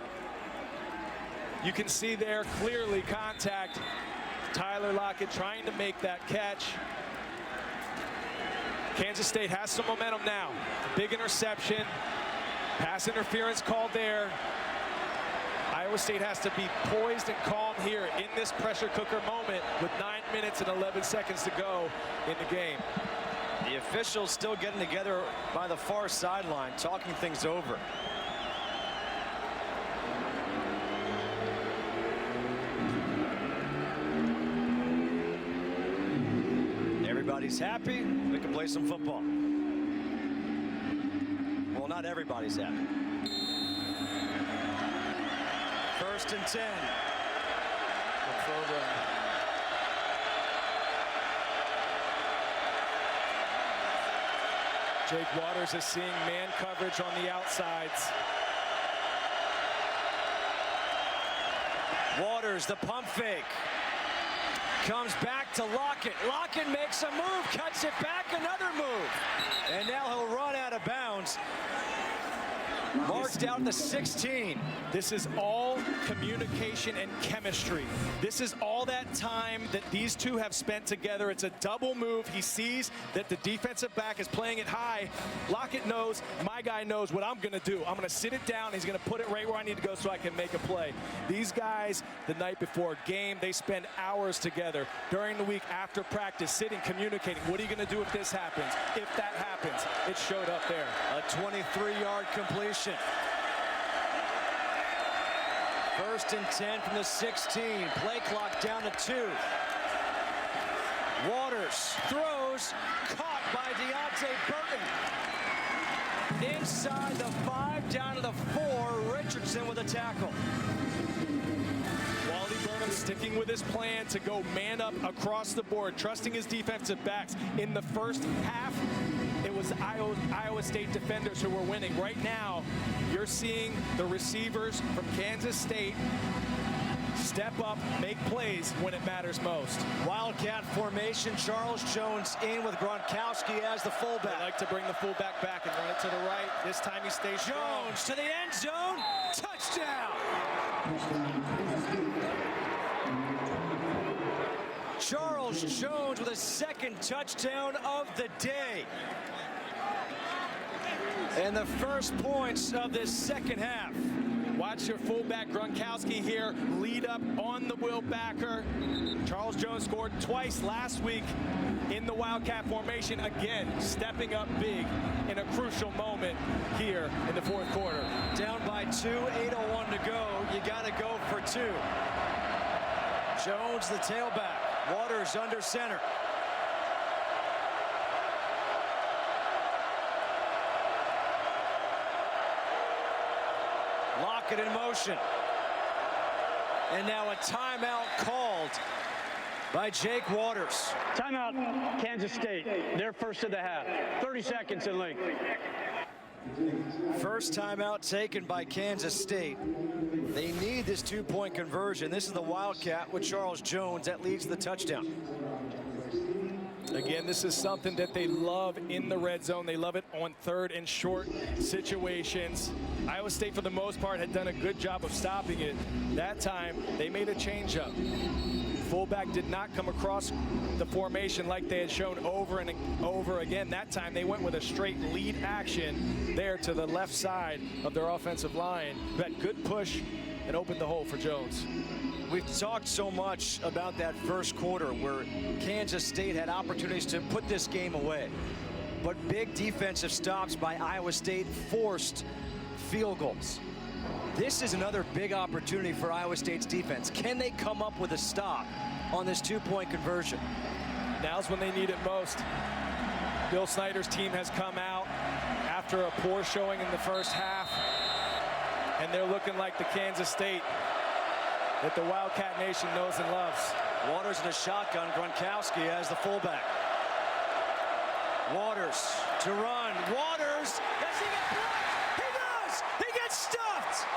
[SPEAKER 2] You can see there clearly contact Tyler Lockett trying to make that catch. Kansas State has some momentum now. Big interception. Pass interference called there. Iowa State has to be poised and calm here in this pressure cooker moment with 9 minutes and 11 seconds to go in the game.
[SPEAKER 1] The officials still getting together by the far sideline, talking things over. Everybody's happy. We can play some football. Well, not everybody's happy. 1st and 10.
[SPEAKER 2] Jake Waters is seeing man coverage on the outsides.
[SPEAKER 1] Waters, the pump fake. Comes back to Lockett. Lockett makes a move, cuts it back, another move. And now he'll run out of bounds. Marked out the 16.
[SPEAKER 2] This is all communication and chemistry. This is all that time that these two have spent together. It's a double move. He sees that the defensive back is playing it high. Lockett knows, my guy knows what I'm going to do. I'm going to sit it down. He's going to put it right where I need to go so I can make a play. These guys, the night before game, they spend hours together. During the week, after practice, sitting, communicating. What are you going to do if this happens? If that happens, it showed up there.
[SPEAKER 1] A 23-yard completion. 1st and 10 from the 16. Play clock down to 2. Waters throws, caught by Deontay Burton. Inside the 5, down to the 4. Richardson with a tackle.
[SPEAKER 2] Wally Burnham sticking with his plan to go man up across the board, trusting his defensive backs. In the first half, it was Iowa State defenders who were winning. Right now, you're seeing the receivers from Kansas State step up, make plays when it matters most.
[SPEAKER 1] Wildcat formation. Charles Jones in with Gronkowski as the fullback.
[SPEAKER 2] They like to bring the fullback back and run it to the right. This time he stays strong.
[SPEAKER 1] Jones to the end zone. Touchdown. Charles Jones with a 2nd touchdown of the day. And the first points of this 2nd half.
[SPEAKER 2] Watch your fullback Gronkowski here lead up on the Will Backer. Charles Jones scored twice last week in the Wildcat formation. Again, stepping up big in a crucial moment here in the 4th quarter.
[SPEAKER 1] Down by 2, 8:01 to go. You got to go for 2. Jones, the tailback. Waters under center. Lockett in motion. And now a timeout called by Jake Waters.
[SPEAKER 3] Timeout, Kansas State. Their first of the half. 30 seconds in length.
[SPEAKER 1] First timeout taken by Kansas State. They need this 2-point conversion. This is the Wildcat with Charles Jones that leads the touchdown.
[SPEAKER 2] Again, this is something that they love in the red zone. They love it on 3rd and short situations. Iowa State, for the most part, had done a good job of stopping it. That time, they made a changeup. Fullback did not come across the formation like they had shown over and over again. That time, they went with a straight lead action there to the left side of their offensive line. But good push and opened the hole for Jones.
[SPEAKER 1] We've talked so much about that first quarter where Kansas State had opportunities to put this game away. But big defensive stops by Iowa State forced field goals. This is another big opportunity for Iowa State's defense. Can they come up with a stop on this 2-point conversion?
[SPEAKER 2] Now's when they need it most. Bill Snyder's team has come out after a poor showing in the first half, and they're looking like the Kansas State that the Wildcat Nation knows and loves.
[SPEAKER 1] Waters in a shotgun. Gronkowski as the fullback. Waters to run. Waters. Does he get blocked? He does. He gets stuffed.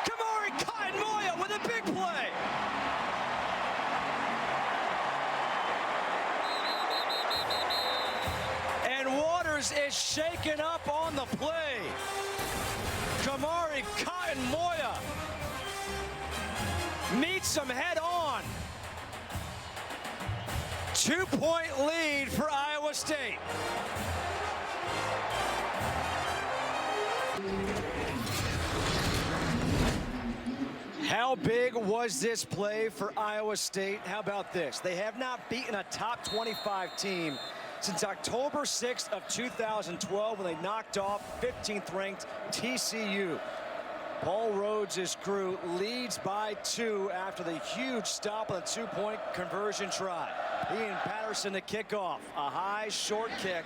[SPEAKER 1] Kamari Kyle-Moya with a big play. And Waters is shaken up on the play. Kamari Kyle-Moya meets him head on. 2-point lead for Iowa State. How big was this play for Iowa State? How about this? They have not beaten a top 25 team since October 6th of 2012 when they knocked off 15th ranked TCU. Paul Rhodes' crew leads by 2 after the huge stop on the 2-point conversion try. Ian Patterson to kick off. A high short kick.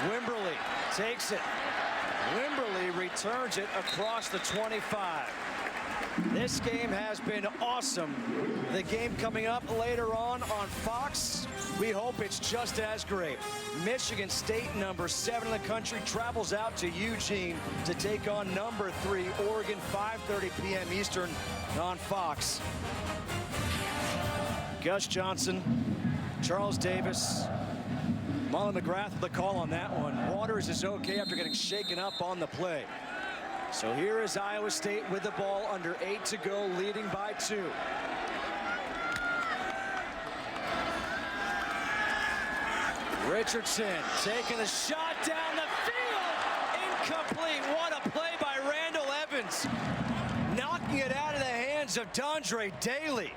[SPEAKER 1] Wimberly takes it. Wimberly returns it across the 25. This game has been awesome. The game coming up later on Fox, we hope it's just as great. Michigan State, number 7 in the country, travels out to Eugene to take on number 3, Oregon, 5:30 p.m. Eastern on Fox. Gus Johnson, Charles Davis, Mullen McGrath with the call on that one. Waters is okay after getting shaken up on the play. So here is Iowa State with the ball, under 8 to go, leading by 2. Richardson taking the shot down the field. Incomplete. What a play by Randall Evans. Knocking it out of the hands of Dondre Daly.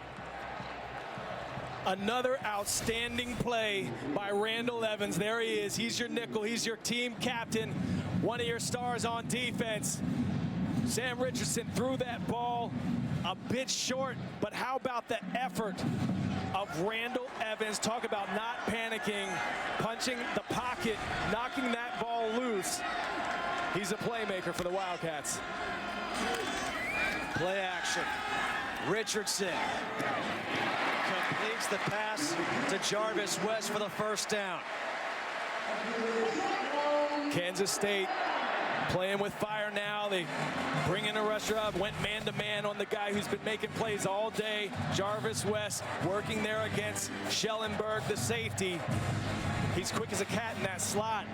[SPEAKER 2] Another outstanding play by Randall Evans. There he is. He's your nickel. He's your team captain. One of your stars on defense. Sam Richardson threw that ball a bit short, but how about the effort of Randall Evans? Talk about not panicking, punching the pocket, knocking that ball loose. He's a playmaker for the Wildcats.
[SPEAKER 1] Play action. Richardson completes the pass to Jarvis West for the first down.
[SPEAKER 2] Kansas State playing with fire now. They bring in a rusher up, went man-to-man on the guy who's been making plays all day. Jarvis West working there against Schellenberg, the safety. He's quick as a cat in that slot.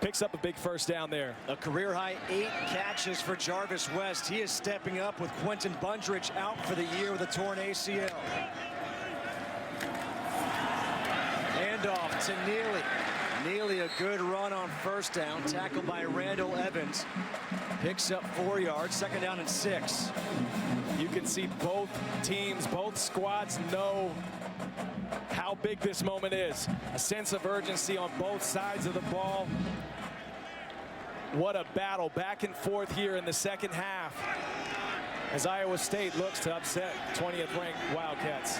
[SPEAKER 2] Picks up a big first down there.
[SPEAKER 1] A career-high 8 catches for Jarvis West. He is stepping up with Quentin Bundrich out for the year with a torn ACL. Handoff to Neely. Neely, a good run on first down, tackled by Randall Evans. Picks up 4 yards, 2nd down and 6.
[SPEAKER 2] You can see both teams, both squads know how big this moment is. A sense of urgency on both sides of the ball. What a battle back and forth here in the second half as Iowa State looks to upset 20th ranked Wildcats.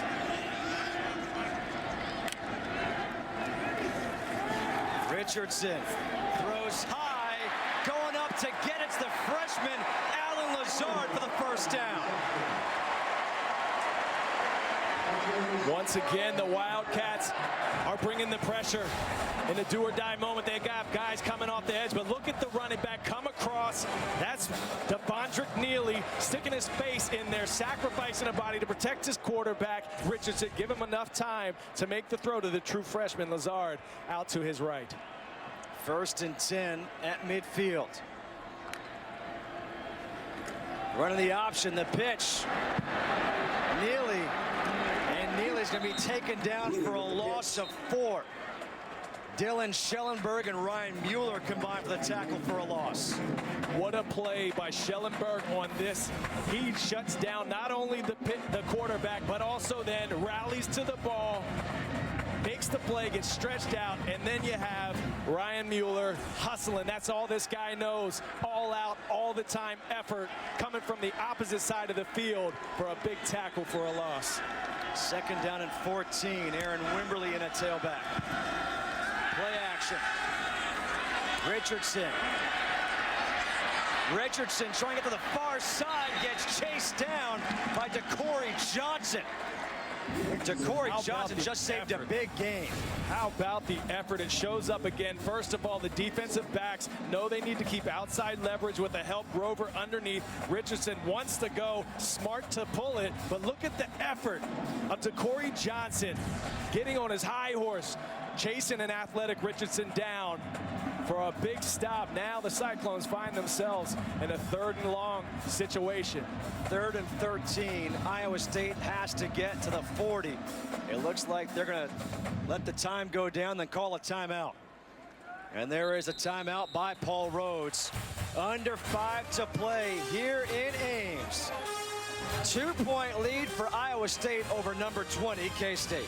[SPEAKER 1] Richardson throws high, going up to get it to the freshman, Alan Lazard, for the first down.
[SPEAKER 2] Once again, the Wildcats are bringing the pressure in a do-or-die moment. They got guys coming off the edge, but look at the running back come across. That's Devondrick Neely sticking his face in there, sacrificing a body to protect his quarterback. Richardson, give him enough time to make the throw to the true freshman, Lazard, out to his right.
[SPEAKER 1] 1st and 10 at midfield. Running the option, the pitch. Neely. And Neely's going to be taken down for a loss of 4. Dylan Schellenberg and Ryan Mueller combined for the tackle for a loss.
[SPEAKER 2] What a play by Schellenberg on this. He shuts down not only the quarterback, but also then rallies to the ball, makes the play, gets stretched out, and then you have Ryan Mueller hustling. That's all this guy knows. All out, all the time effort coming from the opposite side of the field for a big tackle for a loss.
[SPEAKER 1] 2nd down and 14. Aaron Wimberly in a tailback. Play action. Richardson. Richardson trying to get to the far side, gets chased down by DeCorey Johnson. DeCorey Johnson just saved a big game.
[SPEAKER 2] How about the effort? It shows up again. First of all, the defensive backs know they need to keep outside leverage with the help rover underneath. Richardson wants to go, smart to pull it, but look at the effort of DeCorey Johnson getting on his high horse, chasing an athletic Richardson down for a big stop. Now the Cyclones find themselves in a 3rd and long situation.
[SPEAKER 1] 3rd and 13. Iowa State has to get to the 40. It looks like they're going to let the time go down, then call a timeout. And there is a timeout by Paul Rhodes. Under 5 to play here in Ames. 2-point lead for Iowa State over number 20, K-State.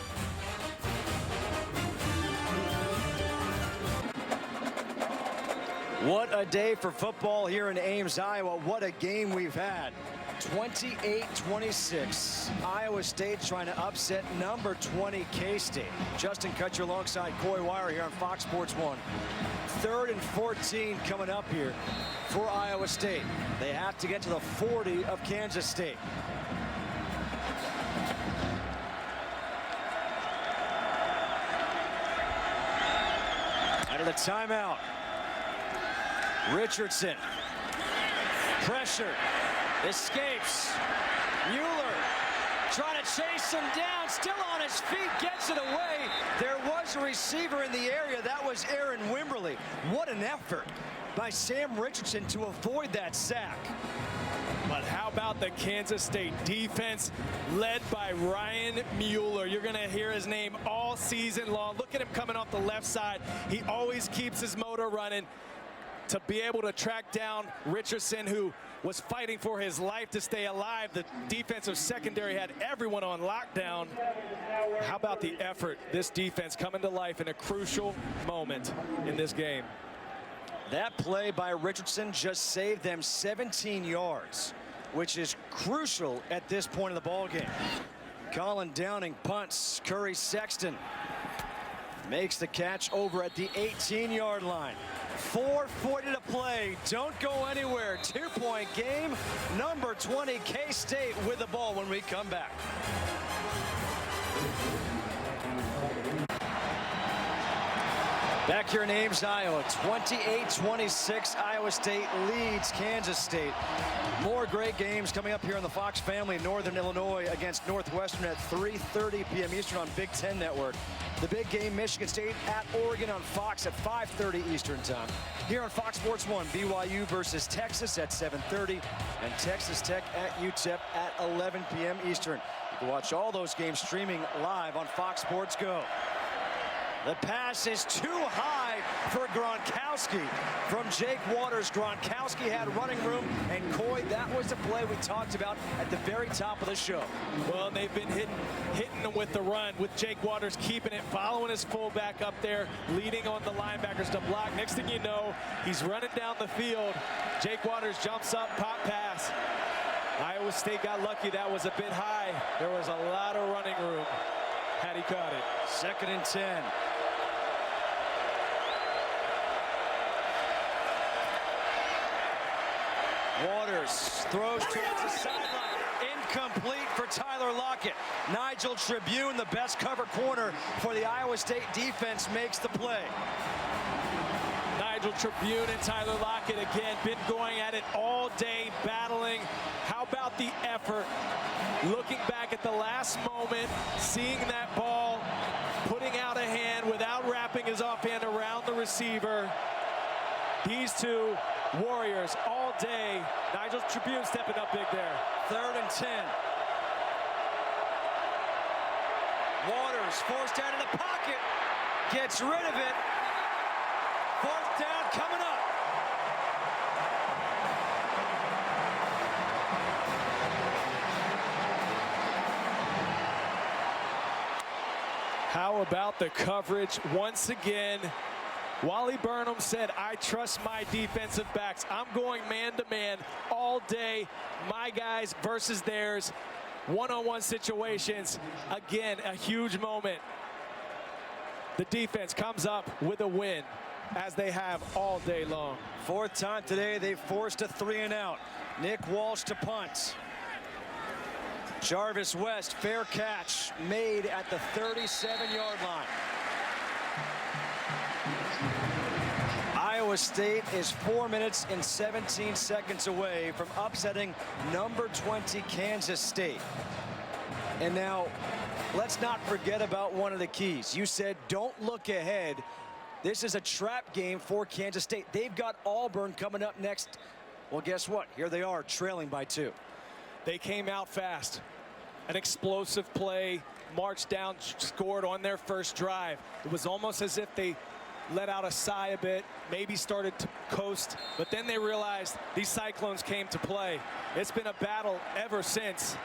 [SPEAKER 1] What a day for football here in Ames, Iowa. What a game we've had. 28-26. Iowa State trying to upset number 20 K-State. Justin Kutcher alongside Coy Wire here on Fox Sports 1. 3rd and 14 coming up here for Iowa State. They have to get to the 40 of Kansas State. Out of the timeout. Richardson. Pressure. Escapes. Mueller trying to chase him down. Still on his feet. Gets it away. There was a receiver in the area. That was Aaron Wimberly. What an effort by Sam Richardson to avoid that sack.
[SPEAKER 2] But how about the Kansas State defense led by Ryan Mueller? You're going to hear his name all season long. Look at him coming off the left side. He always keeps his motor running to be able to track down Richardson, who was fighting for his life to stay alive. The defensive secondary had everyone on lockdown. How about the effort? This defense coming to life in a crucial moment in this game.
[SPEAKER 1] That play by Richardson just saved them 17 yards, which is crucial at this point of the ball game. Colin Downing punts. Curry Sexton makes the catch over at the 18-yard line. 4:40 to play. Don't go anywhere. 2-point game. Number 20 K-State with the ball when we come back. Back here in Ames, Iowa, 28-26. Iowa State leads Kansas State. More great games coming up here on the Fox family. Northern Illinois against Northwestern at 3:30 p.m. Eastern on Big Ten Network. The big game, Michigan State at Oregon on Fox at 5:30 Eastern time. Here on Fox Sports 1, BYU versus Texas at 7:30 and Texas Tech at UTEP at 11 p.m. Eastern. You can watch all those games streaming live on Fox Sports Go. The pass is too high for Gronkowski from Jake Waters. Gronkowski had running room, and Coy, that was the play we talked about at the very top of the show.
[SPEAKER 2] Well, they've been hitting with the run, with Jake Waters keeping it, following his fullback up there, leading on the linebackers to block. Next thing you know, he's running down the field. Jake Waters jumps up, pop pass. Iowa State got lucky. That was a bit high. There was a lot of running room had he caught it.
[SPEAKER 1] 2nd and 10. Waters throws towards the sideline. Incomplete for Tyler Lockett. Nigel Tribune, the best cover corner for the Iowa State defense, makes the play.
[SPEAKER 2] Nigel Tribune and Tyler Lockett again been going at it all day, battling. How about the effort? Looking back at the last moment, seeing that ball, putting out a hand without wrapping his offhand around the receiver. These two warriors all day. Nigel Tribune stepping up big there.
[SPEAKER 1] 3rd and 10. Waters forced out of the pocket. Gets rid of it. 4th down coming up.
[SPEAKER 2] How about the coverage once again? Wally Burnham said, I trust my defensive backs. I'm going man-to-man all day. My guys versus theirs. One-on-one situations. Again, a huge moment. The defense comes up with a win, as they have all day long.
[SPEAKER 1] 4th time today, they forced a 3-and-out. Nick Walsh to punt. Jarvis West, fair catch, made at the 37-yard line. Iowa State is 4 minutes and 17 seconds away from upsetting number 20 Kansas State. And now, let's not forget about one of the keys. You said don't look ahead, This is a trap game for Kansas State. They've got Auburn coming up next. Well, guess what? Here they are, trailing by 2.
[SPEAKER 2] They came out fast. An explosive play, marched down, scored on their first drive. It was almost as if they let out a sigh a bit, maybe started to coast, but then they realized these Cyclones came to play. It's been a battle ever since.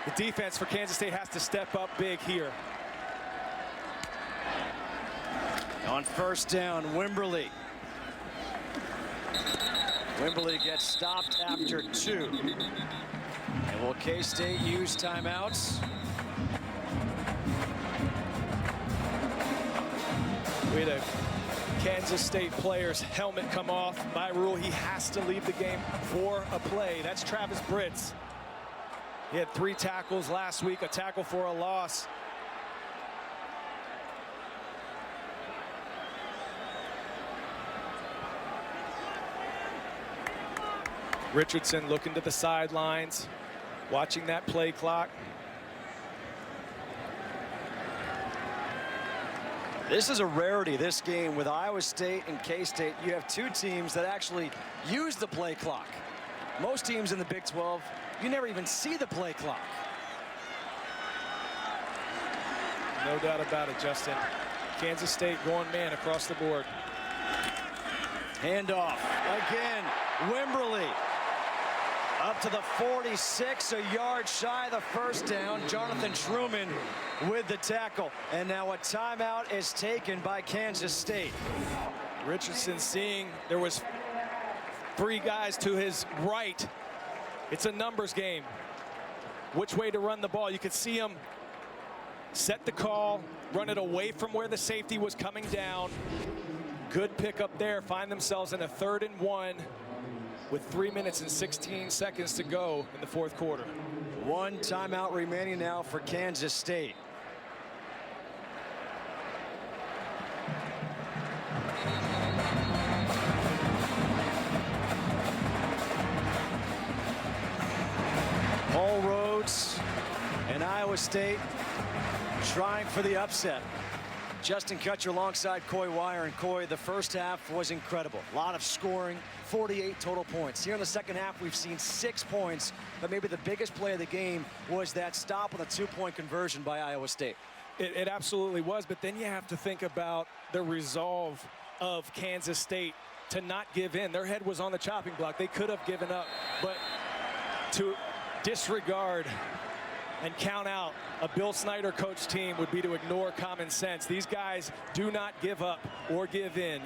[SPEAKER 2] The defense for Kansas State has to step up big here.
[SPEAKER 1] On first down, Wimberly. Wimberly gets stopped after 2. And will K-State use timeouts?
[SPEAKER 2] We had a Kansas State player's helmet come off. By rule, he has to leave the game for a play. That's Travis Britz. He had 3 tackles last week, a tackle for a loss. Richardson looking to the sidelines, watching that play clock.
[SPEAKER 1] This is a rarity, this game, with Iowa State and K-State. You have 2 teams that actually use the play clock. Most teams in the Big 12, you never even see the play clock.
[SPEAKER 2] No doubt about it, Justin. Kansas State going man across the board.
[SPEAKER 1] Handoff again, Wimberly. Up to the 46, a yard shy of the first down. Jonathan Truman with the tackle. And now a timeout is taken by Kansas State.
[SPEAKER 2] Richardson seeing there was 3 guys to his right. It's a numbers game. Which way to run the ball? You could see him set the call, run it away from where the safety was coming down. Good pickup there. Find themselves in a 3rd and 1. With 3 minutes and 16 seconds to go in the 4th quarter.
[SPEAKER 1] 1 timeout remaining now for Kansas State. All roads and Iowa State trying for the upset. Justin Kutcher alongside Coy Wire. And Coy, the first half was incredible. A lot of scoring, 48 total points. Here in the second half, we've seen 6 points, but maybe the biggest play of the game was that stop on the 2-point conversion by Iowa State.
[SPEAKER 2] It absolutely was, but then you have to think about the resolve of Kansas State to not give in. Their head was on the chopping block. They could have given up, but to disregard and count out a Bill Snyder coach team would be to ignore common sense. These guys do not give up or give in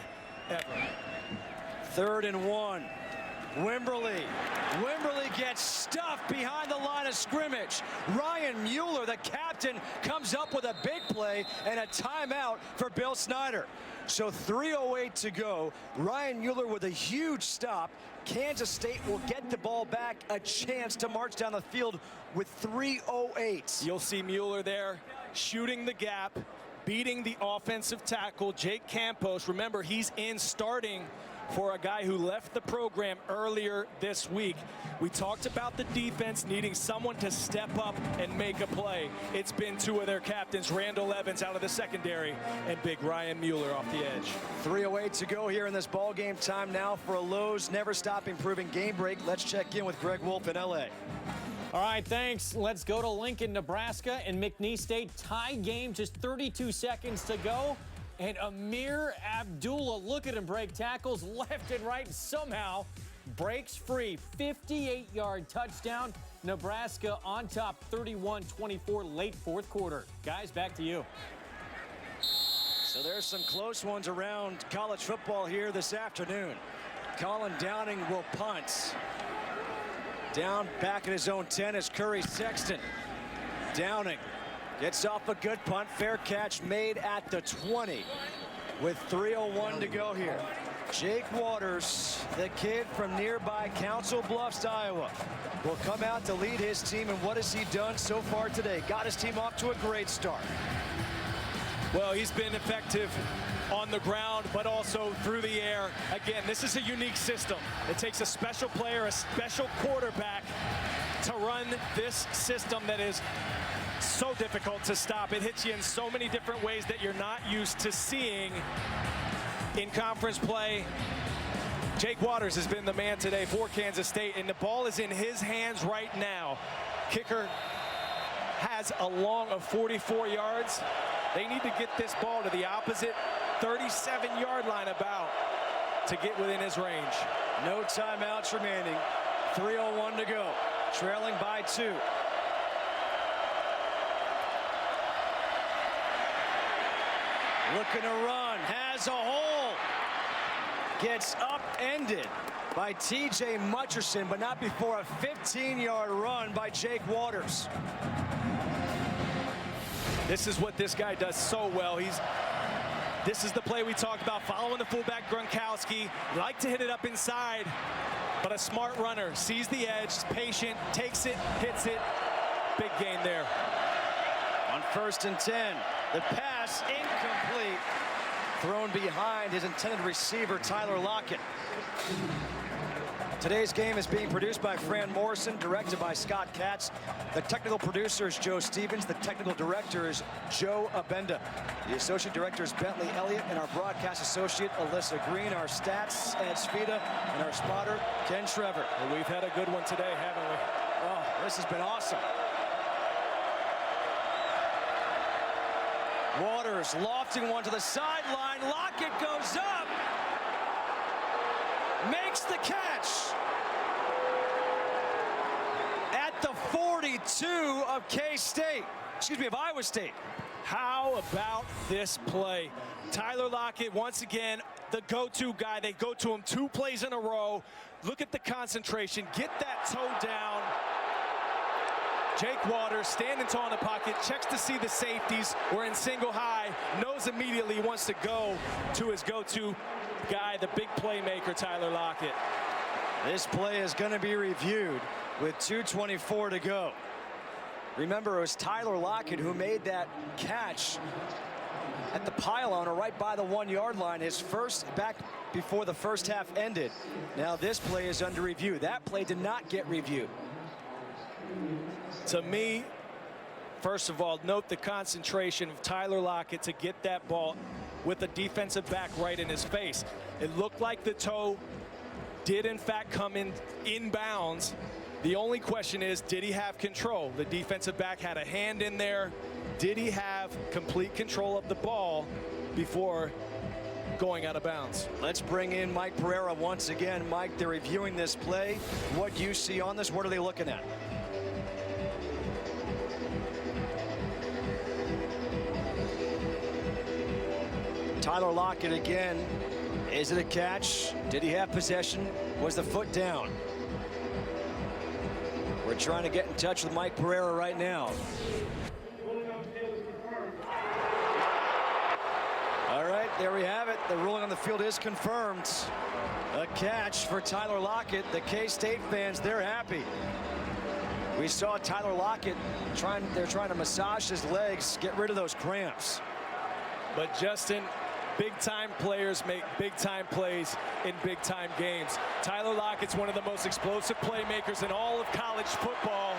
[SPEAKER 2] ever.
[SPEAKER 1] 3rd and 1. Wimberly. Wimberly gets stuffed behind the line of scrimmage. Ryan Mueller, the captain, comes up with a big play and a timeout for Bill Snyder. So 3:08 to go. Ryan Mueller with a huge stop. Kansas State will get the ball back, a chance to march down the field with 3:08.
[SPEAKER 2] You'll see Mueller there shooting the gap, beating the offensive tackle, Jake Campos. Remember, he's in starting for a guy who left the program earlier this week. We talked about the defense needing someone to step up and make a play. It's been 2 of their captains, Randall Evans out of the secondary and big Ryan Mueller off the edge.
[SPEAKER 1] 3:08 to go here in this ball game. Time now for a Lowe's Never Stop Improving game break. Let's check in with Greg Wolf in LA.
[SPEAKER 6] All right, thanks. Let's go to Lincoln, Nebraska, and McNeese State tie game. Just 32 seconds to go. And Amir Abdullah, look at him break tackles left and right, and somehow breaks free. 58-yard touchdown. Nebraska on top, 31-24, late 4th quarter. Guys, back to you.
[SPEAKER 1] So there's some close ones around college football here this afternoon. Colin Downing will punt. Down back at his own 10 is Curry Sexton. Downing gets off a good punt. Fair catch made at the 20 with 3:01 to go here. Jake Waters, the kid from nearby Council Bluffs, Iowa, will come out to lead his team. And what has he done so far today? Got his team off to a great start.
[SPEAKER 2] Well, he's been effective on the ground, but also through the air. Again, this is a unique system. It takes a special player, a special quarterback to run this system that is so difficult to stop. It hits you in so many different ways that you're not used to seeing in conference play. Jake Waters has been the man today for Kansas State, and the ball is in his hands right now. Kicker has a long of 44 yards. They need to get this ball to the opposite 37-yard line about to get within his range.
[SPEAKER 1] No timeouts remaining. 3:01 to go. Trailing by 2. Looking to run. Has a hole. Gets upended by T.J. Mutcherson, but not before a 15-yard run by Jake Waters.
[SPEAKER 2] This is what this guy does so well. This is the play we talked about, following the fullback Gronkowski. Like to hit it up inside, but a smart runner sees the edge, patient, takes it, hits it. Big gain there.
[SPEAKER 1] On 1st and 10, the pass incomplete. Thrown behind his intended receiver, Tyler Lockett. Today's game is being produced by Fran Morrison, directed by Scott Katz. The technical producer is Joe Stevens. The technical director is Joe Abenda. The associate director is Bentley Elliott, and our broadcast associate, Alyssa Green. Our stats, Ed Svita, and our spotter, Ken Trevor.
[SPEAKER 2] Well, we've had a good one today, haven't we?
[SPEAKER 1] Oh, this has been awesome. Waters lofting one to the sideline. Lockett goes up. Makes the catch. At the 42 of K-State. Excuse me, of Iowa State.
[SPEAKER 2] How about this play? Tyler Lockett, once again, the go-to guy. They go to him 2 plays in a row. Look at the concentration. Get that toe down. Jake Waters standing tall in the pocket, checks to see the safeties. We're in single high, knows immediately he wants to go to his go-to guy, the big playmaker, Tyler Lockett.
[SPEAKER 1] This play is going to be reviewed with 2:24 to go. Remember, it was Tyler Lockett who made that catch at the pylon or right by the 1-yard line, his first back before the first half ended. Now this play is under review. That play did not get reviewed.
[SPEAKER 2] To me, first of all, note the concentration of Tyler Lockett to get that ball with the defensive back right in his face. It looked like the toe did in fact come in bounds. The only question is, did he have control? The defensive back had a hand in there. Did he have complete control of the ball before going out of bounds?
[SPEAKER 1] Let's bring in Mike Pereira once again. Mike, they're reviewing this play. What you see on this, what are they looking at? Tyler Lockett again. Is it a catch? Did he have possession? Was the foot down? We're trying to get in touch with Mike Pereira right now. All right, there we have it. The ruling on the field is confirmed. A catch for Tyler Lockett. The K-State fans, they're happy. We saw Tyler Lockett they're trying to massage his legs, get rid of those cramps.
[SPEAKER 2] But Justin, big-time players make big-time plays in big-time games. Tyler Lockett's one of the most explosive playmakers in all of college football.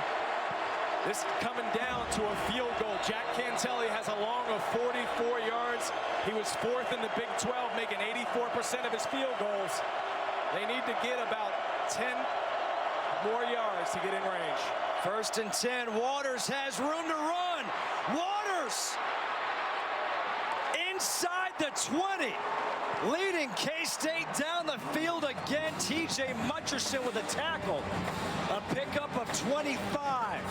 [SPEAKER 2] This coming down to a field goal. Jack Cantelli has a long of 44 yards. He was 4th in the Big 12, making 84% of his field goals. They need to get about 10 more yards to get in range.
[SPEAKER 1] 1st and 10. Waters has room to run. Waters inside the 20, leading K-State down the field again. T.J. Mutcherson with a tackle, a pickup of 25.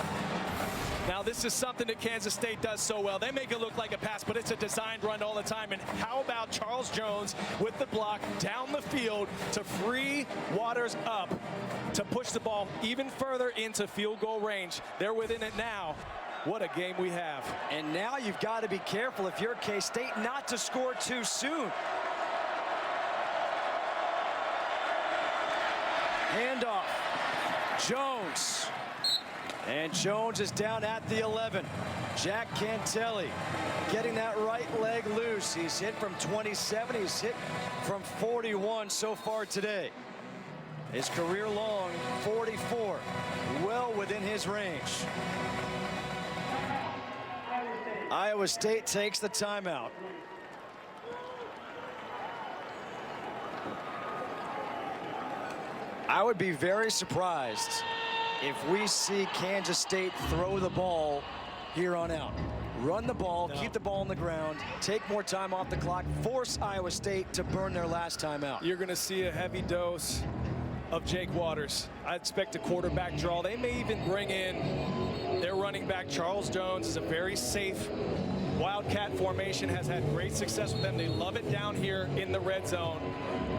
[SPEAKER 2] Now this is something that Kansas State does so well. They make it look like a pass, but it's a designed run all the time. And how about Charles Jones with the block down the field to free Waters up to push the ball even further into field goal range. They're within it now. What a game we have.
[SPEAKER 1] And now you've got to be careful if you're K-State not to score too soon. Handoff. Jones. And Jones is down at the 11. Jack Cantelli getting that right leg loose. He's hit from 27. He's hit from 41 so far today. His career long 44. Well within his range. Iowa State takes the timeout. I would be very surprised if we see Kansas State throw the ball here on out. Run the ball, keep the ball on the ground, take more time off the clock, force Iowa State to burn their last time out.
[SPEAKER 2] You're going to see a heavy dose of Jake Waters. I expect a quarterback draw. They may even bring in their running back, Charles Jones. Is a very safe Wildcat formation, has had great success with them. They love it down here in the red zone.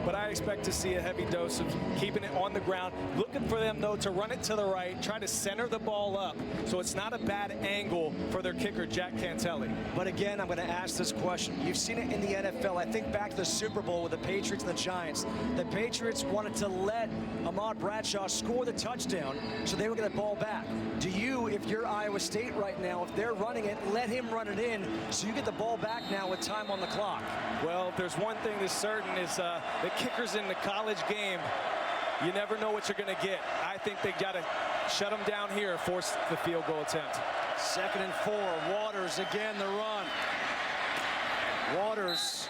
[SPEAKER 2] But I expect to see a heavy dose of keeping it on the ground. Looking for them, though, to run it to the right, try to center the ball up so it's not a bad angle for their kicker, Jack Cantelli.
[SPEAKER 1] But again, I'm going to ask this question. You've seen it in the NFL. I think back to the Super Bowl with the Patriots and the Giants. The Patriots wanted to let Ahmad Bradshaw score the touchdown so they would get the ball back. Do you, if you're Iowa State right now, if they're running it, let him run it in so you get the ball back now with time on the clock?
[SPEAKER 2] Well, if there's one thing that's certain is the kickers in the college game, you never know what you're going to get. I think they got to shut them down here, force the field goal attempt.
[SPEAKER 1] 2nd and 4. Waters again, the run. Waters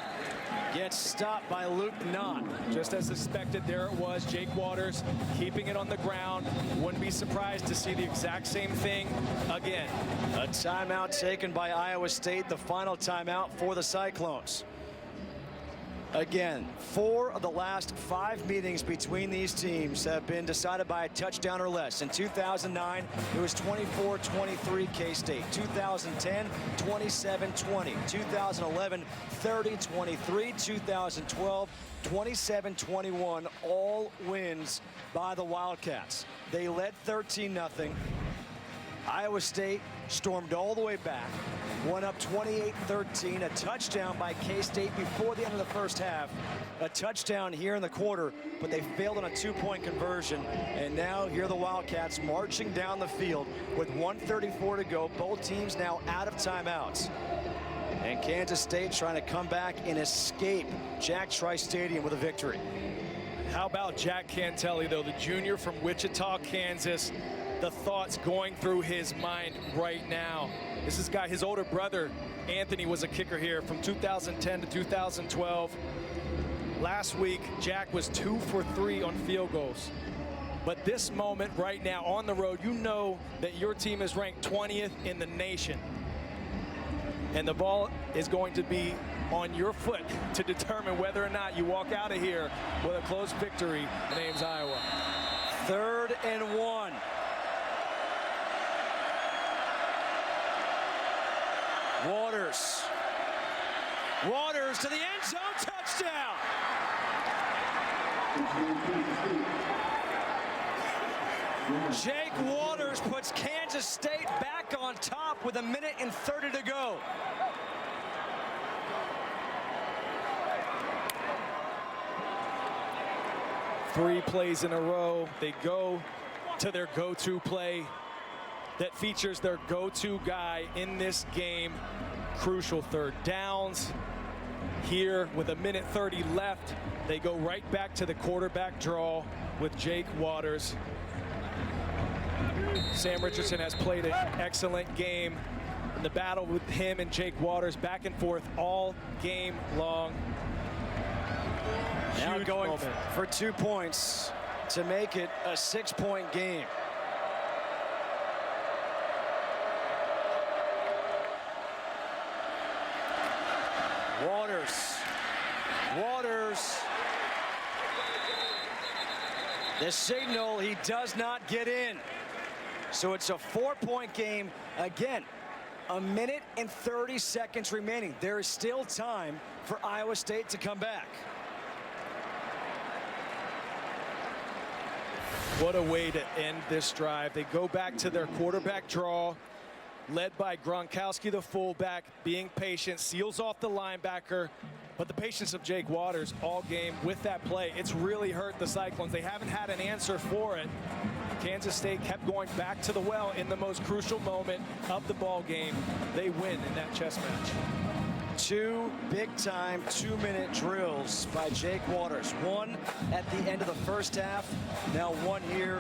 [SPEAKER 1] gets stopped by Luke Knott.
[SPEAKER 2] Just as expected, there it was. Jake Waters keeping it on the ground. Wouldn't be surprised to see the exact same thing again.
[SPEAKER 1] A timeout taken by Iowa State, the final timeout for the Cyclones. Again, 4 of the last 5 meetings between these teams have been decided by a touchdown or less. In 2009, it was 24-23 K-State. 2010, 27-20. 2011, 30-23. 2012, 27-21. All wins by the Wildcats. They led 13-0. Iowa State stormed all the way back, won up 28-13, a touchdown by K-State before the end of the first half, a touchdown here in the quarter, but they failed on a 2-point conversion, and now here are the Wildcats marching down the field with 1:34 to go, both teams now out of timeouts. And Kansas State trying to come back and escape Jack Trice Stadium with a victory.
[SPEAKER 2] How about Jack Cantelli, though, the junior from Wichita, Kansas? The thoughts going through his mind right now. This is his older brother, Anthony, was a kicker here from 2010 to 2012. Last week, Jack was 2 for 3 on field goals. But this moment right now on the road, you know that your team is ranked 20th in the nation. And the ball is going to be on your foot to determine whether or not you walk out of here with a close victory in Ames, Iowa.
[SPEAKER 1] 3rd and 1. Waters to the end zone, touchdown. Jake Waters puts Kansas State back on top with 1:30 to go.
[SPEAKER 2] Three plays in a row. They go to their go-to play that features their go-to guy in this game. Crucial 3rd downs. Here with 1:30 left, they go right back to the quarterback draw with Jake Waters. Sam Richardson has played an excellent game in the battle with him and Jake Waters, back and forth all game long.
[SPEAKER 1] Now
[SPEAKER 2] Huge
[SPEAKER 1] going
[SPEAKER 2] moment
[SPEAKER 1] for 2 points to make it a 6-point game. Waters. The signal, he does not get in. So it's a 4-point game. Again, 1:30 remaining. There is still time for Iowa State to come back.
[SPEAKER 2] What a way to end this drive. They go back to their quarterback draw, led by Gronkowski, the fullback, being patient, seals off the linebacker. But the patience of Jake Waters all game with that play, it's really hurt the Cyclones. They haven't had an answer for it. Kansas State kept going back to the well in the most crucial moment of the ball game. They win in that chess match.
[SPEAKER 1] 2 big-time 2-minute drills by Jake Waters. One at the end of the first half, now one here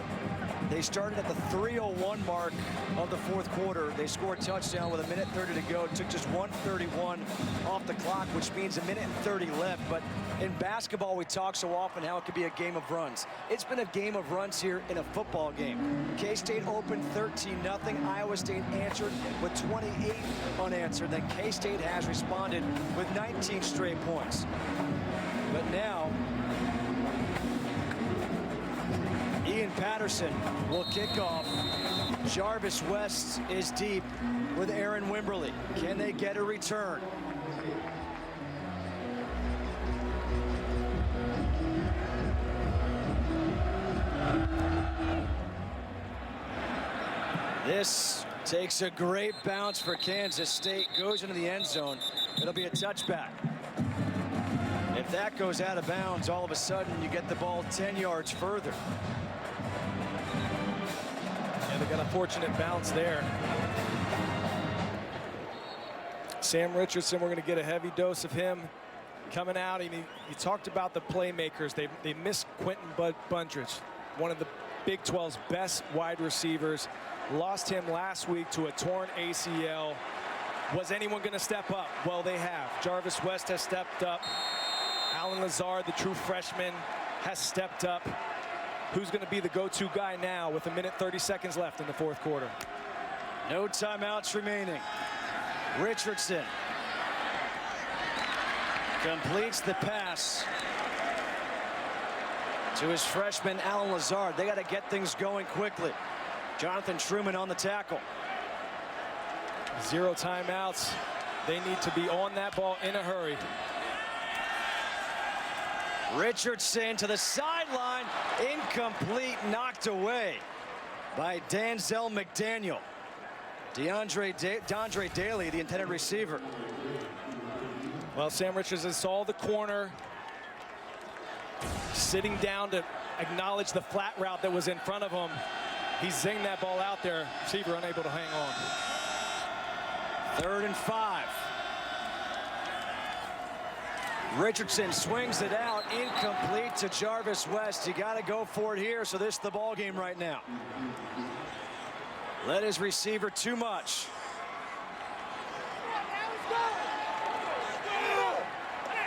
[SPEAKER 1] They started at the 3:01 mark of the fourth quarter. They scored a touchdown with 1:30 to go. It took just 1:31 off the clock, which means 1:30 left. But in basketball, we talk so often how it could be a game of runs. It's been a game of runs here in a football game. K-State opened 13-0. Iowa State answered with 28 unanswered. Then K-State has responded with 19 straight points. But now, Ian Patterson will kick off. Jarvis West is deep with Aaron Wimberly. Can they get a return? This takes a great bounce for Kansas State, goes into the end zone. It'll be a touchback. If that goes out of bounds, all of a sudden you get the ball 10 yards further.
[SPEAKER 2] Yeah, they got a fortunate bounce there. Sam Richardson, we're going to get a heavy dose of him coming out. He talked about the playmakers. They missed Quentin Bundridge, one of the Big 12's best wide receivers. Lost him last week to a torn ACL. Was anyone going to step up? Well, they have. Jarvis West has stepped up. Alan Lazard, the true freshman, has stepped up. Who's going to be the go-to guy now with 1:30 left in the fourth quarter?
[SPEAKER 1] No timeouts remaining. Richardson completes the pass to his freshman, Alan Lazard. They got to get things going quickly. Jonathan Truman on the tackle.
[SPEAKER 2] 0 timeouts. They need to be on that ball in a hurry.
[SPEAKER 1] Richardson to the sideline. Incomplete, knocked away by Danzel McDaniel. DeAndre Daly, the intended receiver.
[SPEAKER 2] Well, Sam Richardson saw the corner, sitting down to acknowledge the flat route that was in front of him. He zinged that ball out there. Receiver unable to hang on.
[SPEAKER 1] 3rd and 5. Richardson swings it out, incomplete to Jarvis West. You got to go for it here, so this is the ball game right now. Led his receiver too much.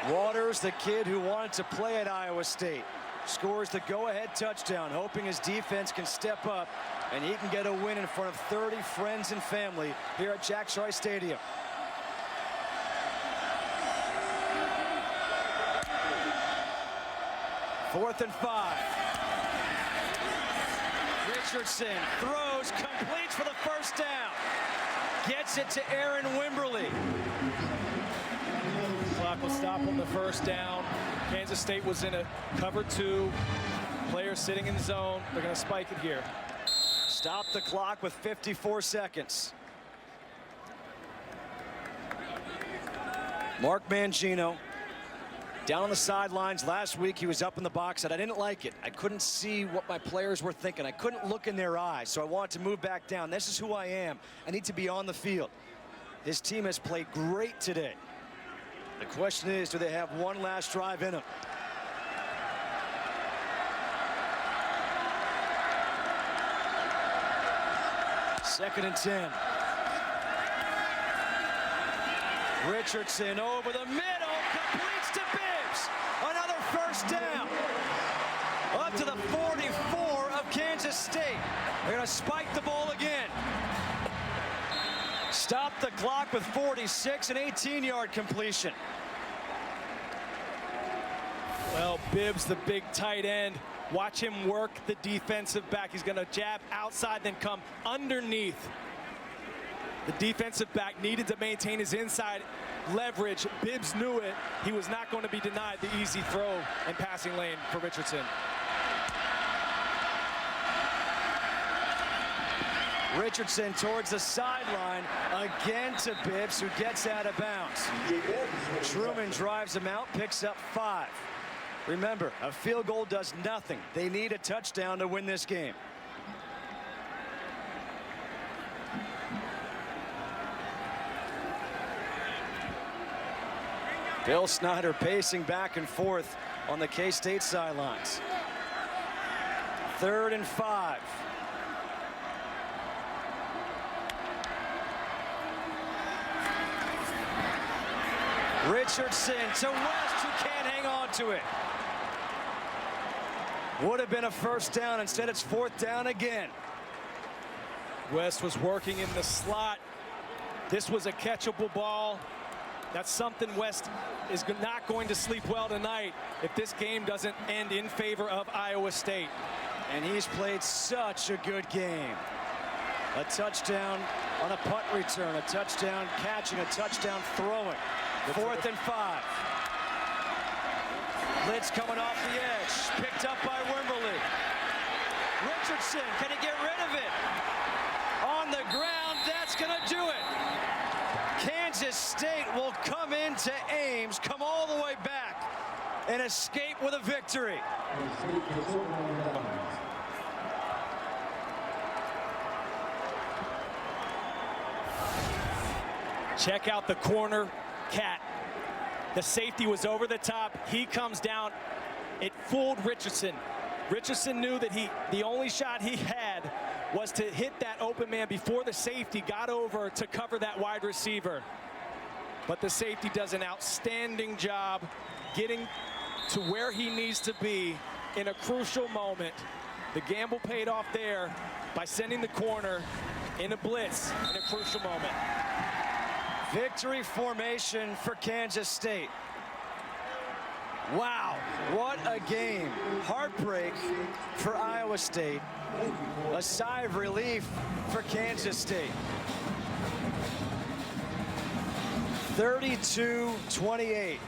[SPEAKER 1] Waters, the kid who wanted to play at Iowa State, scores the go-ahead touchdown, hoping his defense can step up and he can get a win in front of 30 friends and family here at Jack Trice Stadium. Fourth and 5. Richardson throws, completes for the first down. Gets it to Aaron Wimberly.
[SPEAKER 2] Clock will stop on the first down. Kansas State was in a cover 2. Players sitting in zone. They're going to spike it here.
[SPEAKER 1] Stop the clock with 54 seconds. Mark Mangino down on the sidelines. Last week he was up in the box and I didn't like it. I couldn't see what my players were thinking. I couldn't look in their eyes, so I wanted to move back down. This is who I am. I need to be on the field. His team has played great today. The question is, do they have one last drive in them? Second and 10. Richardson over the middle, completes to Bibbs. Another first down. Up to the 44 of Kansas State. They're going to spike the ball again. Stop the clock with 46, an 18-yard completion.
[SPEAKER 2] Well, Bibbs, the big tight end. Watch him work the defensive back. He's going to jab outside, then come underneath. The defensive back needed to maintain his inside leverage. Bibbs knew it. He was not going to be denied the easy throw and passing lane for Richardson.
[SPEAKER 1] Richardson towards the sideline, again to Bibbs, who gets out of bounds. Truman drives him out, picks up 5. Remember, a field goal does nothing. They need a touchdown to win this game. Bill Snyder pacing back and forth on the K-State sidelines. 3rd and 5. Richardson to West, who can't hang on to it. Would have been a first down. Instead, it's fourth down again.
[SPEAKER 2] West was working in the slot. This was a catchable ball. That's something West is not going to sleep well tonight if this game doesn't end in favor of Iowa State.
[SPEAKER 1] And he's played such a good game. A touchdown on a punt return, a touchdown catching, a touchdown throwing. Fourth and 5. Blitz coming off the edge, picked up by Wimberly. Richardson, can he get rid of it? On the ground, that's gonna do it. Kansas State will come into Ames, come all the way back, and escape with a victory.
[SPEAKER 2] Check out the corner, Cat. The safety was over the top. He comes down. It fooled Richardson. Richardson knew that the only shot he had was to hit that open man before the safety got over to cover that wide receiver. But the safety does an outstanding job getting to where he needs to be in a crucial moment. The gamble paid off there by sending the corner in a blitz in a crucial moment.
[SPEAKER 1] Victory formation for Kansas State. Wow, what a game. Heartbreak for Iowa State. A sigh of relief for Kansas State. 32-28.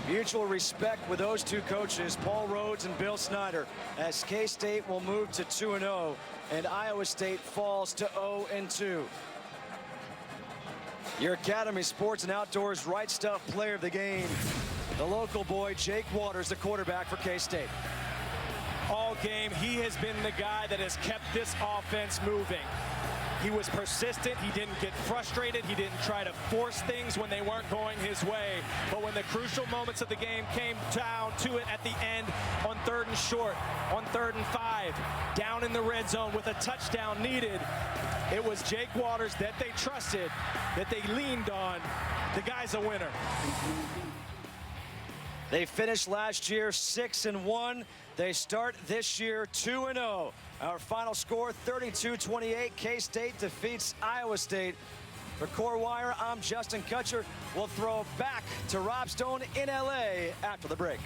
[SPEAKER 1] Mutual respect with those two coaches, Paul Rhodes and Bill Snyder, as K-State will move to 2-0 and Iowa State falls to 0-2. Your Academy Sports and Outdoors Right Stuff player of the game, the local boy, Jake Waters, the quarterback for K-State.
[SPEAKER 2] All game, he has been the guy that has kept this offense moving. He was persistent. He didn't get frustrated. He didn't try to force things when they weren't going his way. But when the crucial moments of the game came down to it at the end, on 3rd and short, on 3rd and 5, down in the red zone with a touchdown needed, it was Jake Waters that they trusted, that they leaned on. The guy's a winner.
[SPEAKER 1] They finished last year 6-1. They start this year 2-0. Our final score, 32-28. K-State defeats Iowa State. For Core Wire, I'm Justin Kutcher. We'll throw back to Rob Stone in LA after the break.